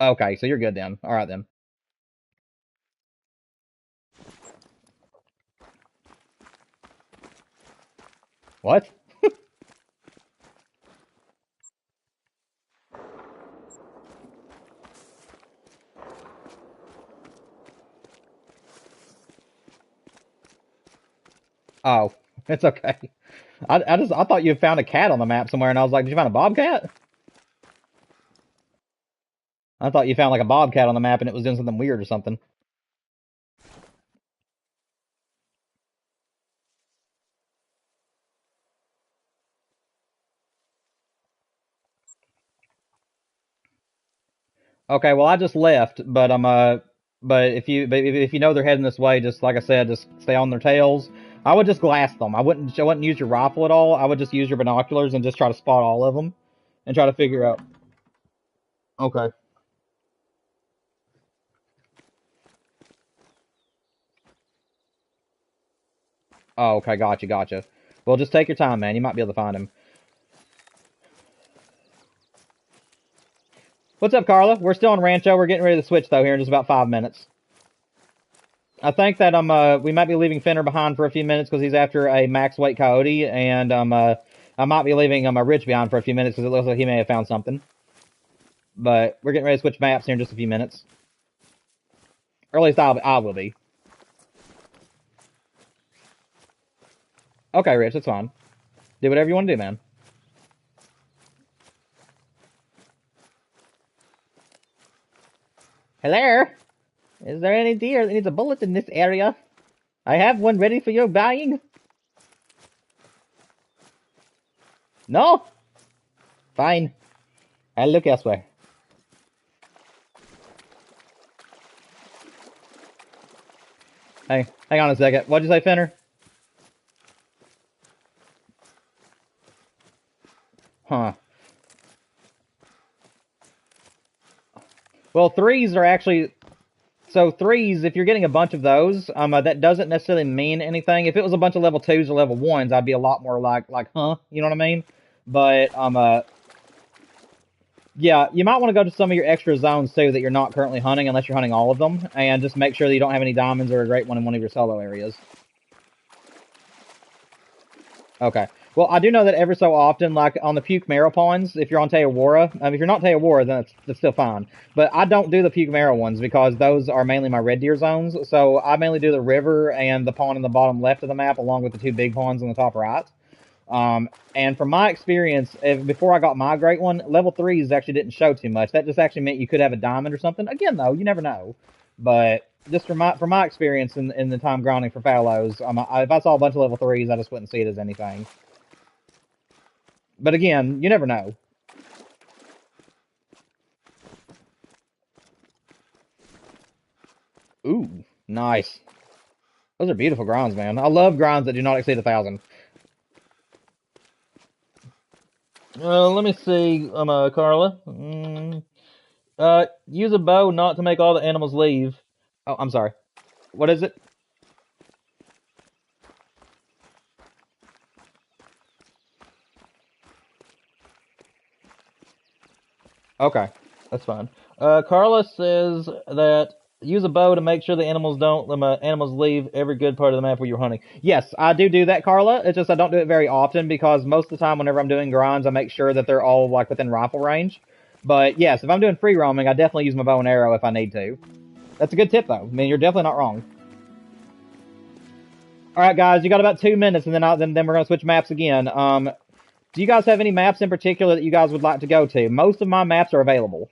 Okay, so you're good then. All right then. What? Oh, it's okay. I thought you found a cat on the map somewhere, and I was like, did you find a bobcat? I thought you found like a bobcat on the map, and it was doing something weird or something. Okay, well I just left, but if you know they're heading this way, just like I said, just stay on their tails. I would just glass them. I wouldn't use your rifle at all. I would just use your binoculars and just try to spot all of them, and try to figure out. Okay. Oh, okay, gotcha. Well, just take your time, man. You might be able to find him. What's up, Carla? We're still on Rancho. We're getting ready to switch though here in just about 5 minutes. I think that we might be leaving Fenner behind for a few minutes because he's after a max weight coyote, and I might be leaving Rich behind for a few minutes because it looks like he may have found something. But we're getting ready to switch maps here in just a few minutes, or at least I will be. Okay, Rich, that's fine. Do whatever you want to do, man. Hello? Is there any deer that needs a bullet in this area? I have one ready for your buying. No? Fine. I'll look elsewhere. Hey, hang on a second. What'd you say, Fenner? Huh. Well, threes are actually... So threes, if you're getting a bunch of those, that doesn't necessarily mean anything. If it was a bunch of level 2s or level 1s, I'd be a lot more like, huh? You know what I mean? But, yeah, you might want to go to some of your extra zones, too, that you're not currently hunting, unless you're hunting all of them. And just make sure that you don't have any diamonds or a great one in one of your solo areas. Okay. Well, I do know that every so often, like on the Puke Marrow ponds, if you're on Teowara, if you're not Teowara, then it's still fine. But I don't do the Puke Marrow ones because those are mainly my red deer zones. So I mainly do the river and the pond in the bottom left of the map, along with the two big ponds on the top right. And from my experience, before I got my great one, level 3s actually didn't show too much. That just actually meant you could have a diamond or something. Again, though, you never know. But just from my experience in the time grinding for fallows, if I saw a bunch of level 3s, I just wouldn't see it as anything. But again, you never know. Ooh, nice. Those are beautiful grinds, man. I love grinds that do not exceed 1,000. Let me see, Carla. Use a bow not to make all the animals leave. Oh, I'm sorry. What is it? Okay, that's fine. Carla says that use a bow to make sure the animals don't animals leave every good part of the map where you're hunting. Yes, I do that, Carla. It's just I don't do it very often because most of the time whenever I'm doing grinds, I make sure that they're all like within rifle range. But yes, if I'm doing free roaming, I definitely use my bow and arrow if I need to. That's a good tip, though. I mean, you're definitely not wrong. All right, guys, you got about 2 minutes, and then we're gonna switch maps again. Do you guys have any maps in particular that you guys would like to go to? Most of my maps are available.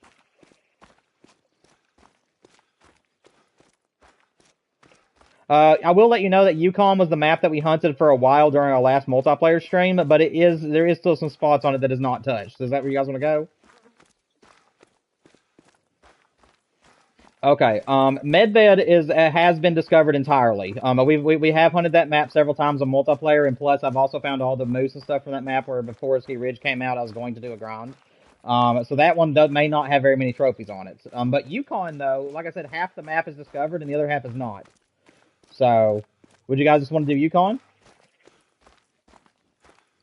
I will let you know that Yukon was the map that we hunted for a while during our last multiplayer stream, but there is still some spots on it that is not touched. Is that where you guys want to go? Okay. Medbed has been discovered entirely. We have hunted that map several times on multiplayer, and plus I've also found all the moose and stuff from that map where before Ski Ridge came out, I was going to do a grind. So that one may not have very many trophies on it. But Yukon though, like I said, half the map is discovered and the other half is not. So, would you guys just want to do Yukon?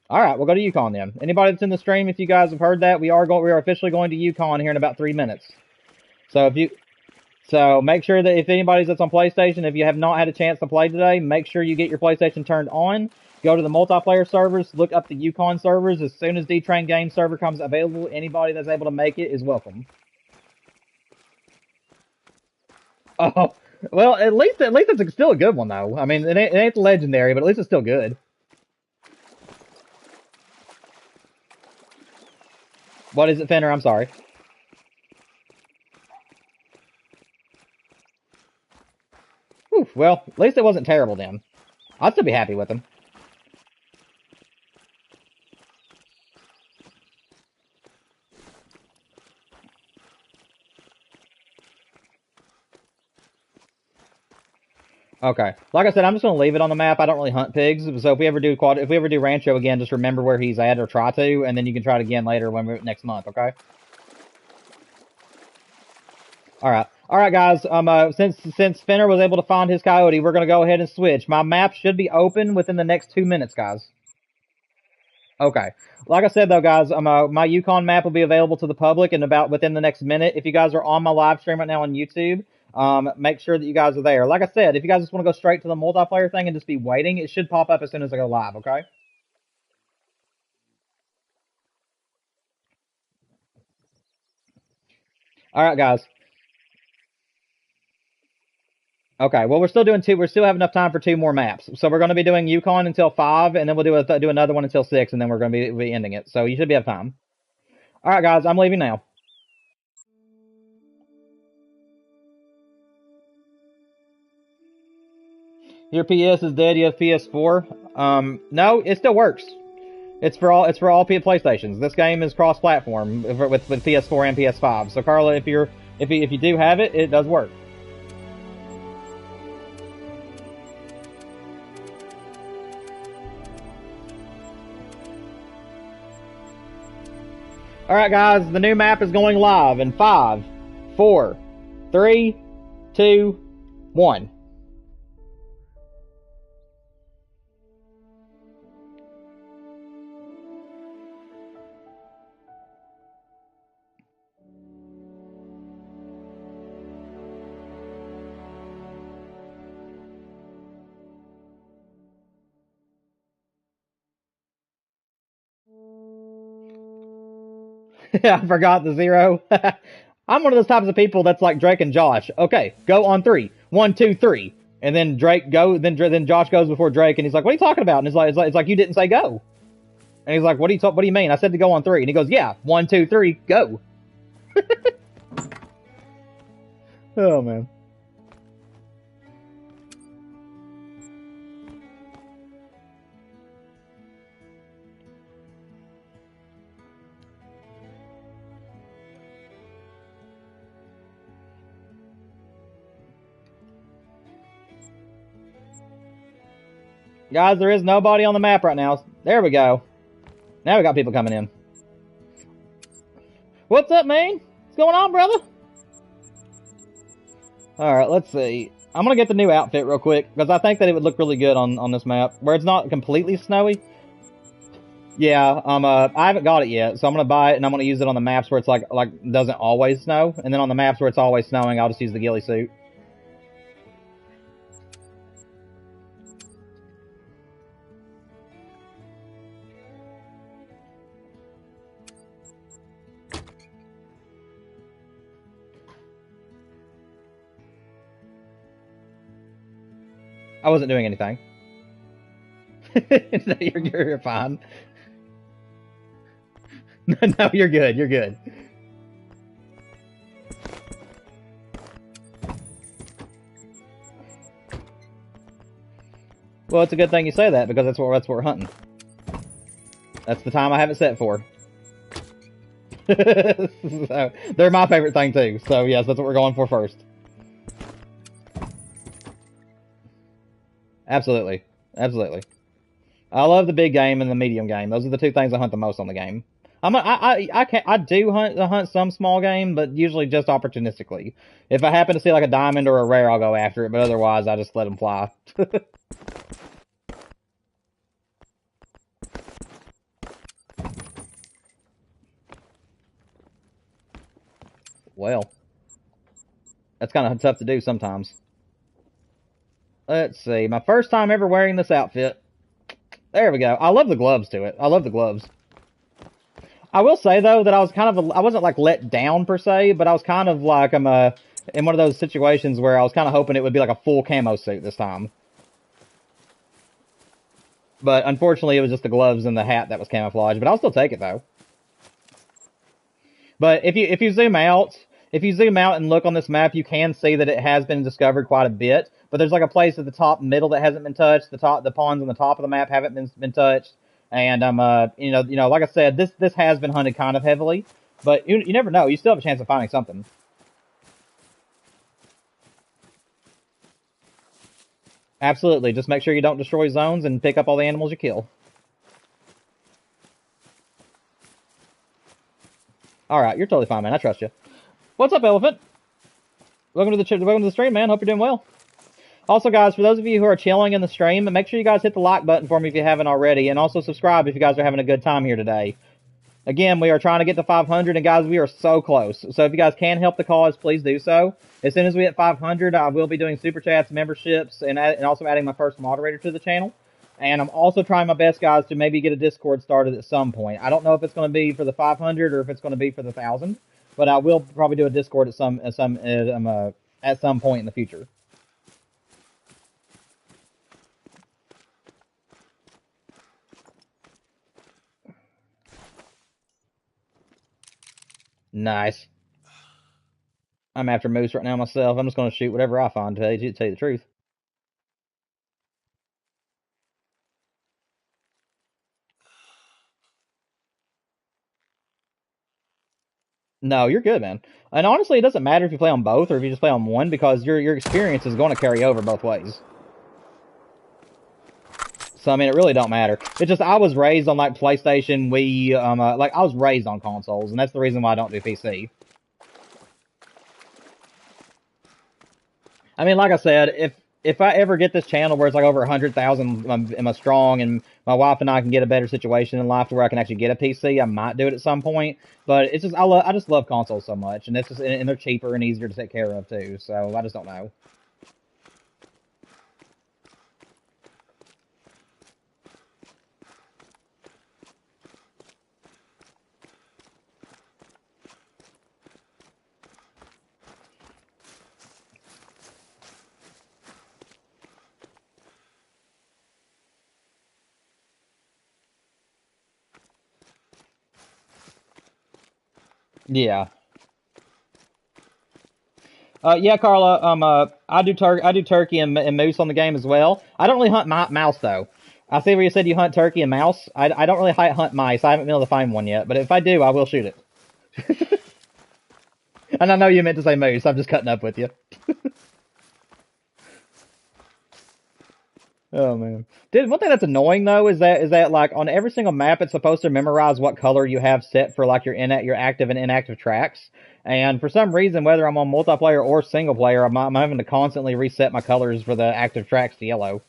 All right, we'll go to Yukon then. Anybody that's in the stream, if you guys have heard that, we are officially going to Yukon here in about 3 minutes. So make sure that if anybody's that's on PlayStation, if you have not had a chance to play today, make sure you get your PlayStation turned on. Go to the multiplayer servers, look up the Yukon servers. As soon as D-Train Game server comes available, anybody that's able to make it is welcome. Oh, well, at least it's still a good one though. I mean, it ain't legendary, but at least it's still good. What is it, Fenner? I'm sorry. Whew, well, at least it wasn't terrible then. I'd still be happy with him. Okay. Like I said, I'm just gonna leave it on the map. I don't really hunt pigs, so if we ever do Rancho again, just remember where he's at or try to, and then you can try it again later when we're next month. Okay. All right, guys. Since Fenner was able to find his coyote, we're gonna go ahead and switch. My map should be open within the next 2 minutes, guys. Okay. Like I said, though, guys, my Yukon map will be available to the public in about within the next minute. If you guys are on my live stream right now on YouTube, make sure that you guys are there. Like I said, if you guys just want to go straight to the multiplayer thing and just be waiting, it should pop up as soon as I go live. Okay. All right, guys. Okay. Well, we're still doing two. We still have enough time for 2 more maps. So we're going to be doing Yukon until 5, and then we'll do another one until 6, and then we're going to be ending it. So you should be have time. All right, guys. I'm leaving now. Your PS is dead. You have PS4. No, it still works. It's for all PlayStations. This game is cross-platform with PS4 and PS5. So Carla, if you do have it, it does work. All right, guys, the new map is going live in 5, 4, 3, 2, 1. I forgot the 0. I'm one of those types of people that's like Drake and Josh. Okay, go on 3. 1, 2, 3. And then Drake go. Then Josh goes before Drake, and he's like, "What are you talking about?" And it's like you didn't say go. And he's like, "What do you mean? I said to go on 3." And he goes, "Yeah, 1, 2, 3, go." Oh man. Guys, there is nobody on the map right now. There we go. Now we got people coming in. What's up, man? What's going on, brother? Alright, let's see. I'm gonna get the new outfit real quick, because I think that it would look really good on this map, where it's not completely snowy. Yeah, I haven't got it yet, so I'm gonna buy it, and I'm gonna use it on the maps where it's like doesn't always snow, and then on the maps where it's always snowing, I'll just use the ghillie suit. I wasn't doing anything. No, you're fine. No, you're good. You're good. Well, it's a good thing you say that because that's what we're hunting. That's the time I have it set for. So, they're my favorite thing too. So yes, that's what we're going for first. Absolutely, absolutely. I love the big game and the medium game. Those are the two things I hunt the most on the game. I do hunt some small game, but usually just opportunistically. If I happen to see like a diamond or a rare, I'll go after it. But otherwise, I just let them fly. Well, that's kind of tough to do sometimes. Let's see. My first time ever wearing this outfit. There we go. I love the gloves to it. I love the gloves. I will say though that I was kind of I wasn't like let down per se, but I was kind of like in one of those situations where I was kind of hoping it would be like a full camo suit this time. But unfortunately, it was just the gloves and the hat that was camouflage. But I'll still take it though. But if you zoom out, and look on this map, you can see that it has been discovered quite a bit. But there's like a place at the top middle that hasn't been touched. The pawns on the top of the map haven't been touched. And like I said, this has been hunted kind of heavily. But you never know. You still have a chance of finding something. Absolutely. Just make sure you don't destroy zones and pick up all the animals you kill. Alright, you're totally fine, man. I trust you. What's up, Elephant? Welcome to the stream, man. Hope you're doing well. Also, guys, for those of you who are chilling in the stream, make sure you guys hit the like button for me if you haven't already, and also subscribe if you guys are having a good time here today. Again, we are trying to get to 500, and guys, we are so close. So if you guys can help the cause, please do so. As soon as we hit 500, I will be doing super chats, memberships, and also adding my first moderator to the channel. And I'm also trying my best, guys, to maybe get a Discord started at some point. I don't know if it's going to be for the 500 or if it's going to be for the 1,000, but I will probably do a Discord at some point in the future. Nice. I'm after moose right now myself. I'm just going to shoot whatever I find, to tell you the truth. No, you're good, man. And honestly, it doesn't matter if you play on both or if you just play on one, because your experience is going to carry over both ways. So, I mean, it really don't matter. It's just, I was raised on, like, PlayStation, Wii, I was raised on consoles, and that's the reason why I don't do PC. I mean, like I said, if I ever get this channel where it's like over 100,000 am I strong, and my wife and I can get a better situation in life to where I can actually get a PC, I might do it at some point. But it's just I just love consoles so much, and and they're cheaper and easier to take care of too. So I just don't know. Yeah. Yeah, Carla. I do turkey and moose on the game as well. I don't really hunt mouse though. I see where you said you hunt turkey and mouse. I don't really hunt mice. I haven't been able to find one yet. But if I do, I will shoot it. And I know you meant to say moose. I'm just cutting up with you. Oh man. Dude, one thing that's annoying though is that like on every single map it's supposed to memorize what color you have set for like your active and inactive tracks. And for some reason, whether I'm on multiplayer or single player, I'm having to constantly reset my colors for the active tracks to yellow.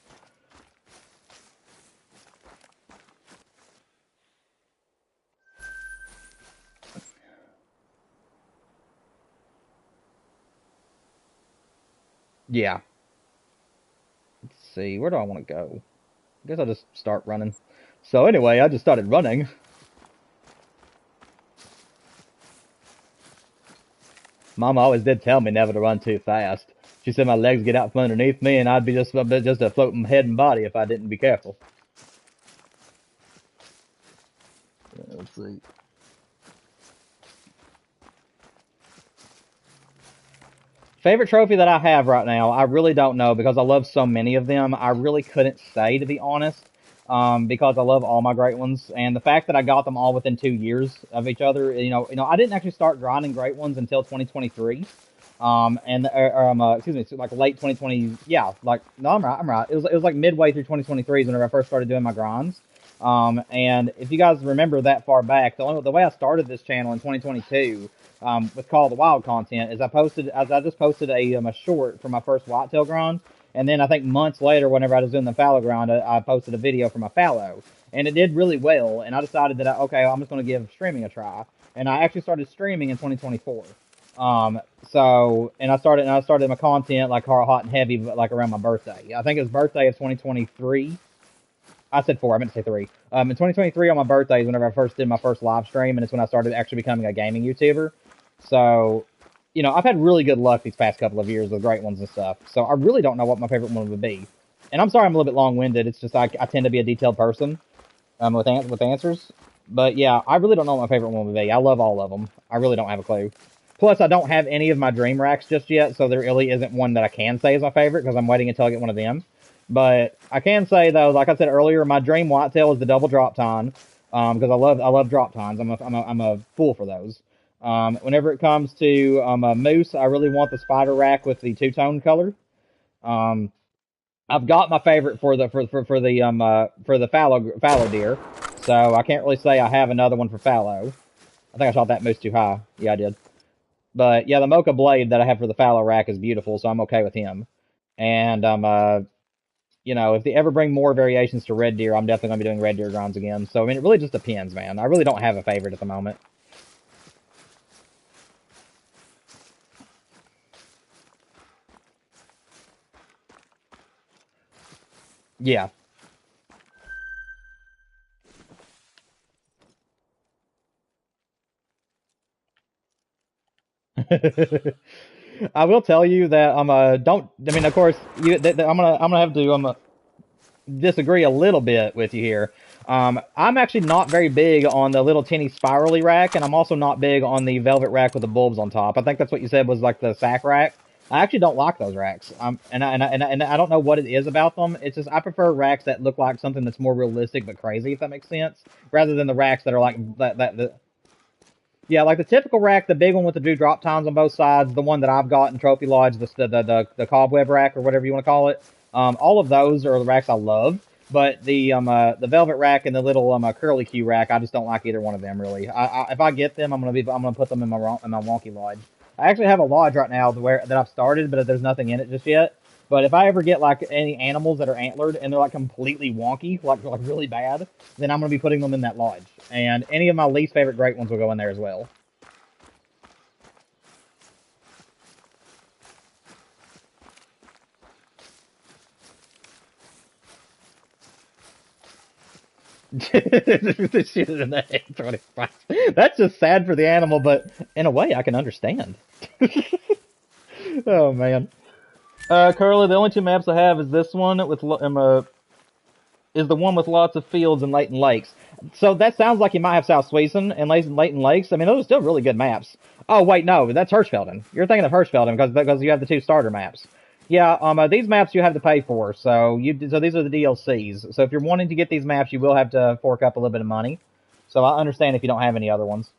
Yeah. Let's see, where do I want to go? I guess I'll just start running. So anyway, I just started running. Mama always did tell me never to run too fast. She said my legs get out from underneath me and I'd be just a floating head and body if I didn't be careful. Let's see. Favorite trophy that I have right now, I really don't know because I love so many of them. I really couldn't say, to be honest, because I love all my great ones. And the fact that I got them all within 2 years of each other, I didn't actually start grinding great ones until 2023. Excuse me, so like late 2020. Yeah, like no, I'm right. It was like midway through 2023 is whenever I first started doing my grinds. And if you guys remember that far back, the way I started this channel in 2022 with Call of the Wild content is I just posted a short for my first whitetail grind, and then I think months later, whenever I was doing the fallow grind, I posted a video for my fallow, and it did really well. And I decided that okay, I'm just going to give streaming a try, and I actually started streaming in 2024. And I started my content like hot and heavy, but like around my birthday. I think it was birthday of 2023. I said four. I meant to say three. In 2023 on my birthday is whenever I first did my first live stream, and it's when I started actually becoming a gaming YouTuber. So, I've had really good luck these past couple of years with great ones and stuff. So I really don't know what my favorite one would be. And I'm sorry I'm a little bit long-winded. It's just I tend to be a detailed person with answers. But yeah, I really don't know what my favorite one would be. I love all of them. I really don't have a clue. Plus, I don't have any of my dream racks just yet, so there really isn't one that I can say is my favorite because I'm waiting until I get one of them. But I can say though, like I said earlier, my dream whitetail is the double drop tine, because I love drop tines. I'm a fool for those. Whenever it comes to a moose, I really want the spider rack with the two-tone color. Um, I've got my favorite for the fallow deer, so I can't really say I have another one for fallow. I think I shot that moose too high. Yeah, I did. But yeah, the Mocha blade that I have for the fallow rack is beautiful, so I'm okay with him. And if they ever bring more variations to red deer, I'm definitely gonna be doing red deer grinds again. So I mean, it really just depends, man. I really don't have a favorite at the moment. Yeah. I will tell you that don't. I mean, of course, I'm gonna have to disagree a little bit with you here. I'm actually not very big on the little teeny spirally rack, and I'm also not big on the velvet rack with the bulbs on top. I think that's what you said was like the sack rack. I actually don't like those racks. And I don't know what it is about them. It's just I prefer racks that look like something that's more realistic but crazy, if that makes sense, rather than the racks that are like that. Yeah, like the typical rack, the big one with the two drop tines on both sides, the one that I've got in Trophy Lodge, the cobweb rack or whatever you want to call it. All of those are the racks I love, but the velvet rack and the little curly Q rack, I just don't like either one of them really. If I get them, I'm gonna put them in my wonky lodge. I actually have a lodge right now that I've started, but there's nothing in it just yet. But if I ever get like any animals that are antlered and they're like completely wonky, like really bad, then I'm gonna be putting them in that lodge. And any of my least favorite great ones will go in there as well. Shoot it in the head 25. That's just sad for the animal, but in a way I can understand. Oh man. Curly, the only two maps I have is this one is the one with lots of fields and Leighton Lakes. So that sounds like you might have South Sweezen and Leighton Lakes. I mean, those are still really good maps. Oh wait, no, that's Hirschfelden. You're thinking of Hirschfelden because you have the two starter maps. Yeah, these maps you have to pay for. So these are the DLCs. So if you're wanting to get these maps, you will have to fork up a little bit of money. So I understand if you don't have any other ones.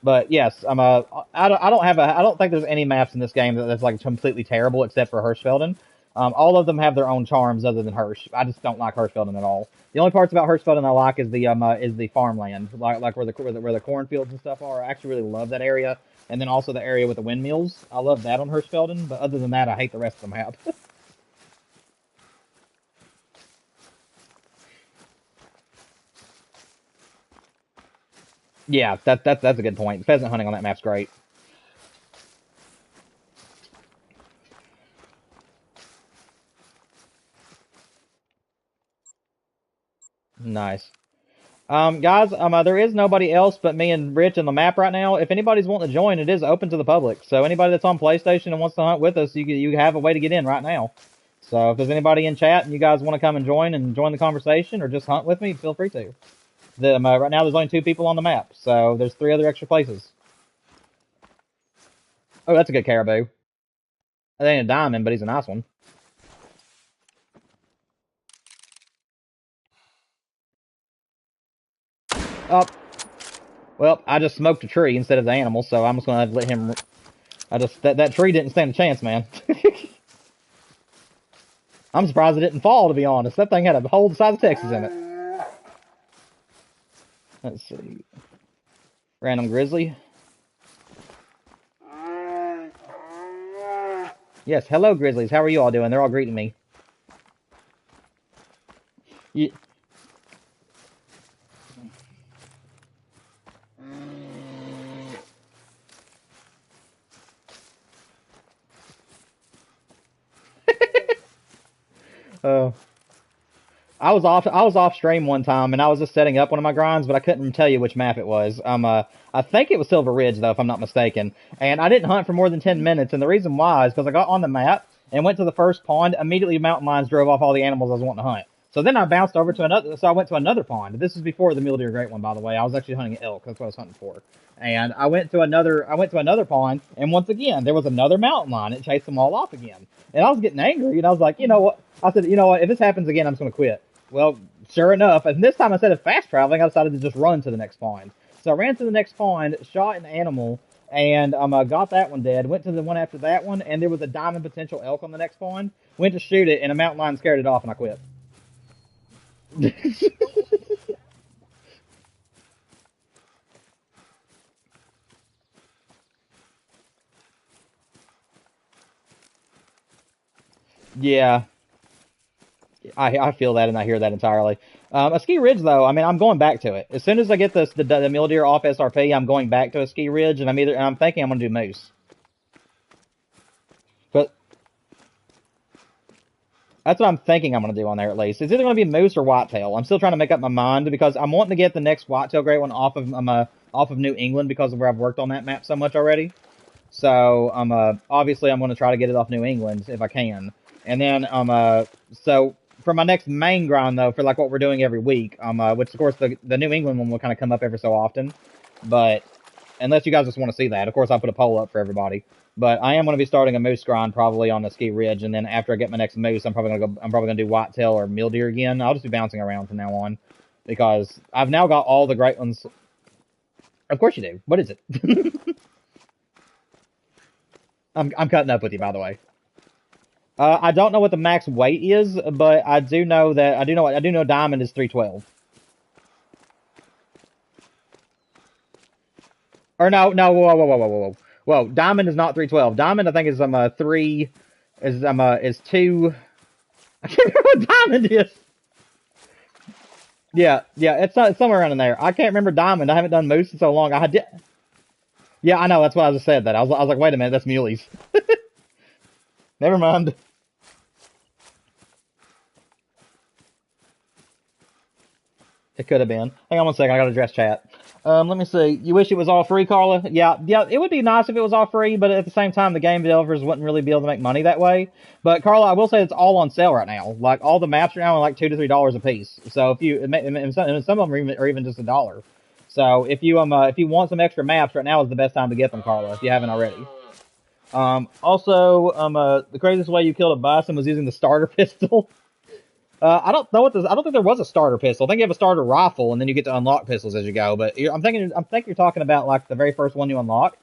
But yes, I don't think there's any maps in this game that's like completely terrible except for Hirschfelden. All of them have their own charms other than Hirsch. I just don't like Hirschfelden at all. The only parts about Hirschfelden I like is the farmland, like where the cornfields and stuff are. I actually really love that area, and then also the area with the windmills. I love that on Hirschfelden, but other than that, I hate the rest of the map. Yeah, that's a good point. Pheasant hunting on that map's great. Nice. Guys, there is nobody else but me and Rich in the map right now. If anybody's wanting to join, it is open to the public. So anybody that's on PlayStation and wants to hunt with us, you have a way to get in right now. So if there's anybody in chat and you guys want to come and join the conversation or just hunt with me, feel free to. Right now there's only 2 people on the map, so there's 3 other extra places. Oh, that's a good caribou. That ain't a diamond, but he's a nice one. Oh, well, I just smoked a tree instead of the animal, so I'm just gonna let him. That tree didn't stand a chance, man. I'm surprised it didn't fall, to be honest. That thing had a hole the size of Texas in it. Let's see. Random grizzly. Yes, hello grizzlies. How are you all doing? They're all greeting me. Yeah. Uh, I was off stream one time and I was just setting up one of my grinds, but I couldn't tell you which map it was. I think it was Silver Ridge though, if I'm not mistaken. And I didn't hunt for more than 10 minutes, and the reason why is because I got on the map and went to the first pond. Immediately, mountain lions drove off all the animals I was wanting to hunt. So then I bounced over to another. So I went to another pond. This is before the mule deer great one, by the way. I was actually hunting elk. That's what I was hunting for. And I went to another pond, and once again there was another mountain lion. It chased them all off again, and I was getting angry. And I was like, you know what? I said, you know what? If this happens again, I'm just going to quit. Well, sure enough, and this time instead of fast traveling, I decided to just run to the next pond. So I ran to the next pond, shot an animal, and got that one dead. Went to the one after that one, and there was a diamond potential elk on the next pond. Went to shoot it, and a mountain lion scared it off, and I quit. Yeah, I feel that and I hear that entirely. A ski ridge though, I mean, I'm going back to it as soon as I get the mule deer off SRP. I'm going back to a ski ridge, and I'm thinking I'm gonna do moose. But that's what I'm thinking I'm gonna do on there at least. It's either gonna be moose or whitetail. I'm still trying to make up my mind because I'm wanting to get the next whitetail great one off of New England because of where I've worked on that map so much already. So obviously I'm going to try to get it off New England if I can, and then so for my next main grind though, for like what we're doing every week, which of course the New England one will kind of come up every so often, but unless you guys just want to see that, of course I'll put a poll up for everybody. But I am going to be starting a moose grind probably on the ski ridge, and then after I get my next moose, I'm probably gonna do whitetail or mule deer again. I'll just be bouncing around from now on because I've now got all the great ones. Of course you do. What is it? I'm cutting up with you, by the way. I don't know what the max weight is, but I do know that I do know diamond is 312. Or no, whoa. Diamond is not 312. Diamond I think is three is two. I can't remember what diamond is. Yeah, it's somewhere around in there. I can't remember diamond. I haven't done moose in so long. I did. Yeah, I know. That's why I just said that. I was like, wait a minute, that's muleys. Never mind. It could have been. Hang on one second. I got to address chat. Let me see. You wish it was all free, Carla? Yeah. It would be nice if it was all free, but at the same time, the game developers wouldn't really be able to make money that way. But Carla, I will say it's all on sale right now. Like all the maps are now like $2 to $3 a piece. So and some of them are even just $1. So if you want some extra maps, right now is the best time to get them, Carla. If you haven't already. Also, the craziest way you killed a bison was using the starter pistol. I don't know I don't think there was a starter pistol. I think you have a starter rifle, and then you get to unlock pistols as you go. But I'm thinking you're talking about like the very first one you unlock.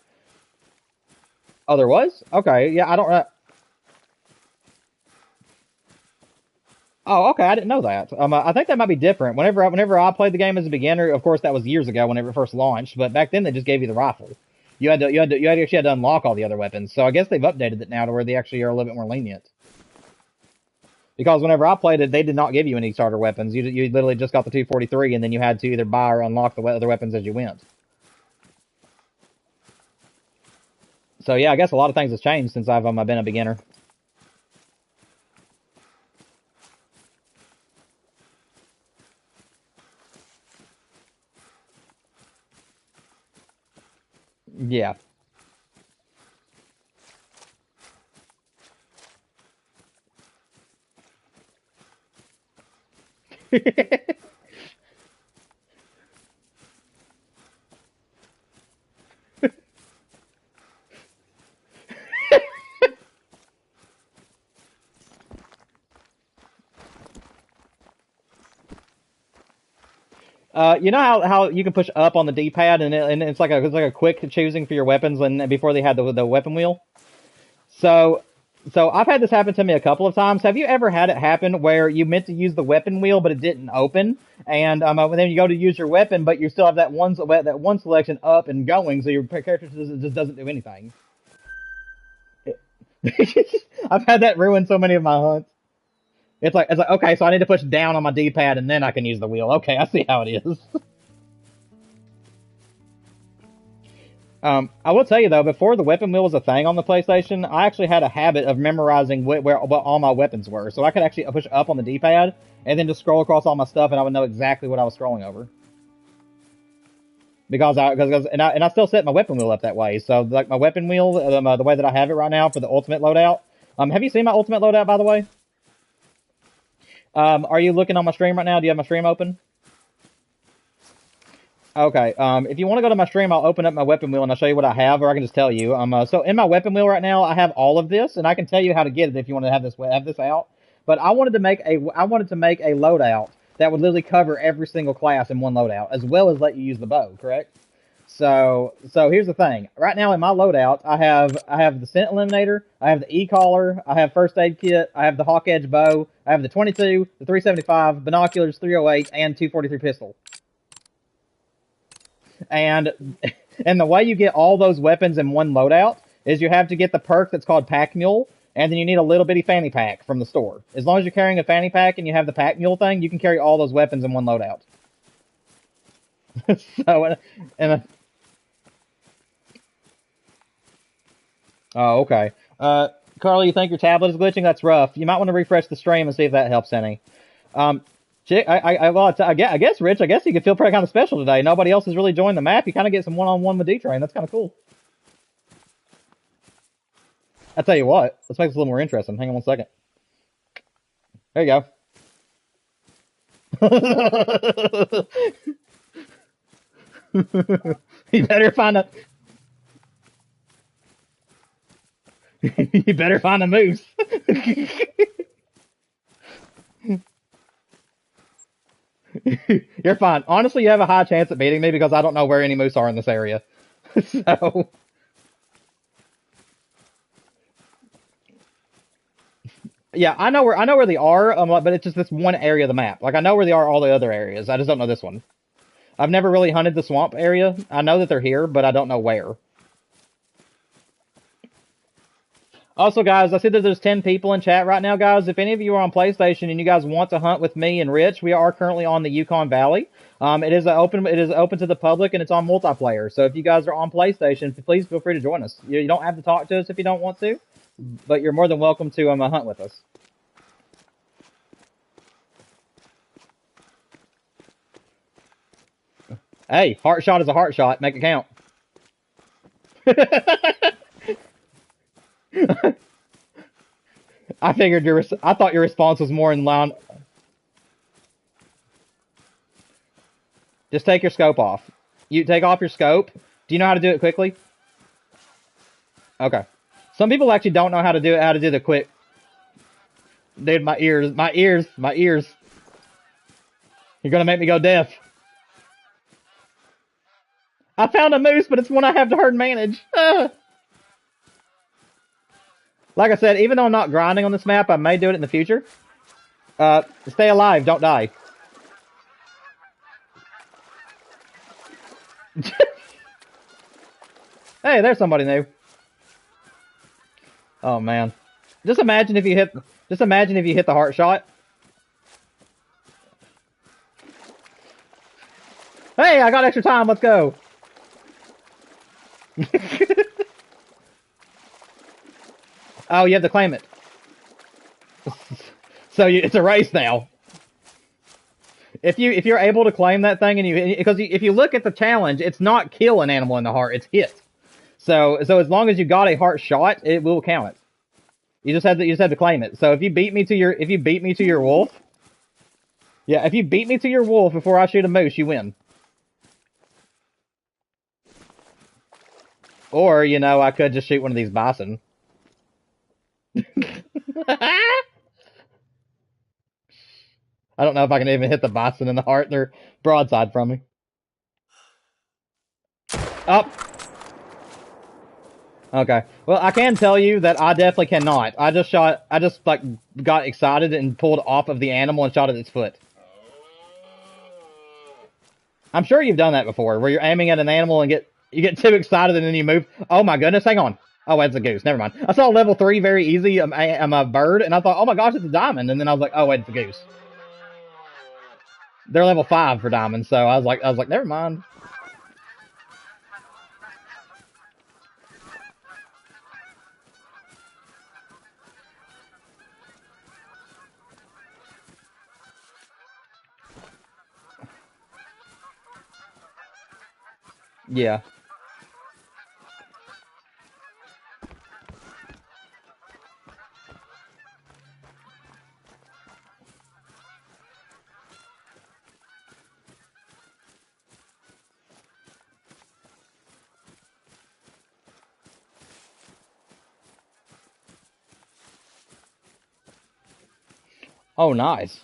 Oh, there was? Okay, yeah, I don't. Oh, okay, I didn't know that. I think that might be different. Whenever I played the game as a beginner, of course that was years ago whenever it first launched. But back then they just gave you the rifle. You actually had to unlock all the other weapons. So I guess they've updated it now to where they actually are a little bit more lenient. Because whenever I played it, they did not give you any starter weapons. You literally just got the 243, and then you had to either buy or unlock the other weapons as you went. So yeah, I guess a lot of things has changed since I've been a beginner. Yeah. You know how you can push up on the D-pad and it's like a quick choosing for your weapons and before they had the weapon wheel. So I've had this happen to me a couple of times. Have you ever had it happen where you meant to use the weapon wheel but it didn't open, and then you go to use your weapon but you still have that one selection up and going, so your character just doesn't do anything. I've had that ruin so many of my hunts. It's like okay, so I need to push down on my D-pad and then I can use the wheel. Okay, I see how it is. I will tell you though, before the weapon wheel was a thing on the PlayStation, I actually had a habit of memorizing where what all my weapons were, so I could actually push up on the D-pad and then just scroll across all my stuff, and I would know exactly what I was scrolling over. And I still set my weapon wheel up that way. So like my weapon wheel, the way that I have it right now for the ultimate loadout. Have you seen my ultimate loadout by the way? Are you looking on my stream right now? Do you have my stream open? Okay. If you want to go to my stream, I'll open up my weapon wheel and I'll show you what I have, or I can just tell you. So in my weapon wheel right now, I have all of this, and I can tell you how to get it if you want to have this out. But I wanted to make a loadout that would literally cover every single class in one loadout, as well as let you use the bow. Correct? So here's the thing. Right now in my loadout, I have the scent eliminator, I have the e-collar, I have first aid kit, I have the hawk edge bow, I have the 22, the 375, binoculars, 308, and 243 pistol. And and the way you get all those weapons in one loadout is you have to get the perk that's called Pack Mule, and then you need a little bitty fanny pack from the store. As long as you're carrying a fanny pack and you have the Pack Mule thing, you can carry all those weapons in one loadout. so and Oh, okay. Carly, you think your tablet is glitching? That's rough. You might want to refresh the stream and see if that helps any. Um, I guess, Rich, I guess you could feel pretty kind of special today. Nobody else has really joined the map. You kind of get some one-on-one with D-Train. That's kind of cool. I tell you what, let's make this a little more interesting. Hang on one second. There you go. You better find a you better find a moose. You're fine. Honestly, you have a high chance at beating me because I don't know where any moose are in this area. So, yeah, I know where they are, but it's just this one area of the map. Like I know where they are all the other areas. I just don't know this one. I've never really hunted the swamp area. I know that they're here, but I don't know where. Also, guys, I see that there's 10 people in chat right now, guys. If any of you are on PlayStation and you guys want to hunt with me and Rich, we are currently on the Yukon Valley. It is open to the public and it's on multiplayer. So if you guys are on PlayStation, please feel free to join us. You don't have to talk to us if you don't want to, but you're more than welcome to hunt with us. Hey, heart shot is a heart shot. Make it count. I thought your response was more in line. Just take your scope off. You take off your scope. Do you know how to do it quickly? Okay. Some people actually don't know how to do it. How to do the quick. Dude, my ears, my ears, my ears. You're gonna make me go deaf. I found a moose, but it's one I have to herd manage. Like I said, even though I'm not grinding on this map, I may do it in the future. Stay alive, don't die. Hey, there's somebody new. Oh man. Just imagine if you hit the heart shot. Hey, I got extra time, let's go. Oh, you have to claim it. So it's a race now. If you're able to claim that thing because if you look at the challenge, it's not kill an animal in the heart, it's hit. So as long as you got a heart shot, it will count it. You just have to claim it. So if you beat me to your wolf, yeah, if you beat me to your wolf before I shoot a moose, you win. Or, I could just shoot one of these bison. I don't know if I can even hit the bison in the heart. They're broadside from me. Up. Okay. Well, I can tell you that I definitely cannot. I just got excited and pulled off of the animal and shot at its foot. I'm sure you've done that before, where you're aiming at an animal and you get too excited and then you move. Oh my goodness, hang on. Oh, it's a goose. Never mind. I saw level 3 very easy. I'm a bird, and I thought, oh my gosh, it's a diamond. And then I was like, oh wait, it's a goose. They're level 5 for diamonds, so I was like, never mind. Yeah. Oh, nice.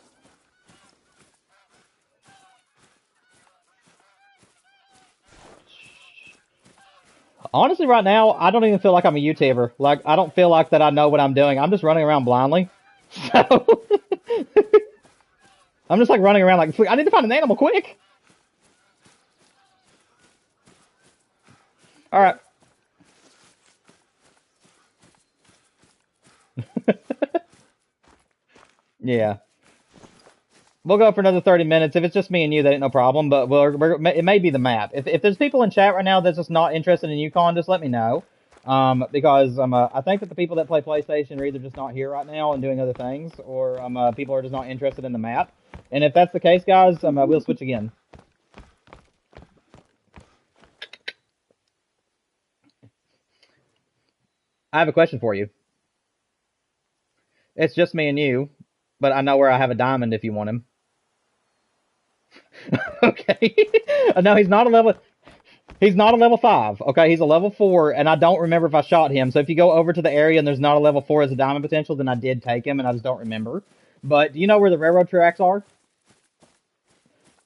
Honestly, right now, I don't even feel like I'm a YouTuber. Like, I don't feel like that I know what I'm doing. I'm just running around blindly. So, I'm just like running around like, I need to find an animal quick. All right. Yeah. We'll go for another 30 minutes. If it's just me and you, that ain't no problem. But it may be the map. If there's people in chat right now that's just not interested in Yukon, just let me know. Because I think that the people that play PlayStation are either just not here right now and doing other things, or people are just not interested in the map. And if that's the case, guys, we'll switch again. I have a question for you. It's just me and you, but I know where I have a diamond if you want him. Okay. No, he's not a level. He's not a level 5. Okay, he's a level 4, and I don't remember if I shot him. So if you go over to the area and there's not a level 4 as a diamond potential, then I did take him, and I just don't remember. But do you know where the railroad tracks are?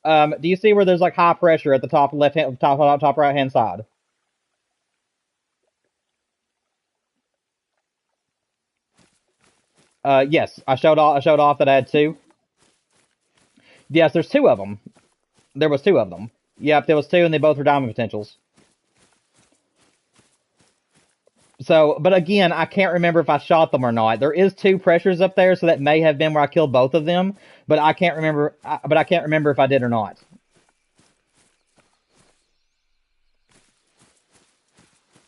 Do you see where there's like high pressure at the top left hand, top right hand side? Yes, I showed off that I had 2. Yes, there's 2 of them. There was 2 of them. Yep, there was 2, and they both were diamond potentials. So, but again, I can't remember if I shot them or not. There is 2 pressures up there, so that may have been where I killed both of them. But I can't remember. But I can't remember if I did or not.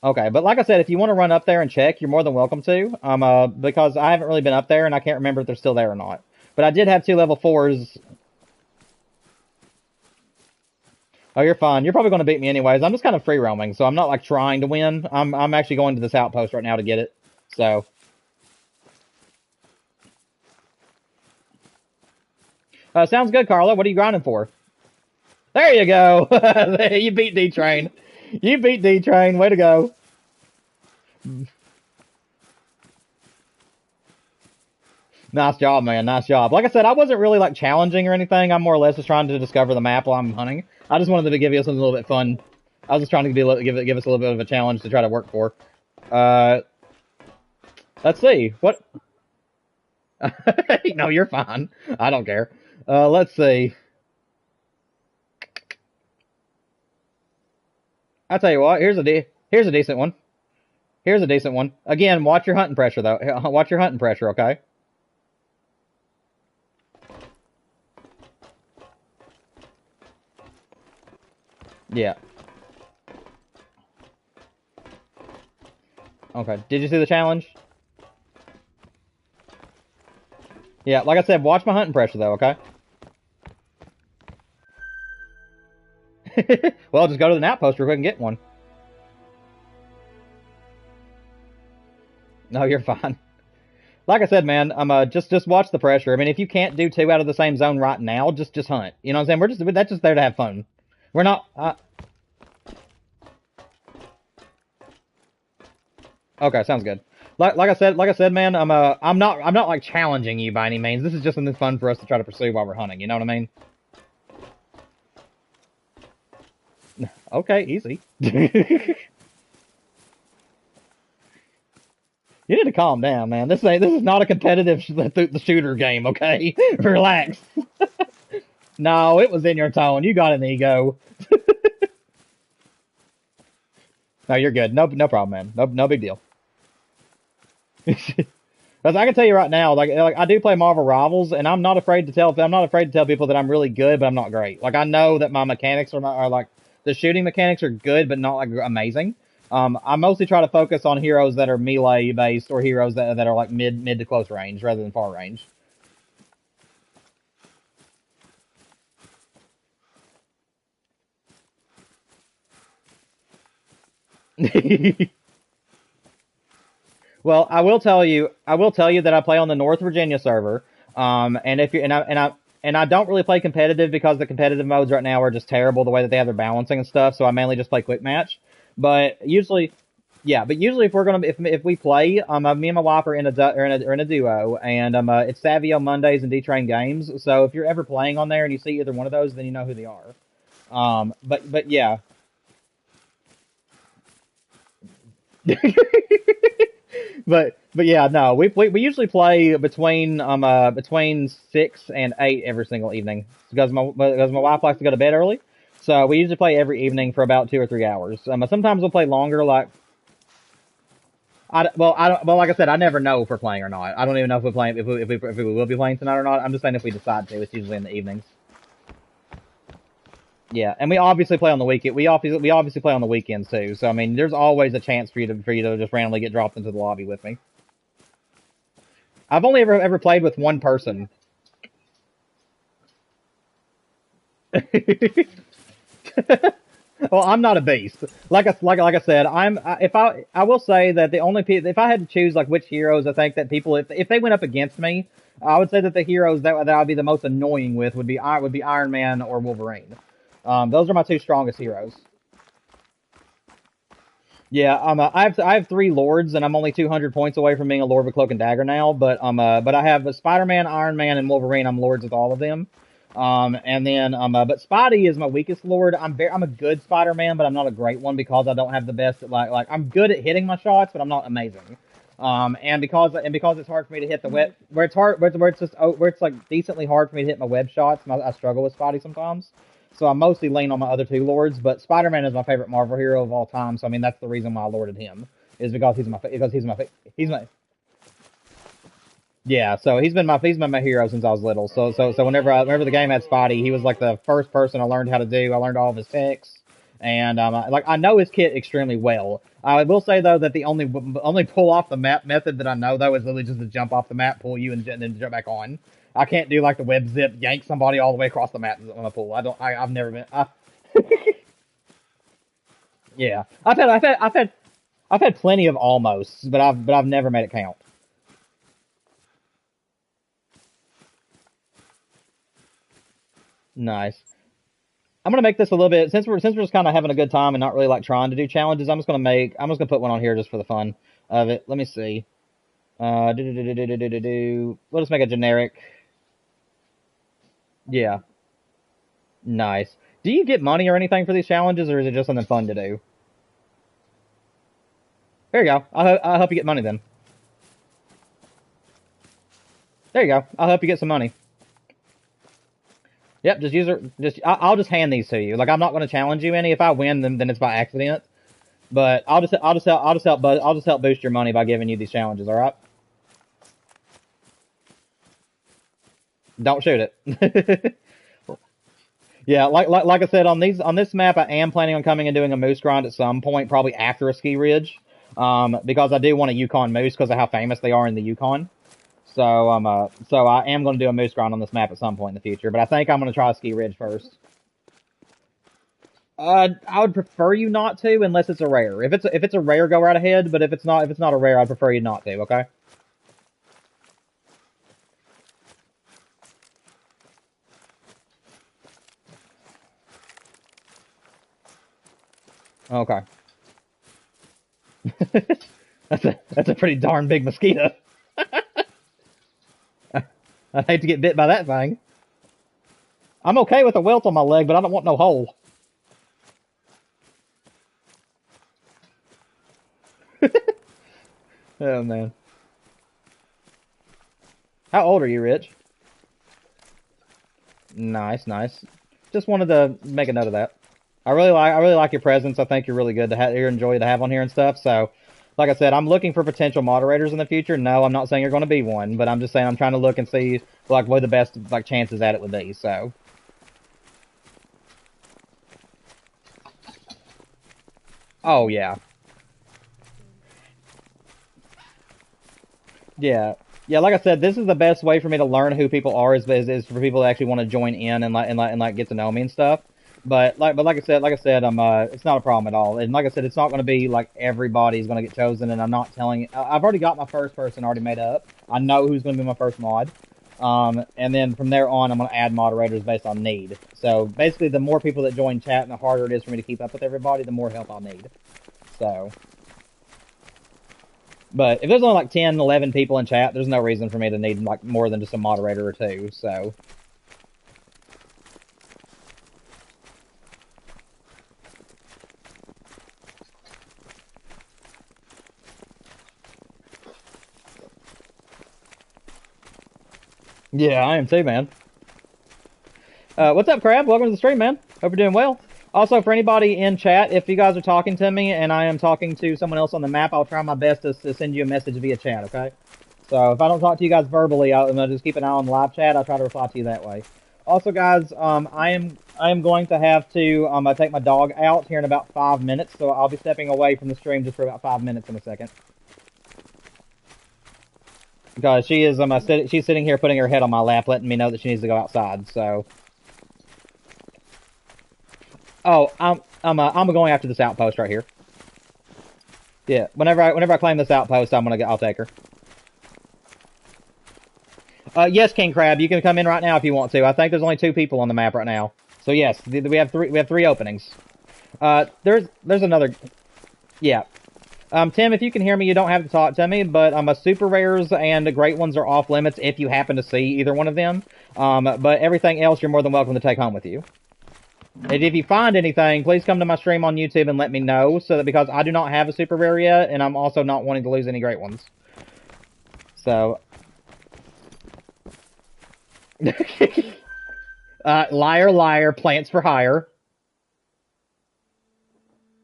Okay, but like I said, if you want to run up there and check, you're more than welcome to. Because I haven't really been up there, and I can't remember if they're still there or not. But I did have 2 level 4s. Oh, you're fine. You're probably going to beat me anyways. I'm just kind of free roaming, so I'm not like trying to win. I'm actually going to this outpost right now to get it. So. Sounds good, Carla. What are you grinding for? There you go. You beat D-Train. You beat D-Train. Way to go. Nice job, man. Nice job. Like I said, I wasn't really like challenging or anything. I'm more or less just trying to discover the map while I'm hunting. I just wanted to give you something a little bit fun. I was just trying to give us a little bit of a challenge to try to work for. Let's see. What? No, you're fine. I don't care. Let's see. I'll tell you what. Here's a decent one. Here's a decent one. Again, watch your hunting pressure though. Watch your hunting pressure, okay? Yeah. Okay. Did you see the challenge? Yeah, like I said, watch my hunting pressure though, okay? Well, just go to the outpost real quick and get one. No, you're fine. Like I said, man, I'm just watch the pressure. I mean, if you can't do two out of the same zone right now, just hunt. You know what I'm saying? That's just there to have fun. We're not. Okay, sounds good. Like I said, man, I'm not like challenging you by any means. This is just something fun for us to try to pursue while we're hunting. You know what I mean? Okay, easy. You need to calm down, man. This is not a competitive the shooter game, okay? Relax. No, it was in your tone. You got an ego. No, you're good. No problem, man. No big deal. Because I can tell you right now, like I do play Marvel Rivals, and I'm not afraid to tell people that I'm really good, but I'm not great. Like I know that my mechanics are like the shooting mechanics are good, but not like amazing. I mostly try to focus on heroes that are melee based or heroes that are like mid to close range rather than far range. Well, I will tell you that I play on the North Virginia server. And if you and I don't really play competitive because the competitive modes right now are just terrible the way that they have their balancing and stuff. So I mainly just play quick match. But usually, yeah. But usually, if we play, me and my wife are in a duo, and it's Savio Mondays and D Train Games. So if you're ever playing on there and you see either one of those, then you know who they are. But yeah. But yeah, no, we usually play between 6 and 8 every single evening because my wife likes to go to bed early, so we usually play every evening for about 2 or 3 hours. Sometimes we'll play longer, like I don't well like I said, I never know if we're playing or not. I don't even know if we're playing if we will be playing tonight or not. I'm just saying if we decide to, it's usually in the evenings. Yeah, and we obviously play on the weekend. We obviously play on the weekends too. So I mean, there's always a chance for you to just randomly get dropped into the lobby with me. I've only ever played with one person. Well, I'm not a beast. Like I said, if I will say that the only if I had to choose like which heroes I think that people if they went up against me, I would say that the heroes that I'd be the most annoying with would be Iron Man or Wolverine. Those are my two strongest heroes. Yeah, I have three lords, and I'm only 200 points away from being a lord with cloak and dagger now. But I have Spider-Man, Iron Man, and Wolverine. I'm lords with all of them. And then but Spidey is my weakest lord. I'm a good Spider-Man, but I'm not a great one because I don't have the best. Like I'm good at hitting my shots, but I'm not amazing. And because it's hard for me to hit the web where it's hard where it's like decently hard for me to hit my web shots. I struggle with Spidey sometimes. So I mostly lean on my other two lords, but Spider-Man is my favorite Marvel hero of all time. So I mean that's the reason why I lorded him is because he's my yeah. So he's been my hero since I was little. So whenever the game had Spidey, he was like the first person I learned how to do. I learned all of his techs, and I know his kit extremely well. I will say though that the only pull off the map method that I know though is literally just to jump off the map, pull you, and then jump back on. I can't do like the web zip, yank somebody all the way across the map on a pool. I don't. I've never been. Yeah, I've had plenty of almosts, but I've never made it count. Nice. I'm gonna make this a little bit since we're just kind of having a good time and not really like trying to do challenges. I'm just gonna put one on here just for the fun of it. Let me see. We'll just make a generic. Yeah, nice. Do you get money or anything for these challenges, or is it just something fun to do? There you go. I hope you get money then. There you go. I'll help you get some money. Yep, just use it. I'll just hand these to you. Like I'm not going to challenge you any. If I win, then it's by accident. But I'll just help boost your money by giving you these challenges. All right. Don't shoot it. Yeah, like I said on this map, I am planning on coming and doing a moose grind at some point, probably after a ski ridge, because I do want a Yukon moose because of how famous they are in the Yukon. So I am going to do a moose grind on this map at some point in the future, but I think I'm going to try a ski ridge first. I would prefer you not to unless it's a rare. If it's a rare, go right ahead. But if it's not a rare, I'd prefer you not to. Okay. Okay. That's a pretty darn big mosquito. I'd hate to get bit by that thing. I'm okay with a welt on my leg, but I don't want no hole. Oh man. How old are you, Rich? Nice, nice. Just wanted to make a note of that. I really like your presence. I think you're really good to have, you're enjoy to have on here and stuff. So, like I said, I'm looking for potential moderators in the future. No, I'm not saying you're going to be one, but I'm just saying I'm trying to look and see like what the best like chances at it would be. So, oh yeah, yeah, yeah. Like I said, this is the best way for me to learn who people are is for people to actually want to join in and get to know me and stuff. But like I said, it's not a problem at all. And like I said, it's not going to be like everybody's going to get chosen. And I'm not telling. I've already got my first person already made up. I know who's going to be my first mod. And then from there on, I'm going to add moderators based on need. So basically, the more people that join chat, and the harder it is for me to keep up with everybody, the more help I'll need. So, but if there's only like 10, 11 people in chat, there's no reason for me to need like more than just a moderator or two. So. Yeah, I am too, man. What's up, Crab? Welcome to the stream, man. Hope you're doing well. Also, for anybody in chat, if you guys are talking to me and I am talking to someone else on the map, I'll try my best to send you a message via chat, okay? So if I don't talk to you guys verbally, I'm gonna just keep an eye on the live chat. I'll try to reply to you that way. Also, guys, I am going to have to take my dog out here in about 5 minutes, so I'll be stepping away from the stream just for about 5 minutes in a second. Because she is she's sitting here putting her head on my lap, letting me know that she needs to go outside. So. Oh, I'm going after this outpost right here. Yeah, whenever I claim this outpost, I'll take her. Yes, King Crab, you can come in right now if you want to. I think there's only 2 people on the map right now. So yes, we have three openings. There's another. Yeah. Tim, if you can hear me, you don't have to talk to me, but super rares and the great ones are off limits if you happen to see either one of them. But everything else, you're more than welcome to take home with you. And if you find anything, please come to my stream on YouTube and let me know, so that because I do not have a super rare yet, and I'm also not wanting to lose any great ones. So, liar, liar, plants for hire.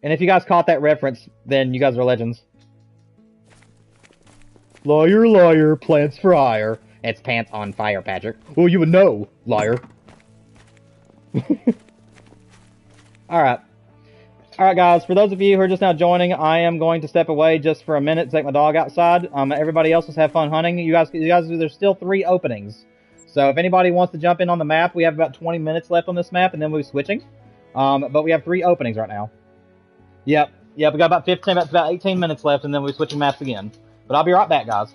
And if you guys caught that reference, then you guys are legends. Liar, liar, plants for hire. It's pants on fire, Patrick. Well, you would know, liar. Alright. Alright, guys, for those of you who are just now joining, I am going to step away just for a minute to take my dog outside. Everybody else, just have fun hunting. You guys, there's still 3 openings. So if anybody wants to jump in on the map, we have about 20 minutes left on this map, and then we'll be switching. But we have 3 openings right now. Yep, we got about 18 minutes left, and then we'll be switching maps again. But I'll be right back, guys.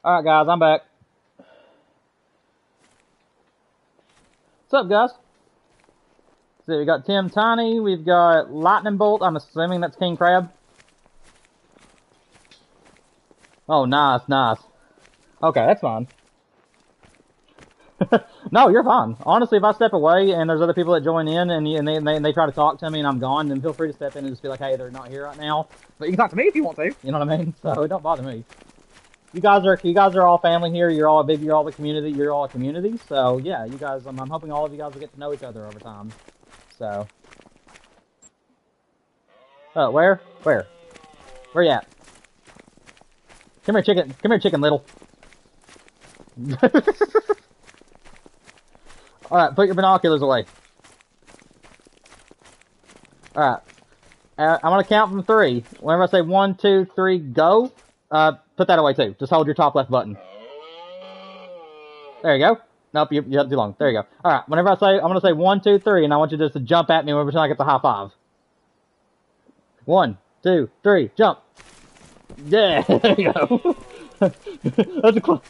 Alright, guys, I'm back. What's up, guys? So we got Tim Tiny, we've got Lightning Bolt, I'm assuming that's King Crab. Oh, nice, nice. Okay, that's fine. No, you're fine. Honestly, if I step away and there's other people that join in and they try to talk to me and I'm gone, then feel free to step in and just be like, hey, they're not here right now. But you can talk to me if you want to. You know what I mean? So it don't bother me. You guys are all family here. You're all the community. You're all a community. So yeah, you guys. I'm hoping all of you guys will get to know each other over time. So. Oh, where you at? Come here, chicken. Come here, chicken little. Alright, put your binoculars away. Alright. I'm gonna count from 3. Whenever I say 1, 2, 3, go, put that away too. Just hold your top left button. There you go. Nope, you had too long. There you go. Alright, whenever I'm gonna say 1, 2, 3, and I want you just to jump at me whenever I get the high five. 1, 2, 3, jump. Yeah, there you go. That's a close.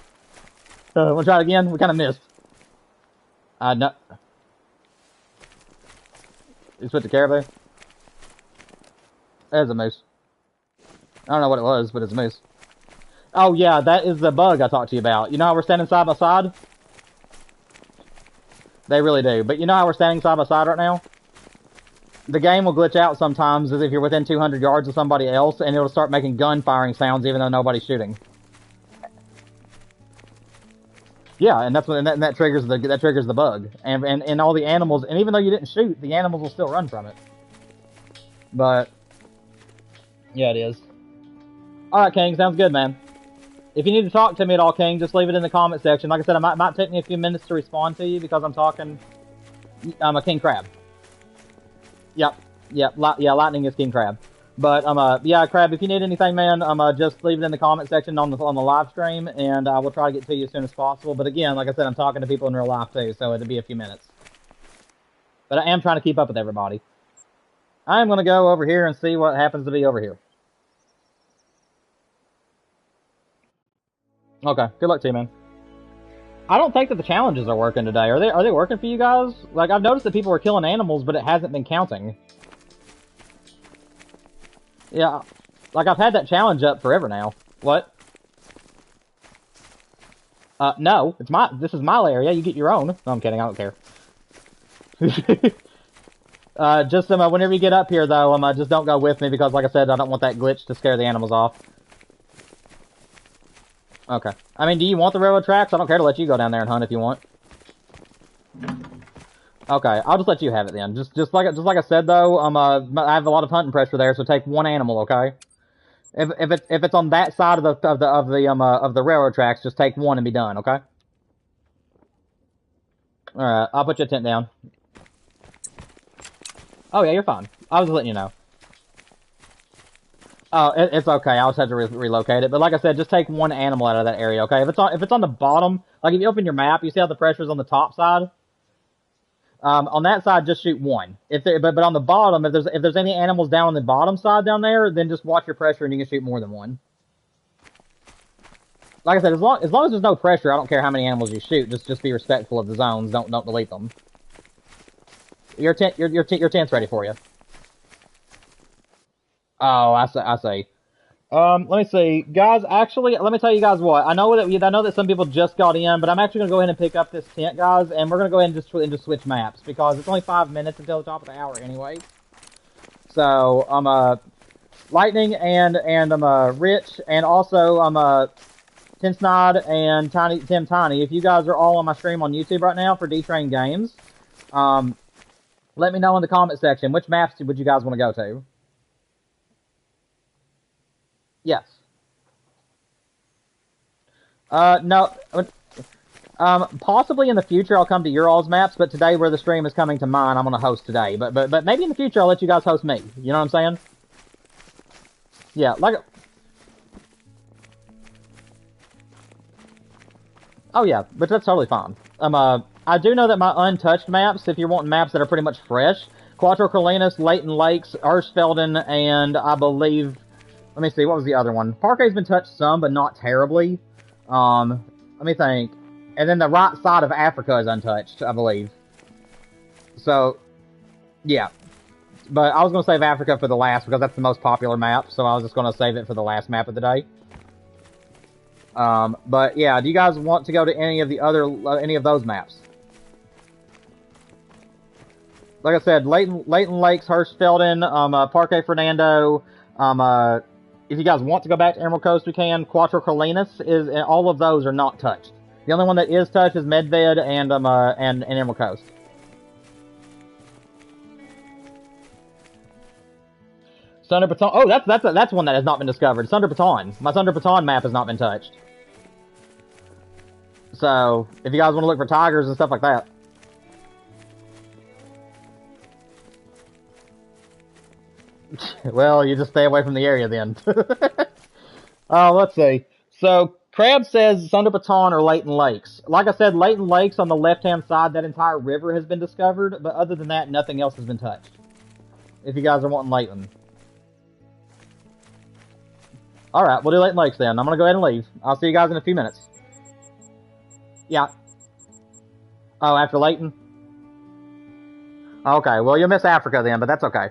Wanna try it again? We kinda missed. No. You put the caribou? There's a moose. I don't know what it was, but it's a moose. Oh yeah, that is the bug I talked to you about. You know how we're standing side by side? They really do. But you know how we're standing side by side right now? The game will glitch out sometimes as if you're within 200 yards of somebody else, and it'll start making gun firing sounds even though nobody's shooting. Yeah, and that's when that triggers the bug, and all the animals, and even though you didn't shoot, the animals will still run from it. But yeah, it is. All right, King, sounds good, man. If you need to talk to me at all, King, just leave it in the comment section. Like I said, it might take me a few minutes to respond to you because I'm talking. I'm a King Crab. Yep, Lightning is King Crab. But yeah, Crab, if you need anything, man, just leave it in the comment section on the live stream, and I will try to get to you as soon as possible. But again, like I said, I'm talking to people in real life too, so it'll be a few minutes. But I am trying to keep up with everybody. I am going to go over here and see what happens to be over here. Okay, good luck to you, man. I don't think that the challenges are working today. Are they working for you guys? Like, I've noticed that people are killing animals, but it hasn't been counting. Yeah, like I've had that challenge up forever now. What? No, this is my area. You get your own. No, I'm kidding. I don't care. Just whenever you get up here, though, just don't go with me because, like I said, I don't want that glitch to scare the animals off. Okay. I mean, do you want the railroad tracks? I don't care to let you go down there and hunt if you want. Okay, I'll just let you have it then. Just like I said though, I have a lot of hunting pressure there, so take one animal, okay? If it's on that side of the railroad tracks, just take one and be done, okay? All right, I'll put your tent down. Oh yeah, you're fine. I was just letting you know. Oh, it's okay. I'll just have to relocate it. But like I said, just take one animal out of that area, okay? If it's on the bottom, like if you open your map, you see how the pressure's on the top side. On that side, just shoot one. But on the bottom, if there's any animals down on the bottom side down there, then just watch your pressure and you can shoot more than one. Like I said, as long as there's no pressure, I don't care how many animals you shoot. Just be respectful of the zones. Don't delete them. Your tent's ready for you. Oh, I see. Let me see, guys. Actually, let me tell you guys what. I know that some people just got in, but I'm actually gonna go ahead and pick up this tent, guys, and we're gonna go ahead and just switch maps because it's only 5 minutes until the top of the hour anyway. So Lightning and Rich and also Tin Snod and Tim Tiny. If you guys are all on my stream on YouTube right now for D-Train Games, let me know in the comment section which maps would you guys want to go to. Yes. No. Possibly in the future I'll come to your all's maps, but today where the stream is coming to mine, I'm gonna host today. But maybe in the future I'll let you guys host me. You know what I'm saying? Yeah, like. Oh yeah, but that's totally fine. I do know that my untouched maps, if you're wanting maps that are pretty much fresh, Quattro Corleones, Leighton Lakes, Erschfelden, and I believe. Let me see, what was the other one? Parquet's been touched some, but not terribly. Let me think. And then the right side of Africa is untouched, I believe. So, yeah. But I was going to save Africa for the last because that's the most popular map, so I was just going to save it for the last map of the day. But yeah, do you guys want to go to any of the other, any of those maps? Like I said, Leighton Lakes, Hirschfelden, Parque Fernando, if you guys want to go back to Emerald Coast, we can. Cuatro Colinas is, all of those are not touched. The only one that is touched is Medved and Emerald Coast. Thunder Baton. Oh, that's one that has not been discovered. Thunder Baton. My Thunder Baton map has not been touched. So, if you guys want to look for tigers and stuff like that. Well, you just stay away from the area then. Let's see. So, Crab says Thunder Baton or Leighton Lakes. Like I said, Leighton Lakes on the left-hand side, that entire river has been discovered, but other than that, nothing else has been touched. If you guys are wanting Leighton. Alright, we'll do Leighton Lakes then. I'm gonna go ahead and leave. I'll see you guys in a few minutes. Yeah. Oh, after Leighton? Okay, well you'll miss Africa then, but that's okay.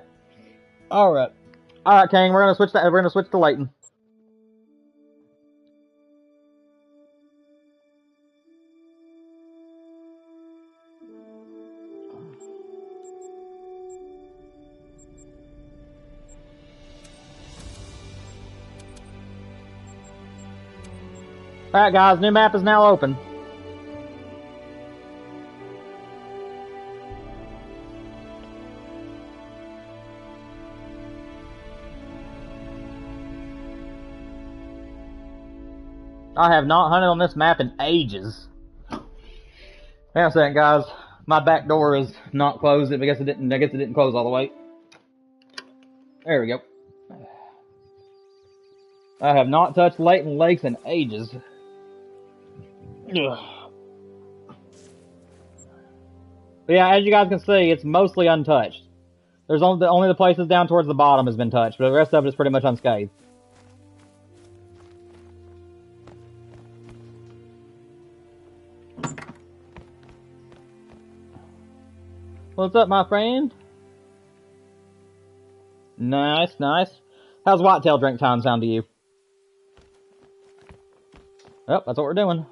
Alright. Alright, King, we're gonna switch to Leighton. Alright guys, new map is now open. I have not hunted on this map in ages. Hang on a second, guys. My back door is not closed. I guess it didn't close all the way. There we go. I have not touched Leighton Lakes in ages. Ugh. But yeah, as you guys can see, it's mostly untouched. There's only the places down towards the bottom has been touched, but the rest of it is pretty much unscathed. What's up, my friend? Nice, nice. How's whitetail drink time sound to you? Oh, that's what we're doing.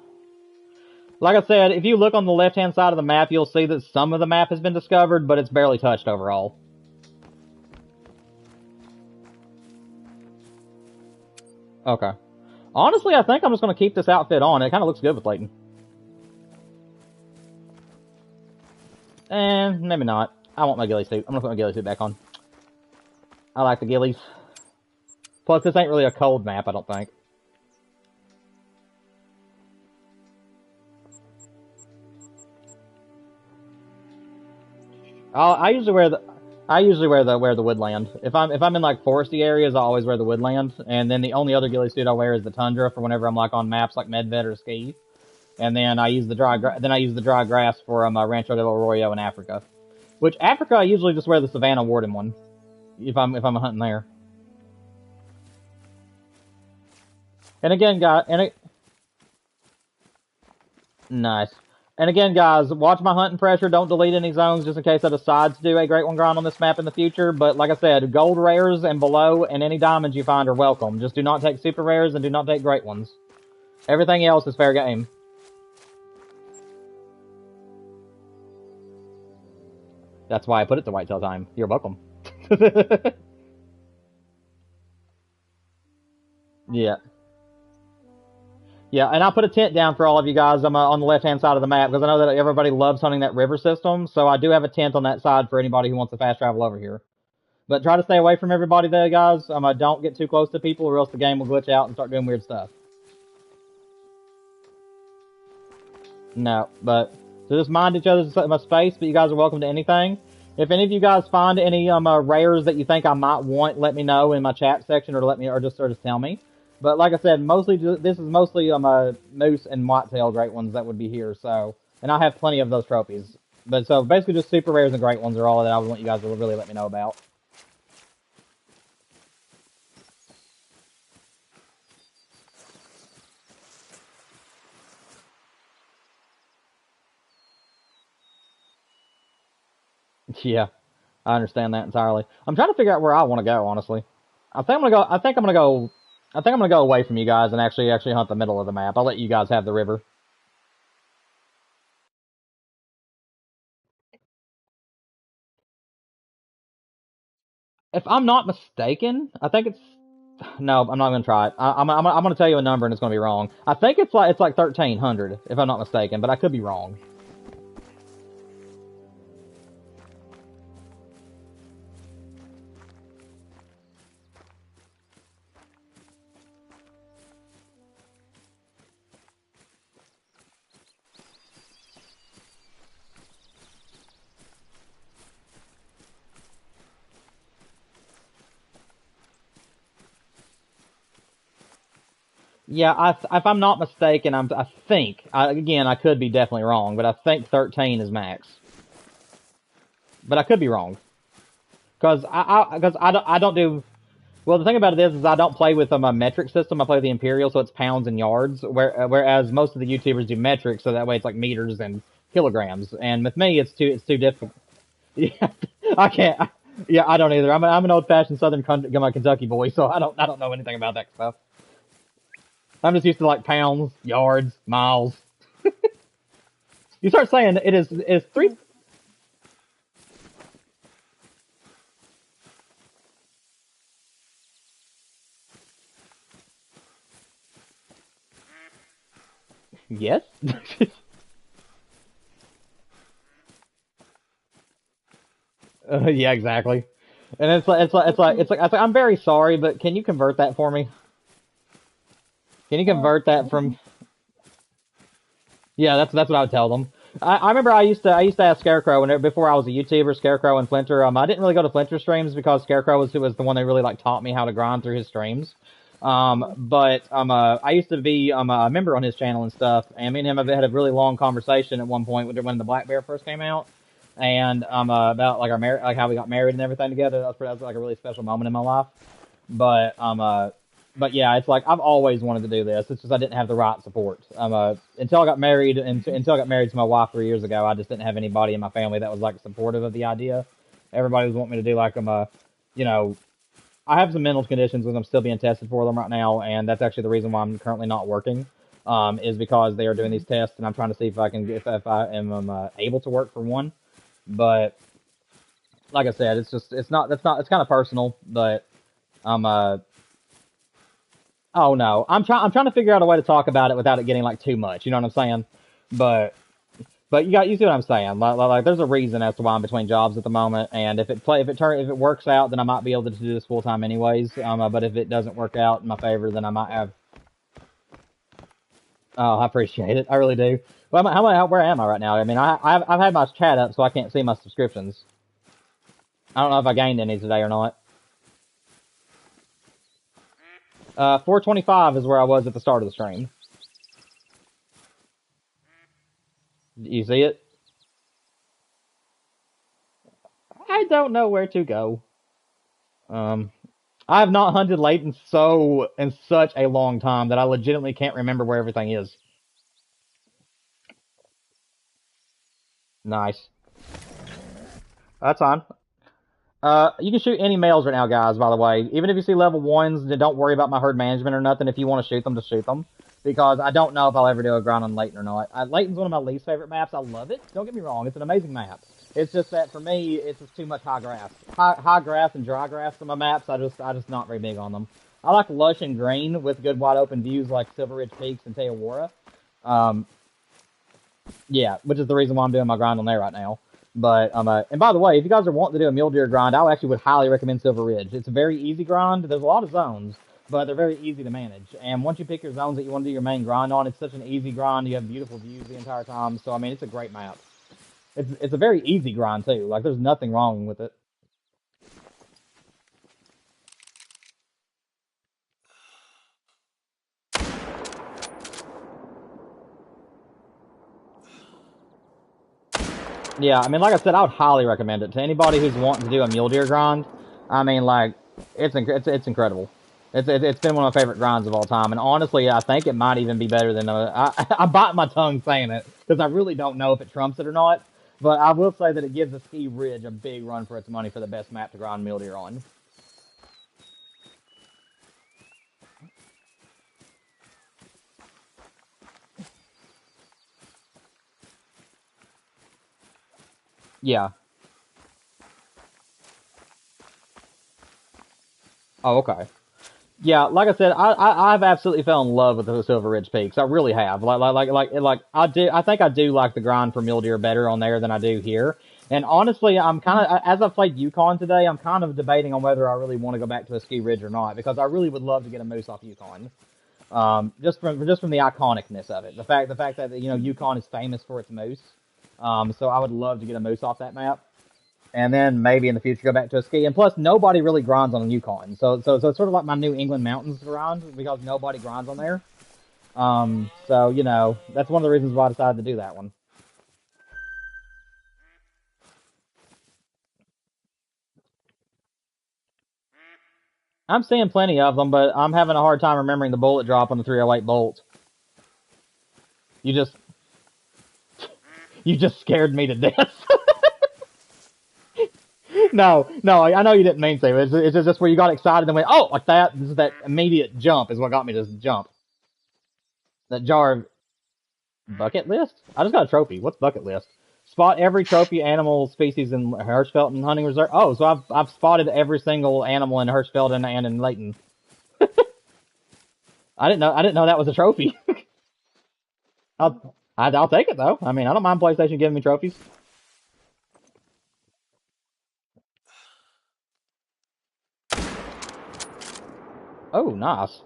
Like I said, if you look on the left-hand side of the map, you'll see that some of the map has been discovered, but it's barely touched overall. Okay. Honestly, I think I'm just going to keep this outfit on. It kind of looks good with Leighton. And maybe not. I want my ghillie suit. I'm going to put my ghillie suit back on. I like the ghillies. Plus, this ain't really a cold map, I don't think. I usually wear the woodland. If I'm in like foresty areas, I always wear the woodland, and then the only other ghillie suit I wear is the tundra for whenever I'm like on maps like Medved or Ski. And then I use the dry grass for Rancho del Arroyo in Africa. Which Africa I usually just wear the Savannah Warden one if I'm hunting there. And again, guys, nice. And again, guys, watch my hunting pressure. Don't delete any zones just in case I decide to do a Great One grind on this map in the future. But like I said, gold rares and below and any diamonds you find are welcome. Just do not take super rares and do not take great ones. Everything else is fair game. That's why I put it to whitetail time. You're welcome. Yeah. Yeah, and I'll put a tent down for all of you guys on the left-hand side of the map, because I know that everybody loves hunting that river system, so I do have a tent on that side for anybody who wants to fast travel over here. But try to stay away from everybody there, guys. Don't get too close to people, or else the game will glitch out and start doing weird stuff. No, but so just mind each other's space, but you guys are welcome to anything. If any of you guys find any rares that you think I might want, let me know in my chat section, or just tell me. But like I said, this is mostly moose and whitetail great ones that would be here. So, and I have plenty of those trophies. But so basically, just super rares and great ones are all that I would want you guys to really let me know about. Yeah, I understand that entirely. I'm trying to figure out where I want to go, honestly. I think I'm gonna go. I think I'm gonna go away from you guys and actually hunt the middle of the map. I'll let you guys have the river. If I'm not mistaken, I think it's. No, I'm not gonna try it. I'm gonna tell you a number and it's gonna be wrong. I think it's like 1,300 if I'm not mistaken, but I could be wrong. Yeah, if I'm not mistaken, I think again I could be definitely wrong, but I think 13 is max. But I could be wrong because I don't do. Well, the thing about it is I don't play with a metric system. I play with the imperial, so it's pounds and yards. Whereas most of the YouTubers do metric, so that way it's like meters and kilograms. And with me, it's too difficult. Yeah, I can't. Yeah, I don't either. I'm an old fashioned Southern Kentucky boy, so I don't know anything about that stuff. I'm just used to like pounds, yards, miles. You start saying it is three. Yes. Yeah, exactly. And it's like I'm very sorry, but can you convert that for me? Can you convert that from? Yeah, that's what I would tell them. I remember I used to ask Scarecrow before I was a YouTuber, Scarecrow and Flinter. I didn't really go to Flinter streams because Scarecrow was the one that really like taught me how to grind through his streams. But I used to be a member on his channel and stuff, and me and him have had a really long conversation at one point when the Black Bear first came out, and about like like how we got married and everything together. That was like a really special moment in my life. But but yeah, it's like I've always wanted to do this. It's just I didn't have the right support. Until I got married and until I got married to my wife 3 years ago, I just didn't have anybody in my family that was like supportive of the idea. Everybody was wanting me to do like you know, I have some mental conditions and I'm still being tested for them right now, and that's actually the reason why I'm currently not working. Is because they are doing these tests, and I'm trying to see if I can if I am able to work for one. But like I said, it's not that's not it's kind of personal, but I'm oh no, I'm trying to figure out a way to talk about it without it getting like too much. You know what I'm saying? But you see what I'm saying? Like there's a reason as to why I'm between jobs at the moment, and if it works out, then I might be able to do this full time anyways. But if it doesn't work out in my favor, then I might have. Oh, I appreciate it. I really do. Well, where am I right now? I mean, I've had my chat up, so I can't see my subscriptions. I don't know if I gained any today or not. 425 is where I was at the start of the stream. You see it? I don't know where to go. Um, I have not hunted late in such a long time that I legitimately can't remember where everything is. Nice. That's fine. You can shoot any males right now, guys, by the way. Even if you see level ones, then don't worry about my herd management or nothing. If you want to shoot them, just shoot them. Because I don't know if I'll ever do a grind on Leighton or not. Leighton's one of my least favorite maps. I love it. Don't get me wrong. It's an amazing map. It's just that for me, it's just too much high grass. High grass and dry grass on my maps, I just not very big on them. I like lush and green with good wide open views like Silver Ridge Peaks and Teowara. Um, yeah, which is the reason why I'm doing my grind on there right now. But and by the way, if you guys are wanting to do a mule deer grind, I actually would highly recommend Silver Ridge. It's a very easy grind. There's a lot of zones, but they're very easy to manage. And once you pick your zones that you want to do your main grind on, it's such an easy grind. You have beautiful views the entire time. So I mean, it's a great map. It's a very easy grind too. Like there's nothing wrong with it. Yeah, I mean, like I said, I would highly recommend it to anybody who's wanting to do a mule deer grind. I mean, like, it's incredible. It's been one of my favorite grinds of all time, and honestly, I think it might even be better than I bite my tongue saying it because I really don't know if it trumps it or not. But I will say that it gives the Ski Ridge a big run for its money for the best map to grind mule deer on. Yeah. Oh, okay. Yeah, like I said, I've absolutely fell in love with the Silver Ridge Peaks. I really have. I do. I think I do like the grind for mule deer better on there than I do here. And honestly, I'm kind of as I played Yukon today, I'm kind of debating on whether I really want to go back to a ski ridge or not because I really would love to get a moose off Yukon. Just from the iconicness of it, the fact that Yukon is famous for its moose. So I would love to get a moose off that map and then maybe in the future go back to a ski. And plus, nobody really grinds on Yukon, so it's sort of like my New England mountains grind because nobody grinds on there. So that's one of the reasons why I decided to do that one. I'm seeing plenty of them, but I'm having a hard time remembering the bullet drop on the 308 bolt. You just you just scared me to death. No, I know you didn't mean to. It's just where you got excited and went, oh, like that. This is that immediate jump is what got me to jump. That jar of bucket list? I just got a trophy. What's bucket list? Spot every trophy animal species in Hirschfelden Hunting Reserve. Oh, so I've spotted every single animal in Hirschfelden and in Layton. I didn't know that was a trophy. I'll take it though. I mean, I don't mind PlayStation giving me trophies. Oh, nice.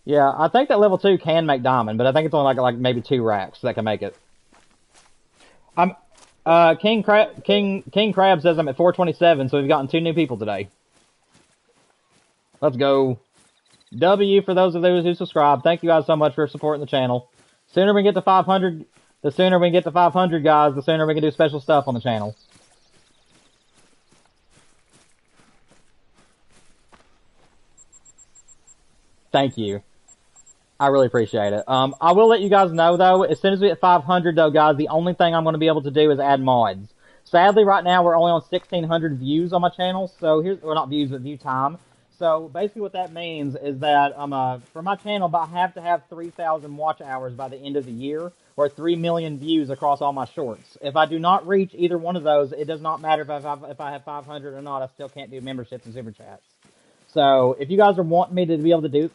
Yeah, I think that level 2 can make diamond, but I think it's only like maybe 2 racks that can make it. I'm King Crab says I'm at 427, so we've gotten 2 new people today. Let's go. W for those of those who subscribe. Thank you guys so much for supporting the channel. Sooner we get to 500, the sooner we get to 500 guys, the sooner we can do special stuff on the channel. Thank you. I really appreciate it. I will let you guys know though, as soon as we hit 500 though, guys, the only thing I'm going to be able to do is add mods. Sadly, right now we're only on 1,600 views on my channel, so here's, well, not views, but view time. So basically what that means is that for my channel, I have to have 3,000 watch hours by the end of the year, or 3 million views across all my shorts. If I do not reach either one of those, it does not matter if I have 500 or not, I still can't do memberships and super chats. So if you guys are wanting me to be able to do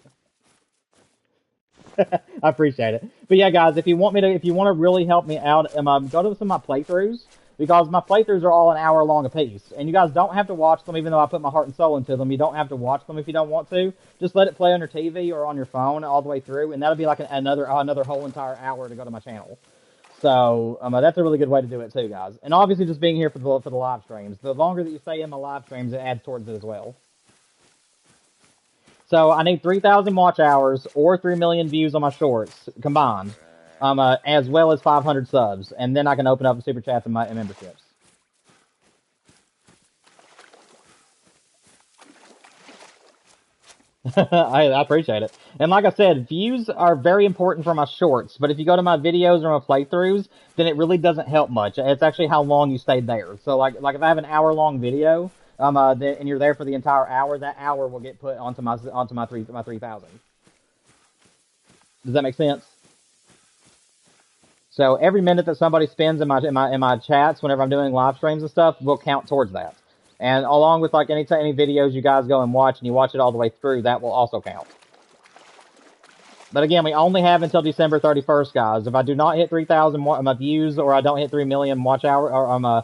I appreciate it. But yeah, guys, if you want to really help me out, go to some of my playthroughs because my playthroughs are all an hour long apiece, and you guys don't have to watch them, even though I put my heart and soul into them. You don't have to watch them if you don't want to. Just let it play on your TV or on your phone all the way through, and that'll be like another whole entire hour to go to my channel. So that's a really good way to do it too, guys. And obviously, just being here for the live streams. The longer that you stay in my live streams, it adds towards it as well. So I need 3,000 watch hours or 3 million views on my shorts combined, as well as 500 subs, and then I can open up super chats and memberships. I appreciate it. And like I said, views are very important for my shorts, but if you go to my videos or my playthroughs, then it really doesn't help much. It's actually how long you stayed there. So like if I have an hour-long video, and you're there for the entire hour, that hour will get put onto my 3,000. Does that make sense? So every minute that somebody spends in my chats whenever I'm doing live streams and stuff will count towards that. And along with like any videos you guys go and watch and you watch it all the way through, that will also count. But again, we only have until December 31st, guys. If I do not hit 3,000 views or I don't hit 3 million watch hour or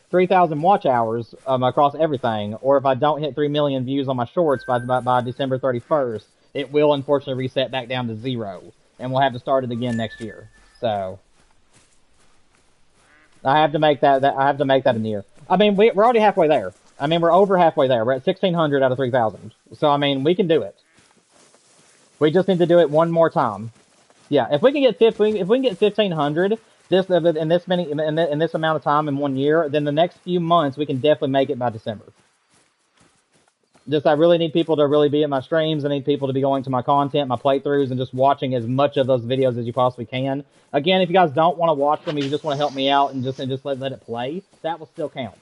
3,000 watch hours across everything, or if I don't hit 3 million views on my shorts by December 31st, it will unfortunately reset back down to 0, and we'll have to start it again next year. So I have to make that a year. I mean, we're already halfway there. I mean, we're over halfway there. We're at 1,600 out of 3,000. So I mean, we can do it. We just need to do it one more time. Yeah, if we can get 1,500. In this amount of time in 1 year, then the next few months we can definitely make it by December. Just I really need people to really be at my streams. I need people to be going to my content, my playthroughs, and just watching as much of those videos as you possibly can. Again, if you guys don't want to watch them, you just want to help me out and just let it play, that will still count.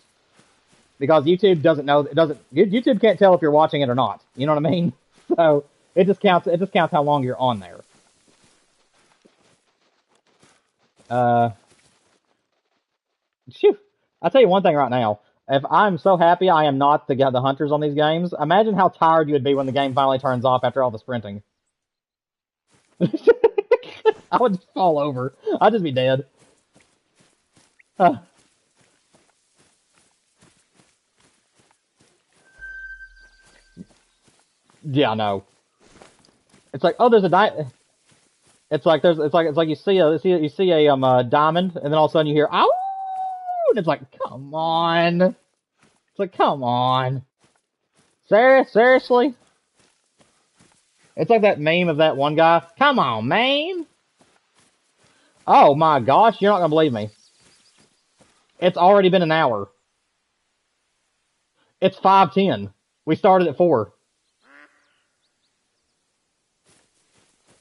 Because YouTube doesn't know, YouTube can't tell if you're watching it or not. You know what I mean? So it just counts how long you're on there. Phew. I'll tell you one thing right now. If I'm so happy I am not the hunters on these games, imagine how tired you would be when the game finally turns off after all the sprinting. I would just fall over. I'd just be dead. Yeah, I know. It's like, oh, there's a It's like you see a diamond, and then all of a sudden you hear ow, and it's like, come on. It's like, come on. Seriously? It's like that meme of that one guy. Come on, man. Oh my gosh, you're not gonna believe me. It's already been an hour. It's 5:10. We started at 4.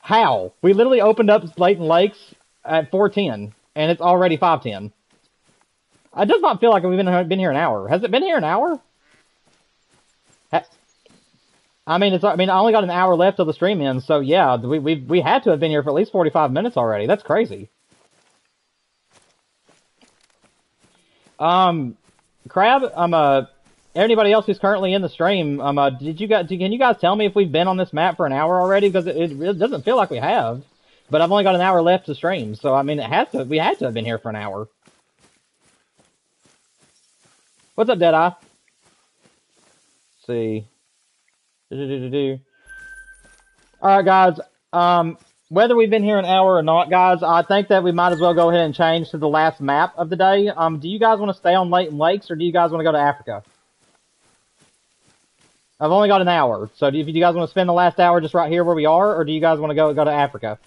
How? We literally opened up Slayton Lakes at 4:10, and it's already 5:10. It does not feel like we've been here an hour. Has it been here an hour? I mean, I only got an hour left till the stream ends, so yeah, we had to have been here for at least 45 minutes already. That's crazy. Crab, anybody else who's currently in the stream, can you guys tell me if we've been on this map for an hour already? Because it really doesn't feel like we have. But I've only got an hour left to stream, so I mean, we had to have been here for an hour. What's up, Deadeye? Let's see. Alright, guys, whether we've been here an hour or not, guys, I think that we might as well go ahead and change to the last map of the day. Do you guys want to stay on Layton Lakes, or do you guys want to go to Africa? I've only got an hour, so do you guys want to spend the last hour just right here where we are, or do you guys want to go to Africa?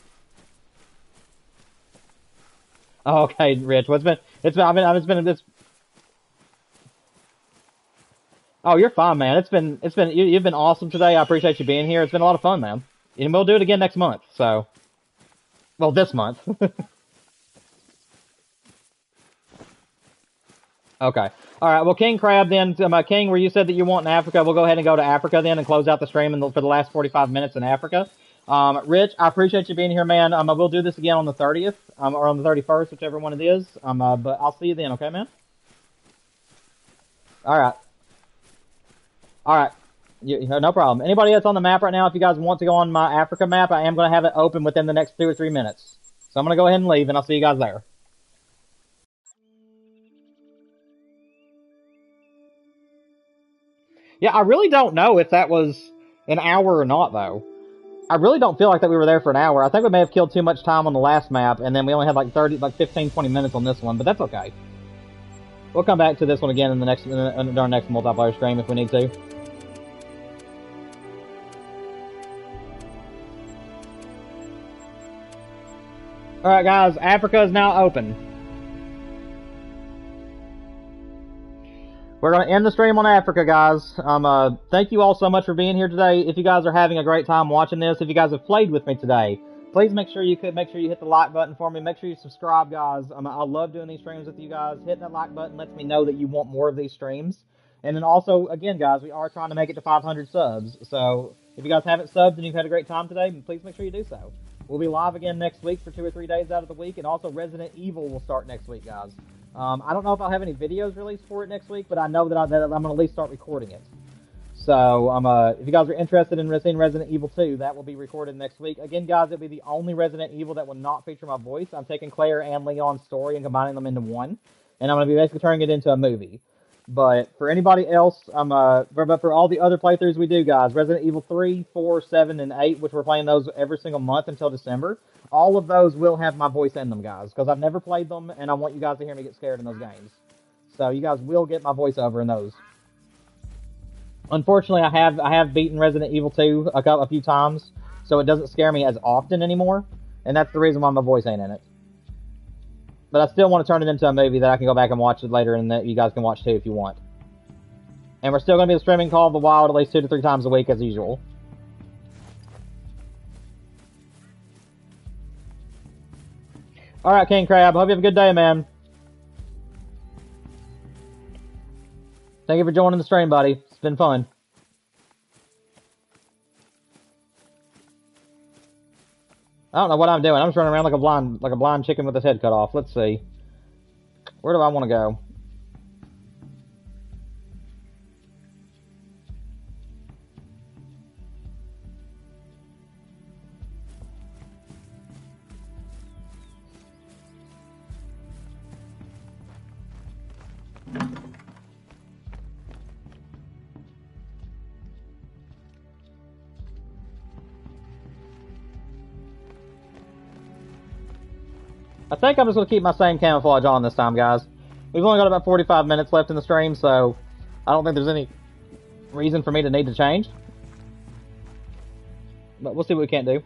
Oh, okay, Rich. Oh, you're fine, man. You've been awesome today. I appreciate you being here. It's been a lot of fun, man. And we'll do it again next month, so. Well, this month. Okay. Alright, well, King Crab then, King, where you said that you want in Africa, we'll go ahead and go to Africa then and close out the stream for the last 45 minutes in Africa. Rich, I appreciate you being here, man. We'll do this again on the 30th, or on the 31st, whichever one it is. But I'll see you then, okay, man? Alright. Alright. No problem. Anybody else on the map right now, if you guys want to go on my Africa map, I am going to have it open within the next 2 or 3 minutes. So I'm going to go ahead and leave, and I'll see you guys there. Yeah, I really don't know if that was an hour or not, though. I really don't feel like that we were there for an hour. I think we may have killed too much time on the last map, and then we only had like 15, 20 minutes on this one, but that's okay. We'll come back to this one again in our next multiplayer stream if we need to. Alright, guys, Africa is now open. We're going to end the stream on Africa, guys. Thank you all so much for being here today. If you guys are having a great time watching this, if you guys have played with me today, please make sure you hit the like button for me. Make sure you subscribe, guys. I love doing these streams with you guys. Hitting that like button lets me know that you want more of these streams. And then also, again, guys, we are trying to make it to 500 subs. So if you guys haven't subbed and you've had a great time today, please make sure you do so. We'll be live again next week for 2 or 3 days out of the week. And also Resident Evil will start next week, guys. I don't know if I'll have any videos released for it next week, but I know that I'm going to at least start recording it. So, if you guys are interested in seeing Resident Evil 2, that will be recorded next week. Again, guys, it'll be the only Resident Evil that will not feature my voice. I'm taking Claire and Leon's story and combining them into one. And I'm going to be basically turning it into a movie. But for anybody else, but for all the other playthroughs we do, guys, Resident Evil 3, 4, 7, and 8, which we're playing those every single month until December, all of those will have my voice in them, guys, because I've never played them, and I want you guys to hear me get scared in those games. So you guys will get my voiceover in those. Unfortunately, I have beaten Resident Evil 2 a few times, so it doesn't scare me as often anymore, and that's the reason why my voice ain't in it. But I still want to turn it into a movie that I can go back and watch it later and that you guys can watch too if you want. And we're still going to be streaming Call of the Wild at least 2 to 3 times a week as usual. Alright, King Crab. Hope you have a good day, man. Thank you for joining the stream, buddy. It's been fun. I don't know what I'm doing. I'm just running around like a blind chicken with his head cut off. Let's see. Where do I want to go? I think I'm just going to keep my same camouflage on this time, guys. We've only got about 45 minutes left in the stream, so I don't think there's any reason for me to need to change. But we'll see what we can't do.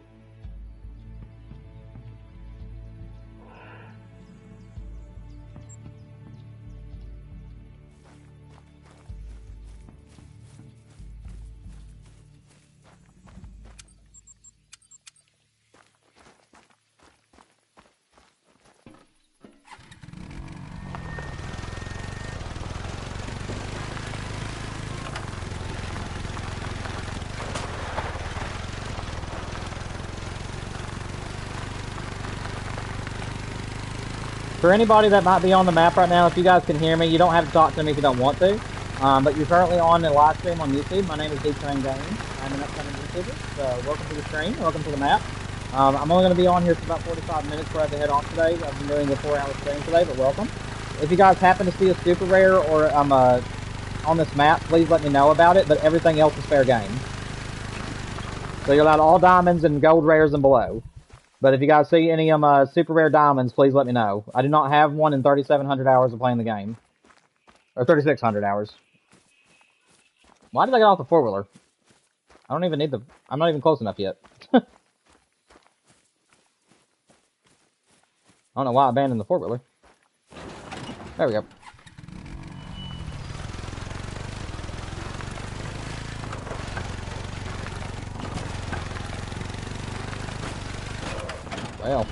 For anybody that might be on the map right now, if you guys can hear me, you don't have to talk to me if you don't want to. But you're currently on a live stream on YouTube. My name is theHunter Games. I'm an upcoming YouTuber, so welcome to the stream. Welcome to the map. I'm only going to be on here for about 45 minutes before I have to head off today. I've been doing a 4-hour stream today, but welcome. If you guys happen to see a super rare or on this map, please let me know about it, but everything else is fair game. So you're allowed all diamonds and gold rares and below. But if you guys see any super rare diamonds, please let me know. I do not have one in 3,700 hours of playing the game. Or 3,600 hours. Why did I get off the 4-wheeler? I don't even need the... I'm not even close enough yet. I don't know why I abandoned the 4-wheeler. There we go. Well.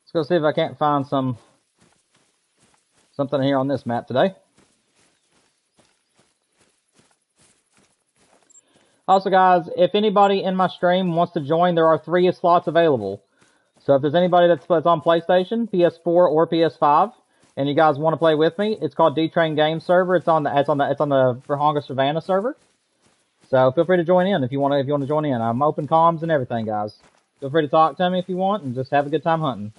Let's go see if I can't find something here on this map today. Also, guys, if anybody in my stream wants to join, there are 3 slots available. So if there's anybody that's on PlayStation, PS4, or PS5, and you guys want to play with me, it's called D-Train Game Server. It's on the Verhonga Savannah server. So feel free to join in if you want to join in. I'm open comms and everything, guys. Feel free to talk to me if you want, and just have a good time hunting.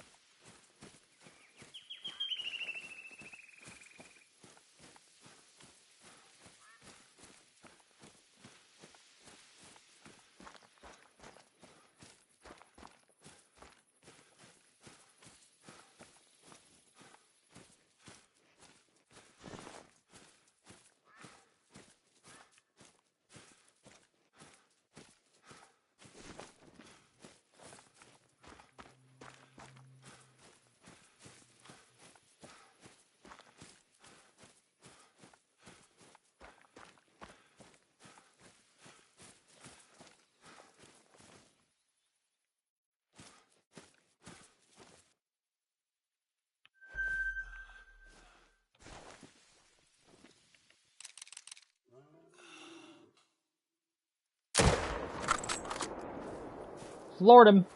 Floored him.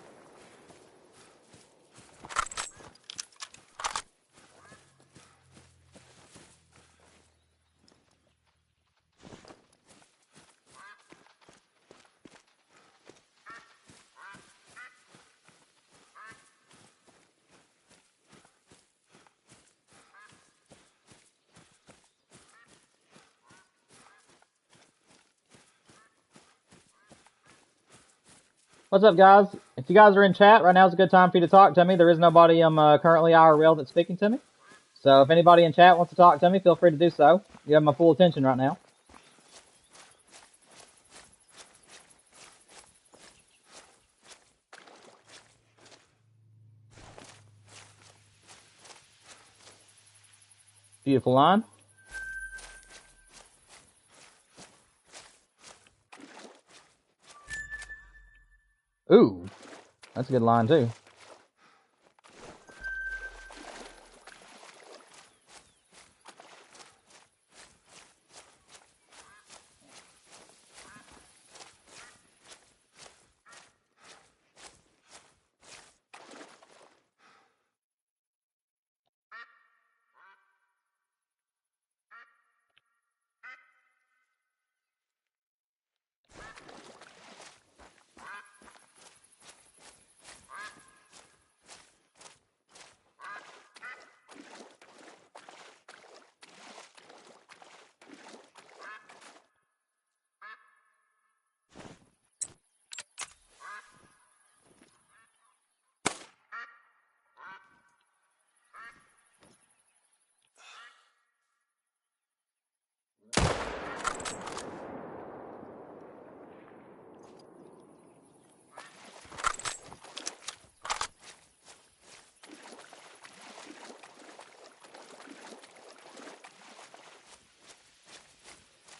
What's up, guys? If If you guys are in chat, right now is a good time for you to talk to me. There is nobody currently IRL that's speaking to me. So if anybody in chat wants to talk to me, feel free to do so. You have my full attention right now. Beautiful line. Ooh, that's a good line too.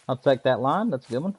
I'll take that line. That's a good one.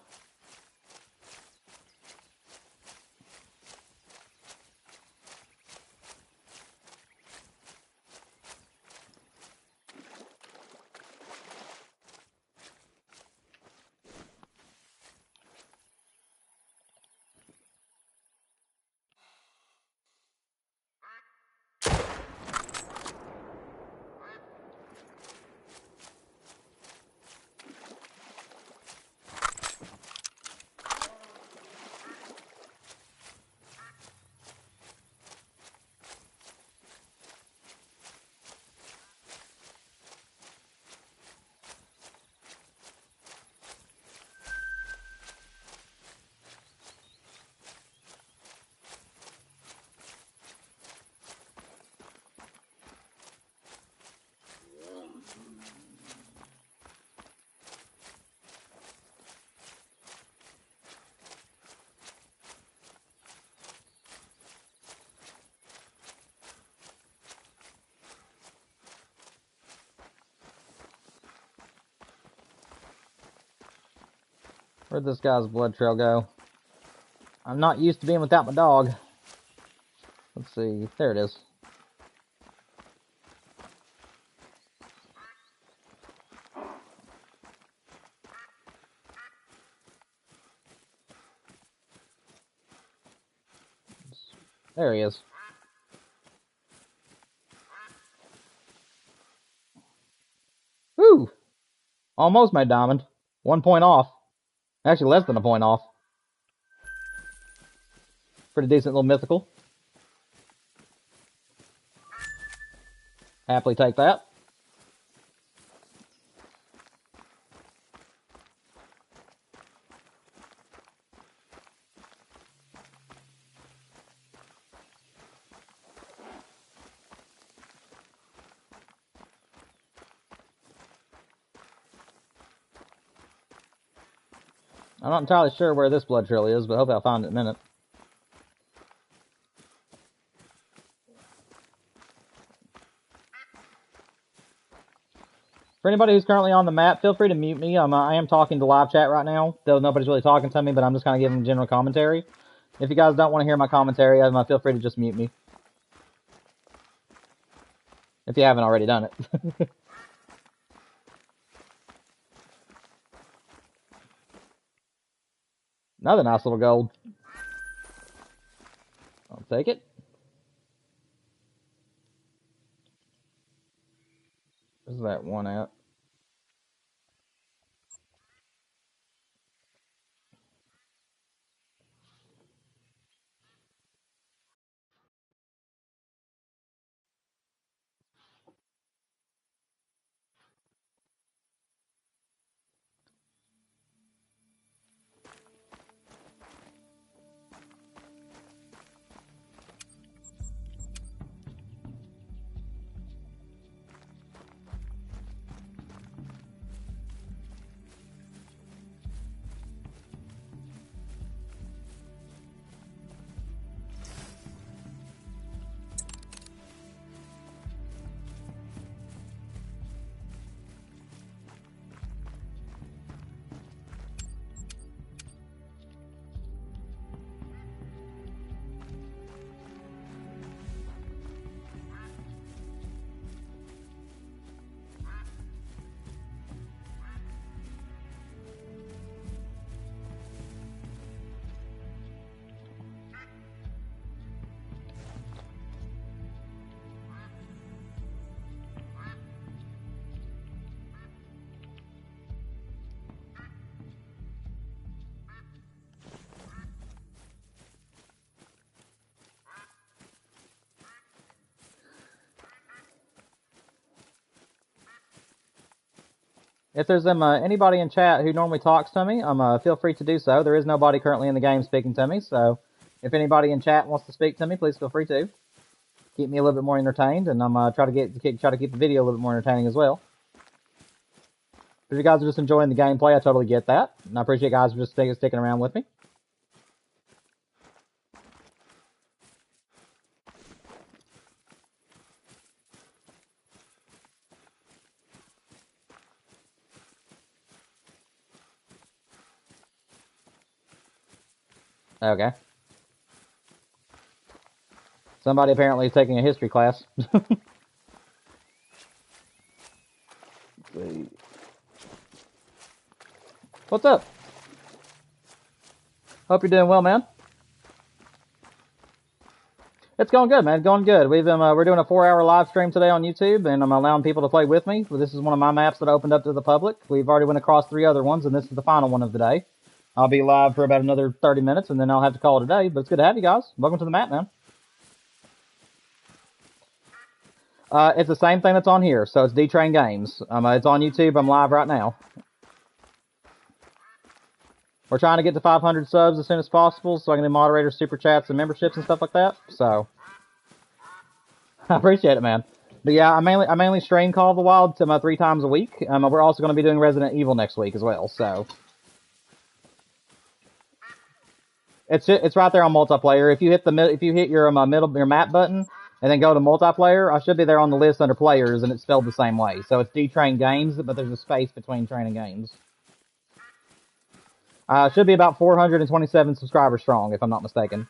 Where'd this guy's blood trail go? I'm not used to being without my dog. Let's see. There it is. There he is. Woo! Almost made diamond. 1 point off. Actually, less than a point off. Pretty decent little mythical. Happily take that. I'm not entirely sure where this blood trail is, but hopefully I'll find it in a minute. For anybody who's currently on the map, feel free to mute me. I am talking to live chat right now, though nobody's really talking to me, but I'm just kind of giving general commentary. If you guys don't want to hear my commentary, feel free to just mute me. If you haven't already done it. Another nice little gold. I'll take it. Where's that one at? if there's anybody in chat who normally talks to me, feel free to do so. There is nobody currently in the game speaking to me, so if anybody in chat wants to speak to me, please feel free to. Keep me a little bit more entertained, and try to keep the video a little bit more entertaining as well. If you guys are just enjoying the gameplay, I totally get that, and I appreciate you guys just sticking around with me. Okay. Somebody apparently is taking a history class. What's up? Hope you're doing well, man. It's going good, man. It's going good. We're doing a 4-hour live stream today on YouTube, and I'm allowing people to play with me. This is one of my maps that I opened up to the public. We've already went across 3 other ones, and this is the final one of the day. I'll be live for about another 30 minutes, and then I'll have to call it a day. But it's good to have you guys. Welcome to the map, man. It's the same thing that's on here, so it's D-Train Games. It's on YouTube. I'm live right now. We're trying to get to 500 subs as soon as possible, so I can do moderators, super chats, and memberships and stuff like that. So I appreciate it, man. But yeah, I mainly stream Call of the Wild 3 times a week. We're also going to be doing Resident Evil next week as well. So it's right there on multiplayer. If you hit your map button and then go to multiplayer, I should be there on the list under players, and it's spelled the same way. So it's D-Train Games, but there's a space between Train and Games. Should be about 427 subscribers strong, if I'm not mistaken.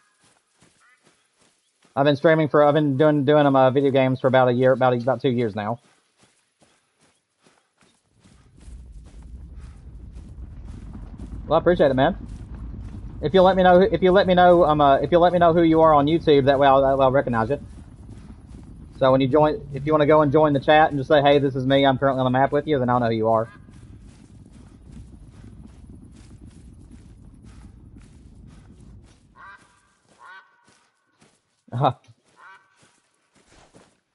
I've been doing video games for about a year, about 2 years now. Well, I appreciate it, man. If you let me know who you are on YouTube, that way I'll recognize you. So when you join, if you want to go and join the chat and just say, "Hey, this is me. I'm currently on the map with you," then I'll know who you are.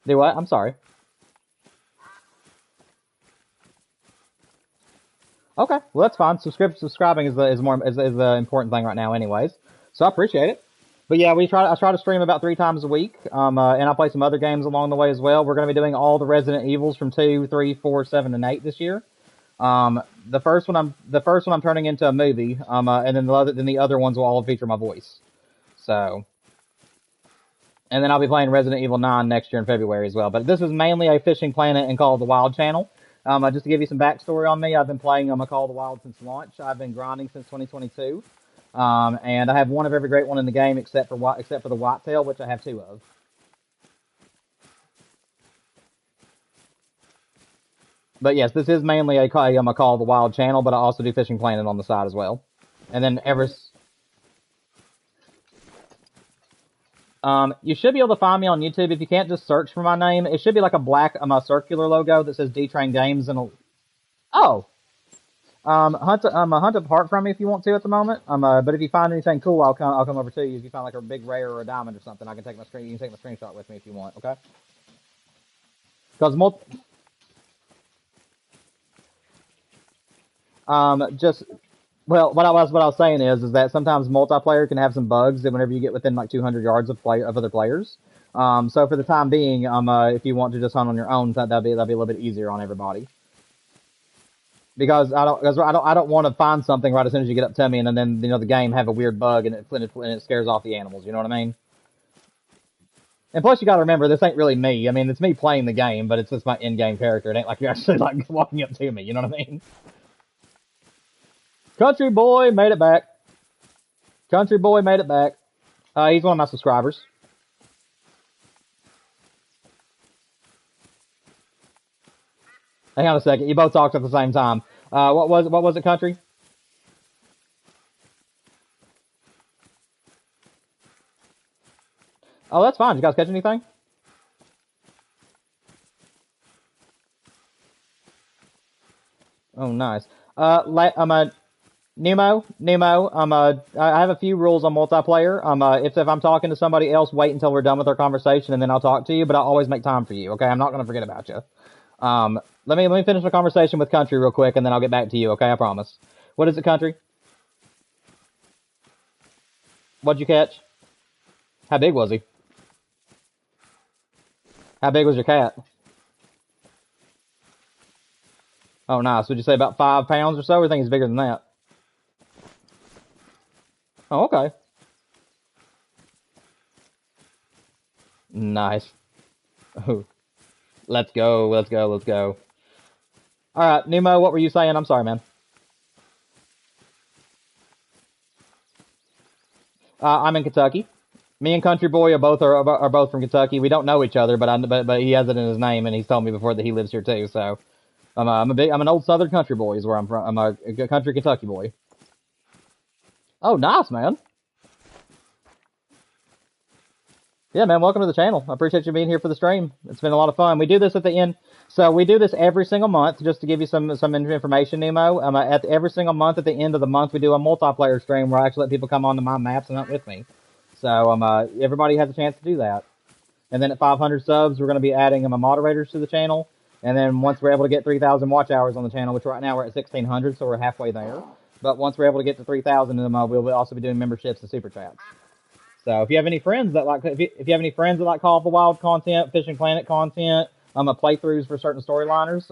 Do what? I'm sorry. Okay, well that's fine. Subscribing is the important thing right now, anyways. So I appreciate it. But yeah, I try to stream about 3 times a week. And I play some other games along the way as well. We're going to be doing all the Resident Evils from 2, 3, 4, 7, and 8 this year. The first one I'm turning into a movie. And then the other ones will all feature my voice. So. And then I'll be playing Resident Evil 9 next year in February as well. But this is mainly a Fishing Planet and Call of the Wild channel. Just to give you some backstory on me, I've been playing Call of the Wild since launch. I've been grinding since 2022. And I have one of every great one in the game except for the Whitetail, which I have 2 of. But yes, this is mainly a Call of the Wild channel, but I also do Fishing Planet on the side as well. And then you should be able to find me on YouTube. If you can't just search for my name, it should be like a black, circular logo that says D-Train Games and hunt apart from me if you want to at the moment. But if you find anything cool, I'll come over to you. If you find like a big rare or a diamond or something, I can take my screen. You can take my screenshot with me if you want. Okay? Because Well, what I was saying is that sometimes multiplayer can have some bugs that whenever you get within like 200 yards of other players. So for the time being, if you want to just hunt on your own, that'd be a little bit easier on everybody. Because I don't want to find something right as soon as you get up to me, and then the game have a weird bug and it scares off the animals. You know what I mean? And plus, you got to remember, this ain't really me. I mean, it's me playing the game, but it's just my in-game character. It ain't like you're actually like walking up to me. You know what I mean? Country Boy made it back. Country Boy made it back. He's one of my subscribers. Hang on a second. You both talked at the same time. What was it, Country? Oh, that's fine. Did you guys catch anything? Oh, nice. Nemo, I have a few rules on multiplayer. If I'm talking to somebody else, wait until we're done with our conversation and then I'll talk to you, but I'll always make time for you, okay? I'm not going to forget about you. Um, let me finish the conversation with Country real quick, and then I'll get back to you. Okay, I promise. What is it, Country? What'd you catch? How big was he? How big was your cat? Oh, nice. Would you say about 5 pounds or so? Or you think he's bigger than that? Oh, okay. Nice. Ooh, let's go. Let's go. Let's go. All right, Nemo. What were you saying? I'm sorry, man. I'm in Kentucky. Me and Country Boy are both from Kentucky. We don't know each other, but he has it in his name, and he's told me before that he lives here too. So I'm an old Southern country boy is where I'm from. I'm a country Kentucky boy. Oh, nice, man. Yeah, man. Welcome to the channel. I appreciate you being here for the stream. It's been a lot of fun. We do this at the end, so we do this every single month. Just to give you some information, Nemo. Every single month at the end of the month, we do a multiplayer stream where I actually let people come onto my maps and hunt with me. So everybody has a chance to do that. And then at 500 subs, we're going to be adding moderators to the channel. And then once we're able to get 3,000 watch hours on the channel, which right now we're at 1,600, so we're halfway there. But once we're able to get to 3,000 of them, we'll also be doing memberships and super chats. So if you have any friends that like, if you have any friends that like Call of the Wild content, Fishing Planet content, playthroughs for certain storyliners,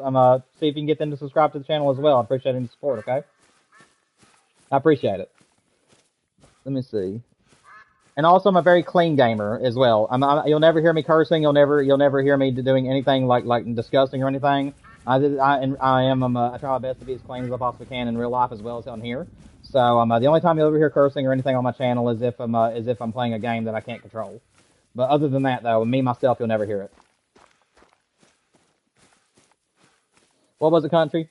see if you can get them to subscribe to the channel as well. I appreciate any support. Okay, I appreciate it. Let me see. And also, I'm a very clean gamer as well. You'll never hear me cursing. You'll never hear me doing anything like disgusting or anything. I try my best to be as clean as I possibly can in real life as well as on here. So the only time you'll ever hear cursing or anything on my channel is if I'm playing a game that I can't control. But other than that, though, me myself, you'll never hear it. What was it, Country?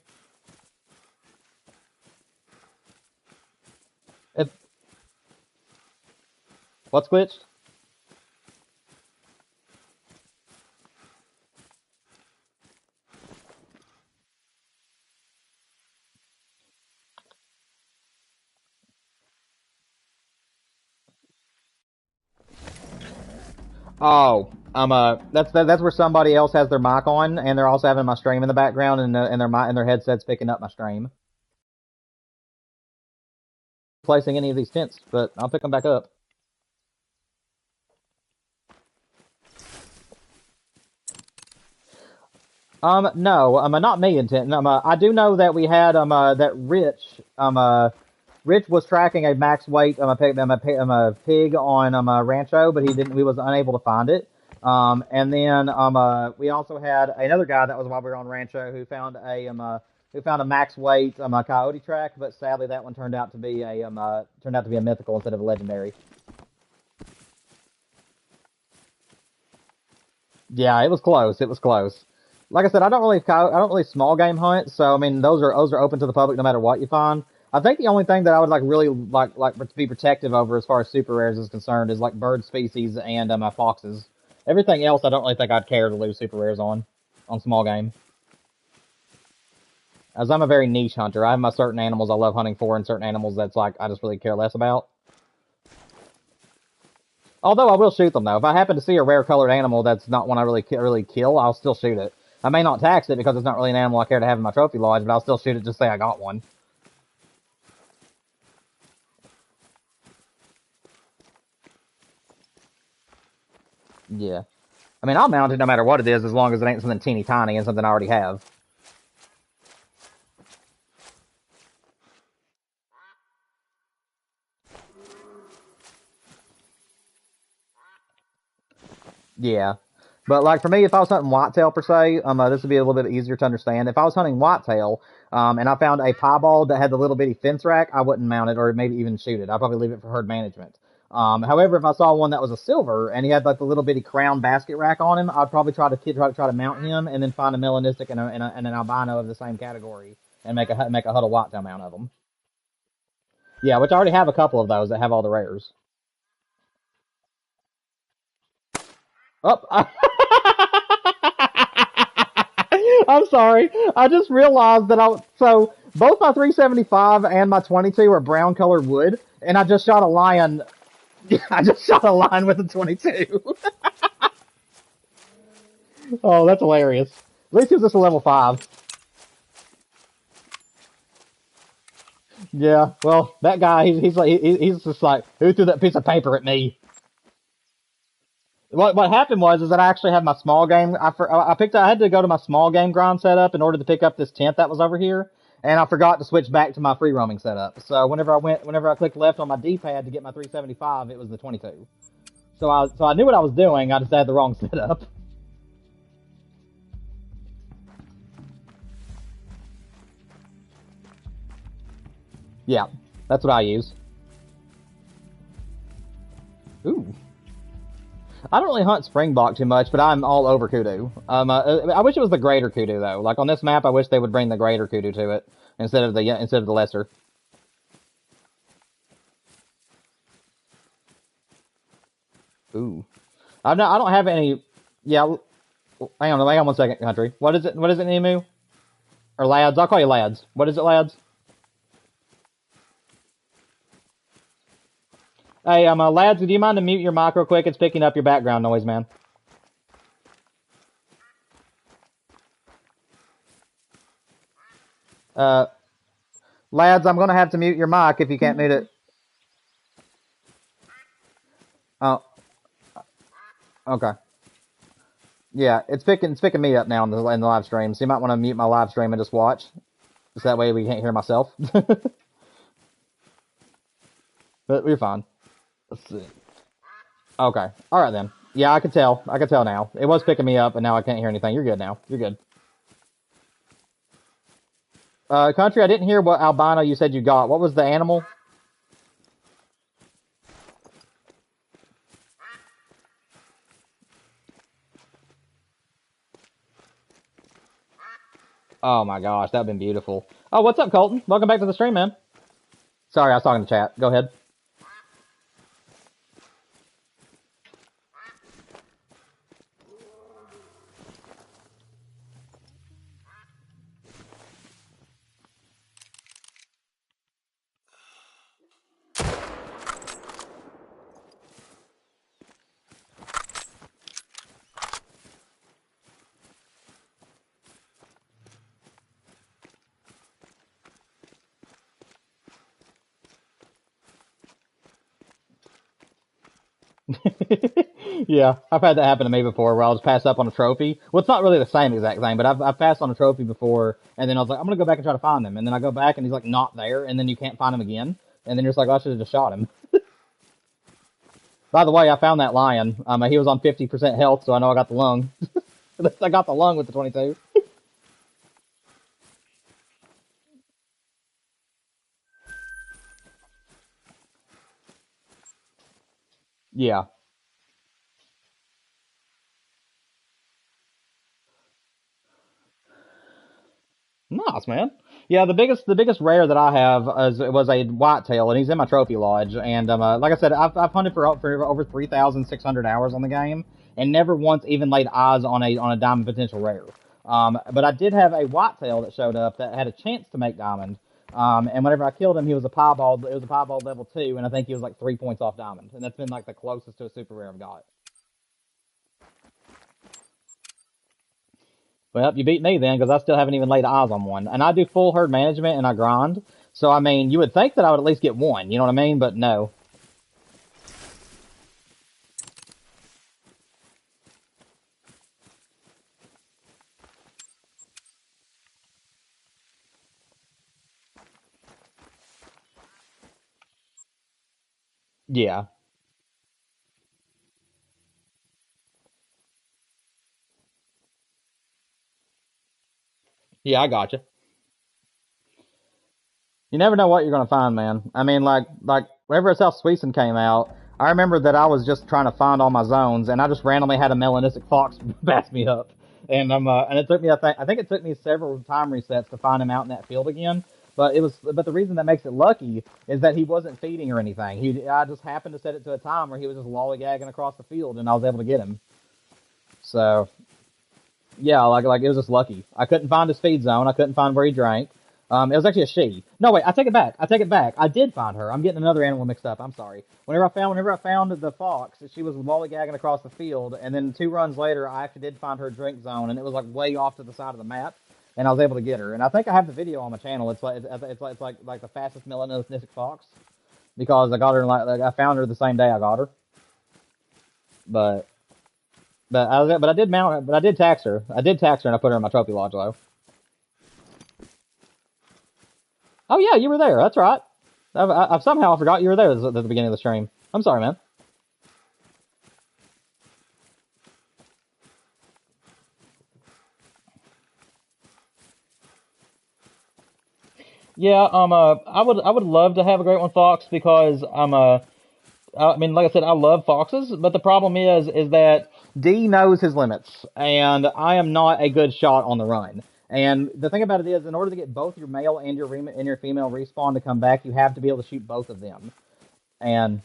If what's glitched? Oh, that's where somebody else has their mic on, and they're also having my stream in the background, and their headset's picking up my stream. Placing any of these tents, but I'll pick them back up. No, not me intent. I do know that we had that Rich was tracking a max weight a pig on Rancho, but he was unable to find it. And then we also had another guy that was while we were on Rancho who found a max weight coyote track, but sadly that one turned out to be a mythical instead of a legendary. Yeah, it was close. It was close. Like I said, I don't really small game hunt, so I mean those are open to the public no matter what you find. I think the only thing that I would really to be protective over as far as super rares is concerned is like bird species and foxes. Everything else I don't really think I'd care to lose super rares on small game. As I'm a very niche hunter, I have my certain animals I love hunting for and certain animals that's like I just really care less about. Although I will shoot them though. If I happen to see a rare colored animal that's not one I really kill, I'll still shoot it. I may not tax it because it's not really an animal I care to have in my trophy lodge, but I'll still shoot it just to say I got one. Yeah. I mean, I'll mount it no matter what it is as long as it ain't something teeny tiny and something I already have. Yeah. But like for me, if I was hunting whitetail per se, this would be a little bit easier to understand. If I was hunting whitetail, and I found a piebald that had the little bitty fence rack, I wouldn't mount it or maybe even shoot it. I'd probably leave it for herd management. However, if I saw one that was a silver and he had like the little bitty crown basket rack on him, I'd probably try to mount him and then find a melanistic and an albino of the same category and make a huddle whitetail mount of them. Yeah, which I already have a couple of those that have all the rares. Oh, I'm sorry. I just realized that so both my 375 and my 22 are brown colored wood, and I just shot a lion. I just shot a lion with a 22. Oh, that's hilarious. At least he was just a level 5. Yeah, well, that guy, he's like, he's just like, who threw that piece of paper at me? What happened was is that I actually had my small game. I had to go to my small game grind setup in order to pick up this tent that was over here, and I forgot to switch back to my free roaming setup. So whenever I clicked left on my D-pad to get my 375, it was the 22. So I knew what I was doing. I just had the wrong setup. Yeah, that's what I use. Ooh. I don't really hunt springbok too much, but I'm all over kudu. I wish it was the greater kudu though. Like on this map, I wish they would bring the greater kudu to it instead of the lesser. Ooh, I don't have any. Yeah, hang on 1 second, country. What is it? What is it, Nemu? Or lads? I'll call you lads. What is it, lads? Hey, lads, do you mind to mute your mic real quick? It's picking up your background noise, man. Uh, lads, I'm gonna have to mute your mic if you can't mute it. Oh, okay. Yeah, it's picking me up now in the live stream. So you might want to mute my live stream and just watch. Just that way we can't hear myself. But we're fine. Let's see. Okay. All right then. Yeah, I could tell. I could tell now. It was picking me up, and now I can't hear anything. You're good now. You're good. Country, I didn't hear what albino you said you got. What was the animal? Oh my gosh, that'd been beautiful. Oh, what's up, Colton? Welcome back to the stream, man. Sorry, I was talking to chat. Go ahead. Yeah, I've had that happen to me before where I'll just pass up on a trophy. Well, it's not really the same exact thing, but I've passed on a trophy before, and then I was like, I'm gonna go back and try to find him, and then I go back and he's like not there, and then you can't find him again, and then you're just like, oh, I should have just shot him. By the way, I found that lion. He was on 50% health, so I know I got the lung. At least I got the lung with the 22. Yeah. Nice, man. Yeah, the biggest rare that I have was a whitetail, and he's in my trophy lodge. And like I said, I've hunted for over 3,600 hours on the game, and never once even laid eyes on a diamond potential rare. But I did have a whitetail that showed up that had a chance to make diamond. And whenever I killed him, he was a piebald. It was a piebald level 2, and I think he was like 3 points off diamond, and that's been like the closest to a super rare I've got. Well, you beat me then, because I still haven't even laid eyes on one. And I do full herd management and I grind. So, I mean, you would think that I would at least get one, you know what I mean? But no. Yeah. Yeah, I gotcha. You never know what you're gonna find, man. I mean, like whenever South Sweden came out, I remember that I was just trying to find all my zones, and I just randomly had a melanistic fox pass me up, and it took me I think it took me several time resets to find him out in that field again. But the reason that makes it lucky is that he wasn't feeding or anything. I just happened to set it to a time where he was just lollygagging across the field, and I was able to get him. So yeah, like it was just lucky. I couldn't find his feed zone. I couldn't find where he drank. It was actually a she. No, wait, I take it back. I take it back. I did find her. I'm getting another animal mixed up. I'm sorry. Whenever I found the fox, she was lollygagging across the field, and then 2 runs later, I actually did find her drink zone, and it was like way off to the side of the map, and I was able to get her. And I think I have the video on my channel. It's like the fastest melanistic fox because I got her like I found her the same day I got her. But I did mount her, but I did tax her. I did tax her, and I put her in my trophy lodge though. Oh yeah, you were there. That's right. I've somehow forgot you were there at the beginning of the stream. I'm sorry, man. Yeah, I would love to have a great one fox because I mean, like I said, I love foxes, but the problem is that D knows his limits, and I am not a good shot on the run. And the thing about it is, in order to get both your male and your female respawn to come back, you have to be able to shoot both of them. And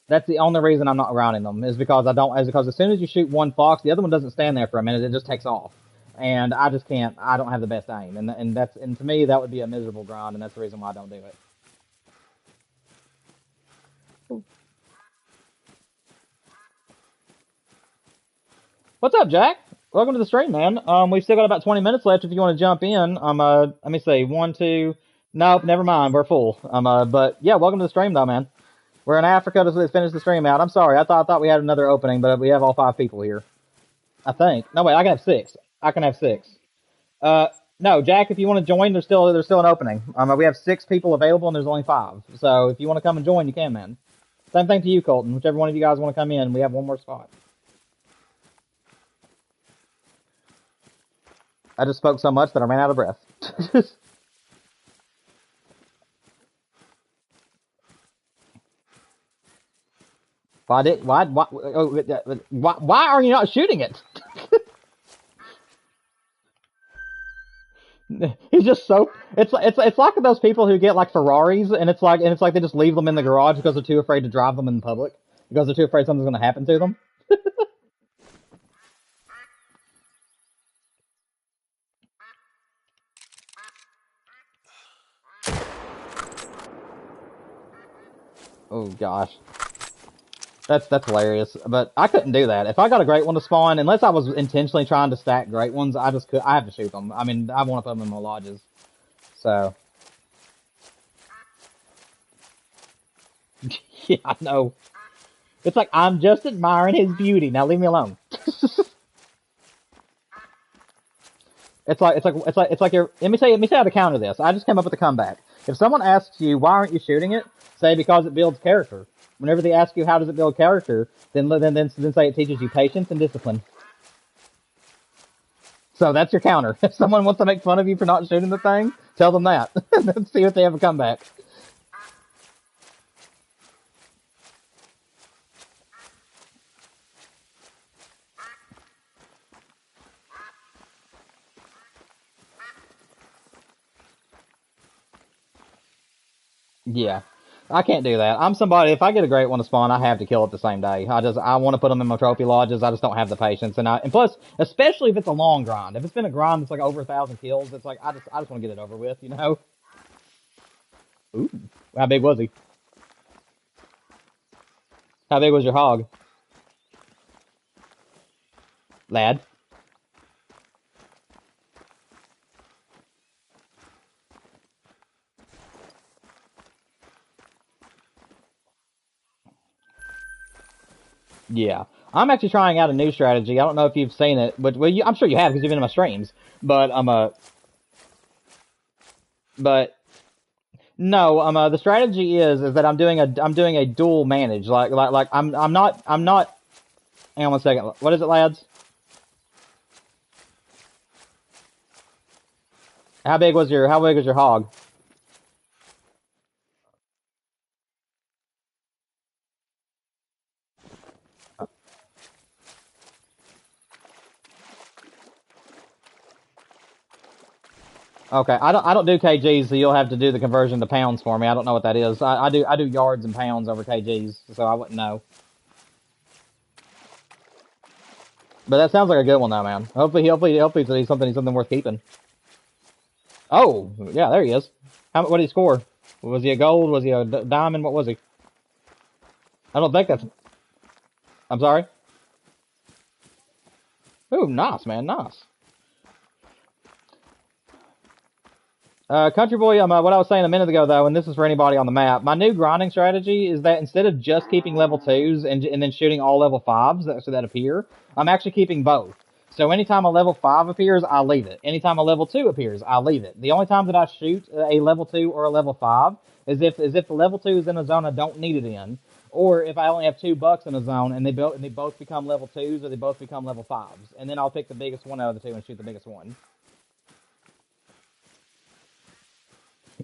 that's the only reason I'm not rounding them is because I don't is because as soon as you shoot one fox, the other one doesn't stand there for a minute; it just takes off. And I just can't. I don't have the best aim, and to me that would be a miserable grind, and that's the reason why I don't do it. What's up, Jack? Welcome to the stream, man. We've still got about 20 minutes left if you want to jump in. Let me see. One, two. Nope, never mind. We're full. But yeah, welcome to the stream, though, man. We're in Africa to finish the stream out. I'm sorry. I thought we had another opening, but we have all 5 people here. I think. No, wait. I can have 6. I can have 6. Uh, no, Jack. If you want to join, there's still an opening. We have 6 people available, and there's only 5. So if you want to come and join, you can, man. Same thing to you, Colton. Whichever one of you guys want to come in, we have one more spot. I just spoke so much that I ran out of breath. Why are you not shooting it? He's just so it's like those people who get like Ferraris and it's like they just leave them in the garage because they're too afraid to drive them in public because they're too afraid something's going to happen to them. Oh gosh. That's hilarious. But I couldn't do that. If I got a great one to spawn, unless I was intentionally trying to stack great ones, I have to shoot them. I mean, I want to put them in my lodges. So yeah, I know. It's like I'm just admiring his beauty. Now leave me alone. It's like you're. Let me say how to counter this. I just came up with a comeback. If someone asks you why aren't you shooting it, say because it builds character. Whenever they ask you how does it build character, then say it teaches you patience and discipline. So that's your counter. If someone wants to make fun of you for not shooting the thing, tell them that. Let's see if they have a comeback. Yeah. I can't do that. I'm somebody, if I get a great one to spawn, I have to kill it the same day. I want to put them in my trophy lodges. I just don't have the patience. And plus, especially if it's a long grind. If it's been a grind that's like over 1,000 kills, it's like, I just want to get it over with, you know? Ooh. How big was he? How big was your hog? Lad? Yeah. I'm actually trying out a new strategy. I don't know if you've seen it, but I'm sure you have because you've been in my streams. But but no, the strategy is that I'm doing a dual manage. I'm not. Hang on one second. What is it, lads? How big was your hog? Okay, I don't do kgs, so you'll have to do the conversion to pounds for me. I don't know what that is. I do yards and pounds over kgs, so I wouldn't know. But that sounds like a good one though, man. Hopefully it's something worth keeping. Oh, yeah, there he is. What did he score? Was he a gold? Was he a diamond? What was he? I don't think that's. I'm sorry. Ooh, nice, man, nice. Country boy, what I was saying a minute ago though, and this is for anybody on the map. My new grinding strategy is that instead of just keeping level twos and then shooting all level fives that appear, I'm actually keeping both. So anytime a level five appears, I leave it. Anytime a level two appears, I leave it. The only time that I shoot a level two or a level five is if the level two is in a zone I don't need it in, or if I only have two bucks in a zone and they both become level twos or they both become level fives, and then I'll pick the biggest one out of the two and shoot the biggest one.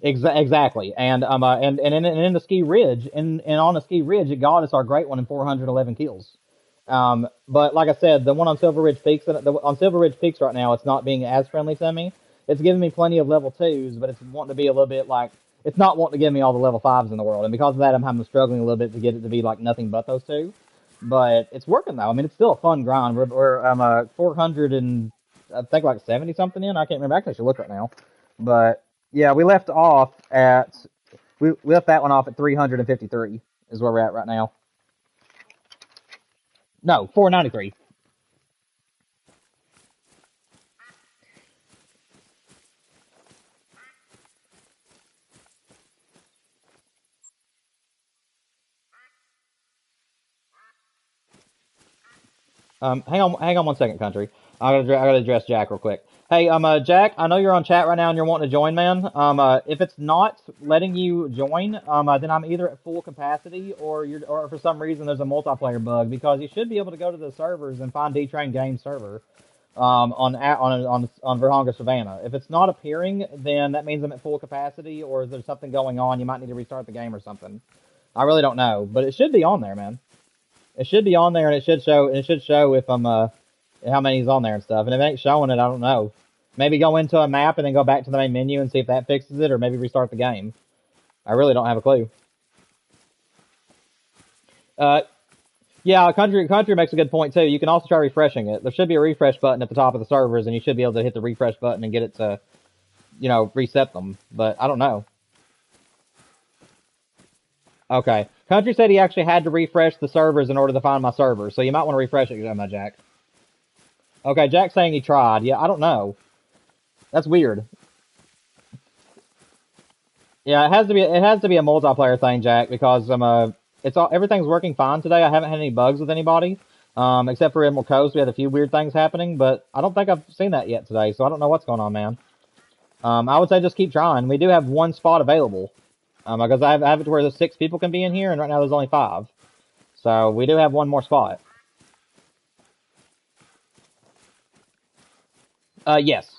Exactly, and in the ski ridge, and on the ski ridge, it got us our great one in 411 kills. But like I said, the one on Silver Ridge Peaks, on Silver Ridge Peaks right now, it's not being as friendly to me. It's giving me plenty of level twos, but it's wanting to be a little bit like it's not wanting to give me all the level fives in the world, and because of that, I'm having struggling a little bit to get it to be like nothing but those two. But it's working though. I mean, it's still a fun grind. We're 400 and I think like 70 something in. I can't remember. Actually, I should look right now. But yeah, we left that one off at 353 is where we're at right now. No, 493. Hang on one second, country. I gotta address Jack real quick. Hey, Jack, I know you're on chat right now and you're wanting to join, man. If it's not letting you join, then I'm either at full capacity or for some reason there's a multiplayer bug because you should be able to go to the servers and find D Train Game server, on Verhonga Savannah. If it's not appearing, then that means I'm at full capacity or there's something going on. You might need to restart the game or something. I really don't know, but it should be on there, man. It should be on there, and it should show if I'm how many's on there and stuff. And if it ain't showing it, I don't know. Maybe go into a map and then go back to the main menu and see if that fixes it, or maybe restart the game. I really don't have a clue. Uh, yeah, country makes a good point too. You can also try refreshing it. There should be a refresh button at the top of the servers, and you should be able to hit the refresh button and get it to reset them. But I don't know. Okay, country said he actually had to refresh the servers in order to find my server, so you might want to refresh it, my Jack. Okay, Jack's saying he tried. Yeah, I don't know. That's weird. Yeah, it has to be a multiplayer thing, Jack, because everything's working fine today. I haven't had any bugs with anybody, except for Emerald Coast. We had a few weird things happening, but I don't think I've seen that yet today, so I don't know what's going on, man. I would say just keep trying. We do have one spot available, because I have it to where the six people can be in here, and right now there's only five, so we do have one more spot. Yes,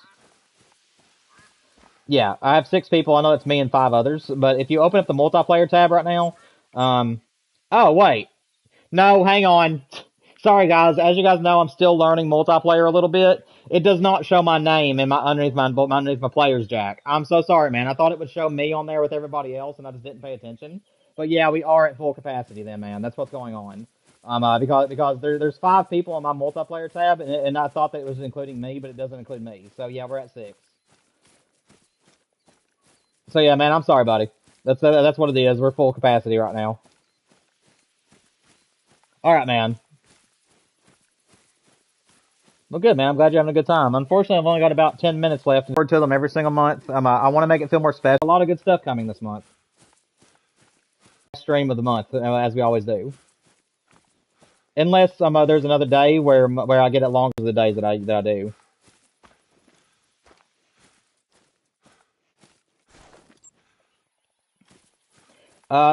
yeah, I have six people. I know it's me and five others, but if you open up the multiplayer tab right now, um, oh wait. No, hang on. Sorry, guys. As you guys know, I'm still learning multiplayer a little bit. It does not show my name in my underneath my players, Jack. I'm so sorry, man. I thought it would show me on there with everybody else, and I just didn't pay attention. But yeah, we are at full capacity then, man. That's what's going on. Because there's five people on my multiplayer tab, and I thought that it was including me, but it doesn't include me. So yeah, we're at six. So yeah, man. I'm sorry, buddy. That's what it is. We're full capacity right now. All right, man. Well, good, man. I'm glad you're having a good time. Unfortunately, I've only got about 10 minutes left. Forward to them every single month. I want to make it feel more special. A lot of good stuff coming this month. Stream of the month, as we always do. Unless there's another day where I get it longer than the days that I do.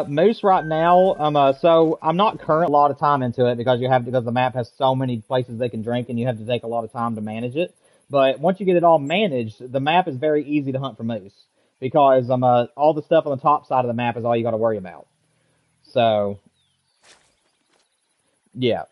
Moose right now. So I'm not current a lot of time into it because the map has so many places they can drink and you have to take a lot of time to manage it. But once you get it all managed, the map is very easy to hunt for moose because all the stuff on the top side of the map is all you got to worry about. So yeah.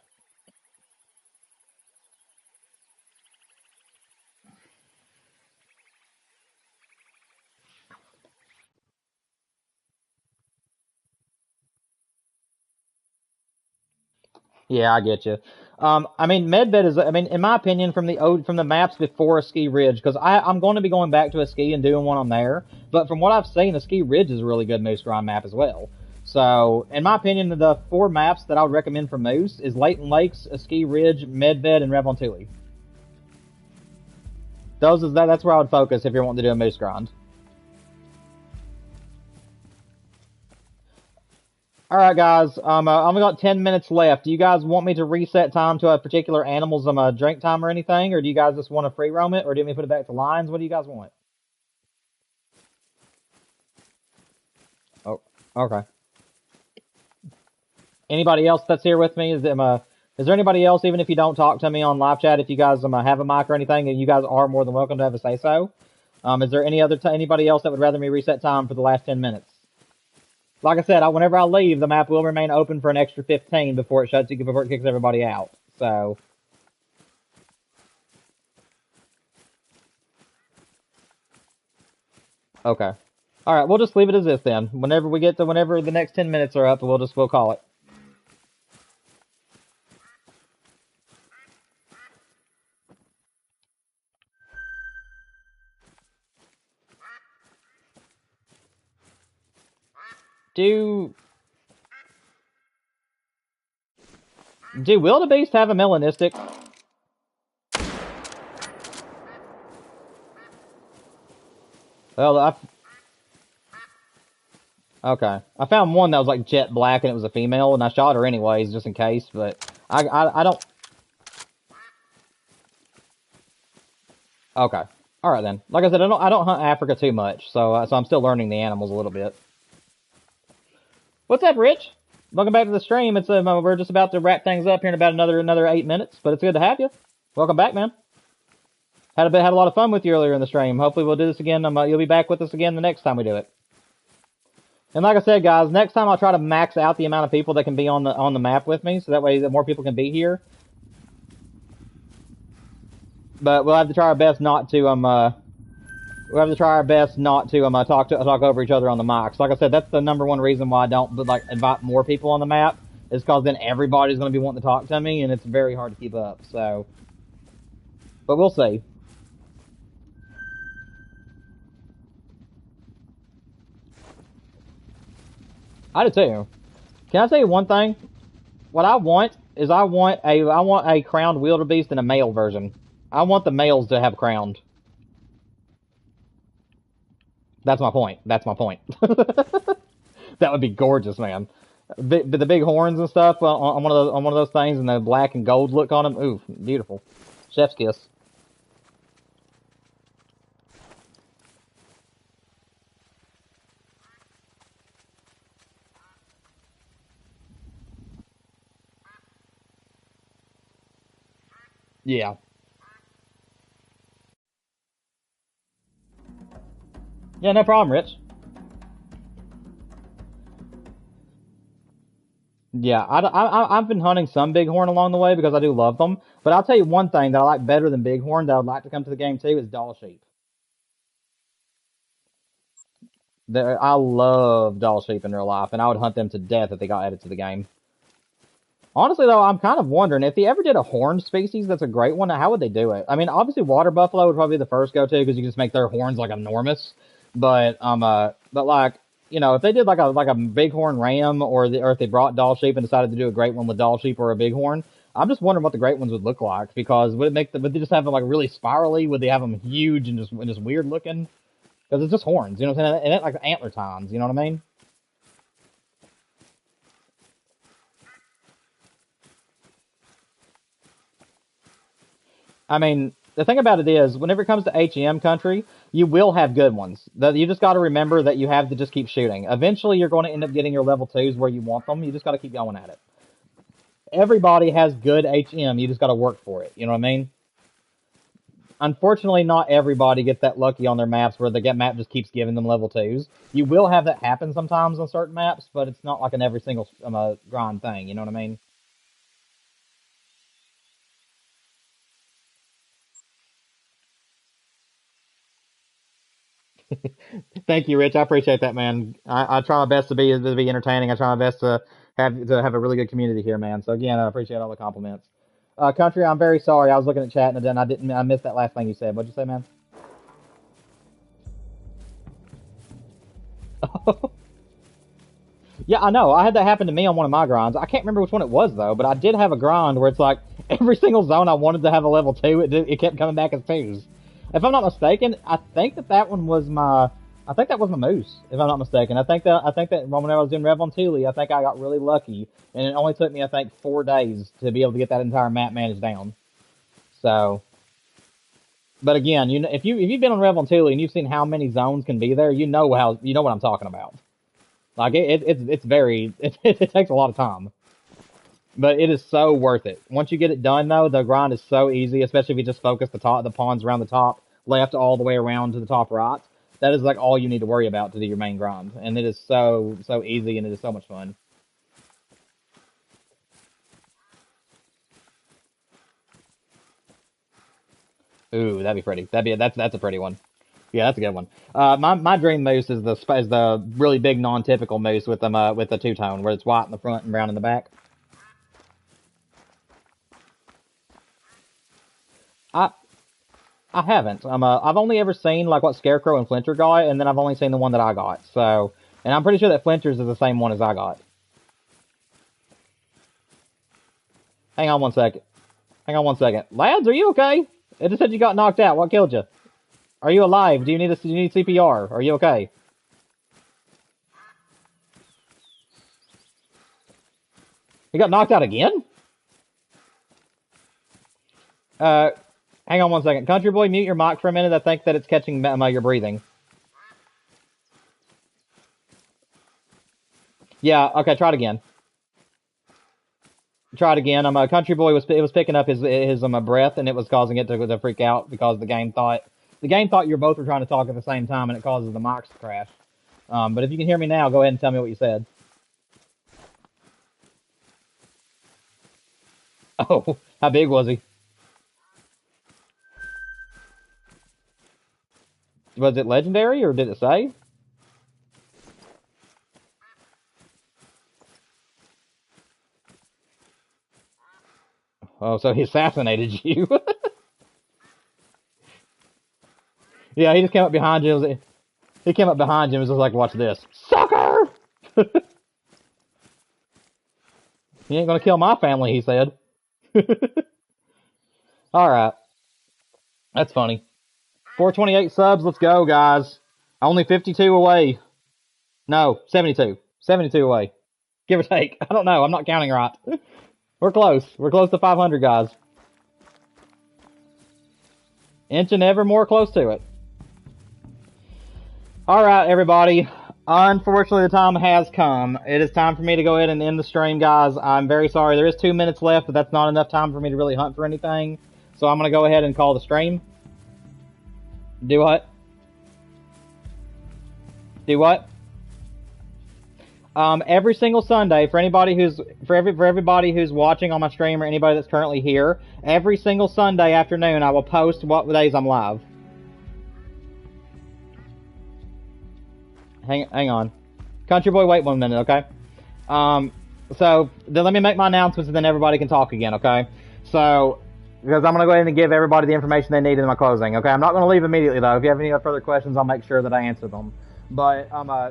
Yeah, I get you. I mean, Medved is, I mean, in my opinion, from the maps before Ski Ridge, because I'm going to be going back to a ski and doing one on there. But from what I've seen, the Ski Ridge is a really good Moose Grind map as well. So, in my opinion, the four maps that I would recommend for Moose is Leighton Lakes, a Ski Ridge, Medved, and Revontuli. That's where I would focus if you're wanting to do a Moose Grind. All right, guys. I've only got 10 minutes left. Do you guys want me to reset time to a particular animal's drink time or anything, or do you guys just want to free roam it, or do you want me to put it back to lines? What do you guys want? Oh, okay. Anybody else that's here with me? Is there anybody else, even if you don't talk to me on live chat, if you guys have a mic or anything, and you guys are more than welcome to have a say so? Is there anybody else that would rather me reset time for the last 10 minutes? Like I said, whenever I leave, the map will remain open for an extra 15 before before it kicks everybody out. So, okay. All right, we'll just leave it as this then. Whenever the next 10 minutes are up, we'll call it. Do do wildebeest have a melanistic? Well, okay. I found one that was like jet black and it was a female, and I shot her anyways just in case. But I don't. Okay. All right then. Like I said, I don't hunt Africa too much, so I'm still learning the animals a little bit. What's up, Rich? Welcome back to the stream. We're just about to wrap things up here in about another 8 minutes, but it's good to have you. Welcome back, man. Had a lot of fun with you earlier in the stream. Hopefully we'll do this again. You'll be back with us again the next time we do it. And like I said, guys, next time I'll try to max out the amount of people that can be on the map with me, so that way more people can be here. But we'll have to try our best not to talk over each other on the mics. Like I said, that's the number one reason why I don't invite more people on the map, is because then everybody's going to be wanting to talk to me, and it's very hard to keep up. So, but we'll see. I do too. Can I tell you one thing? What I want is I want a crowned wildebeest in a male version. I want the males to have crowned. That's my point. That's my point. That would be gorgeous, man. The big horns and stuff on one of those things, and the black and gold look on them. Ooh, beautiful. Chef's kiss. Yeah. Yeah, no problem, Rich. Yeah, I've been hunting some bighorn along the way because I do love them. But I'll tell you one thing that I like better than bighorn that I'd like to come to the game too is Dall sheep. I love Dall sheep in real life, and I would hunt them to death if they got added to the game. Honestly, though, I'm kind of wondering if they ever did a horned species that's a great one, how would they do it? I mean, obviously, water buffalo would probably be the first go-to because you can just make their horns like enormous. But like, if they did like a bighorn ram, or if they brought Dall sheep and decided to do a great one with Dall sheep or a bighorn, I'm just wondering what the great ones would look like, because would they just have them like really spirally? Would they have them huge and just weird looking? Because it's just horns, you know what I'm saying? And it like antler tines, you know what I mean? I mean, the thing about it is, whenever it comes to HEM country, you will have good ones. You just got to remember that you have to just keep shooting. Eventually, you're going to end up getting your level 2s where you want them. You just got to keep going at it. Everybody has good HM. You just got to work for it. You know what I mean? Unfortunately, not everybody gets that lucky on their maps where the map just keeps giving them level 2s. You will have that happen sometimes on certain maps, but it's not like an every single grind thing. You know what I mean? Thank you, Rich. I appreciate that, man. I try my best to be entertaining. I try my best to have a really good community here, man. So again, I appreciate all the compliments. Country, I'm very sorry. I was looking at chat and then I missed that last thing you said. What'd you say, man? Yeah, I know. I had that happen to me on one of my grinds. I can't remember which one it was though, but I did have a grind where it's like every single zone I wanted to have a level two, it kept coming back as twos. If I'm not mistaken, I think that one was my. I think that was my moose. If I'm not mistaken, I think that when I was doing Rev on Thule, I think I got really lucky, and it only took me I think 4 days to be able to get that entire map managed down. So, but again, if you've been on Rev on Thule and you've seen how many zones can be there, you know what I'm talking about. Like it's very it takes a lot of time, but it is so worth it. Once you get it done though, the grind is so easy, especially if you just focus the pawns around the top left all the way around to the top right. That is like all you need to worry about to do your main grind, and it is so easy and it is so much fun. Ooh, that'd be pretty. That's a pretty one. Yeah, that's a good one. My dream moose is the really big non-typical moose with the two tone where it's white in the front and brown in the back. I I haven't. I've only ever seen like what Scarecrow and Flincher got, and then I've only seen the one that I got. So, and I'm pretty sure that Flincher's is the same one as I got. Hang on one second. Hang on one second. Lads, are you okay? It just said you got knocked out. What killed you? Are you alive? Do you need CPR? Are you okay? You got knocked out again? Uh, Hang on one second. Country boy, mute your mic for a minute. I think that it's catching your breathing. Yeah. Okay. Try it again. Try it again. Country boy was picking up his breath and it was causing it to freak out because the game thought you both were trying to talk at the same time and it causes the mics to crash. But if you can hear me now, go ahead and tell me what you said. Oh, how big was he? Was it legendary or did it say? Oh, so he assassinated you. Yeah, he just came up behind you. He came up behind you and was just like, watch this. Sucker! He ain't gonna kill my family, he said. Alright, that's funny. 428 subs, let's go, guys. Only 52 away. No, 72. 72 away. Give or take. I don't know, I'm not counting right. We're close. We're close to 500, guys. Inching ever more close to it. Alright, everybody. Unfortunately, the time has come. It is time for me to go ahead and end the stream, guys. I'm very sorry. There is 2 minutes left, but that's not enough time for me to really hunt for anything. So I'm going to go ahead and call the stream. Do what? Do what? Every single Sunday, for everybody who's watching on my stream or anybody that's currently here, every single Sunday afternoon I will post what days I'm live. Hang on. Country boy, wait 1 minute, okay? So then let me make my announcements and then everybody can talk again, okay? So, because I'm going to go ahead and give everybody the information they need in my closing, okay? I'm not going to leave immediately, though. If you have any further questions, I'll make sure that I answer them. But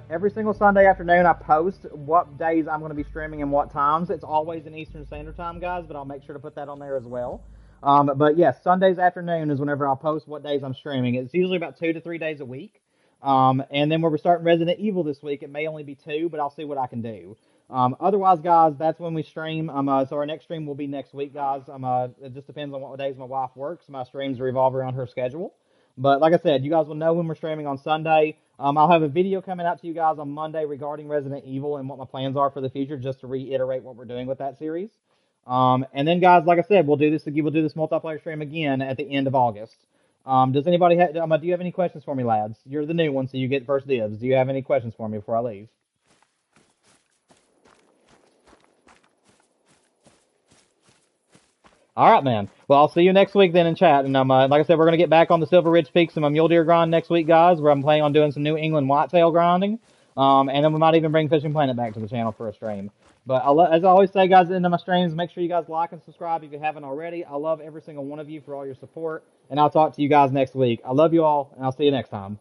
every single Sunday afternoon, I post what days I'm going to be streaming and what times. It's always in Eastern Standard Time, guys, but I'll make sure to put that on there as well. But yes, Sundays afternoon is whenever I'll post what days I'm streaming. It's usually about 2 to 3 days a week. And then when we're starting Resident Evil this week, it may only be 2, but I'll see what I can do. Otherwise, guys, that's when we stream. So our next stream will be next week, guys. It just depends on what days my wife works. My streams revolve around her schedule. But like I said, you guys will know when we're streaming on Sunday. I'll have a video coming out to you guys on Monday regarding Resident Evil and what my plans are for the future, just to reiterate what we're doing with that series. And then, guys, like I said, we'll do this multiplayer stream again at the end of August. Does anybody do you have any questions for me, lads? You're the new one, so you get first dibs. Do you have any questions for me before I leave? All right, man. Well, I'll see you next week then in chat. And like I said, we're gonna get back on the Silver Ridge Peaks and my mule deer grind next week, guys. Where I'm planning on doing some New England whitetail grinding. And then we might even bring Fishing Planet back to the channel for a stream. But as I always say, guys, at the end of my streams, make sure you guys like and subscribe if you haven't already. I love every single one of you for all your support, and I'll talk to you guys next week. I love you all, and I'll see you next time.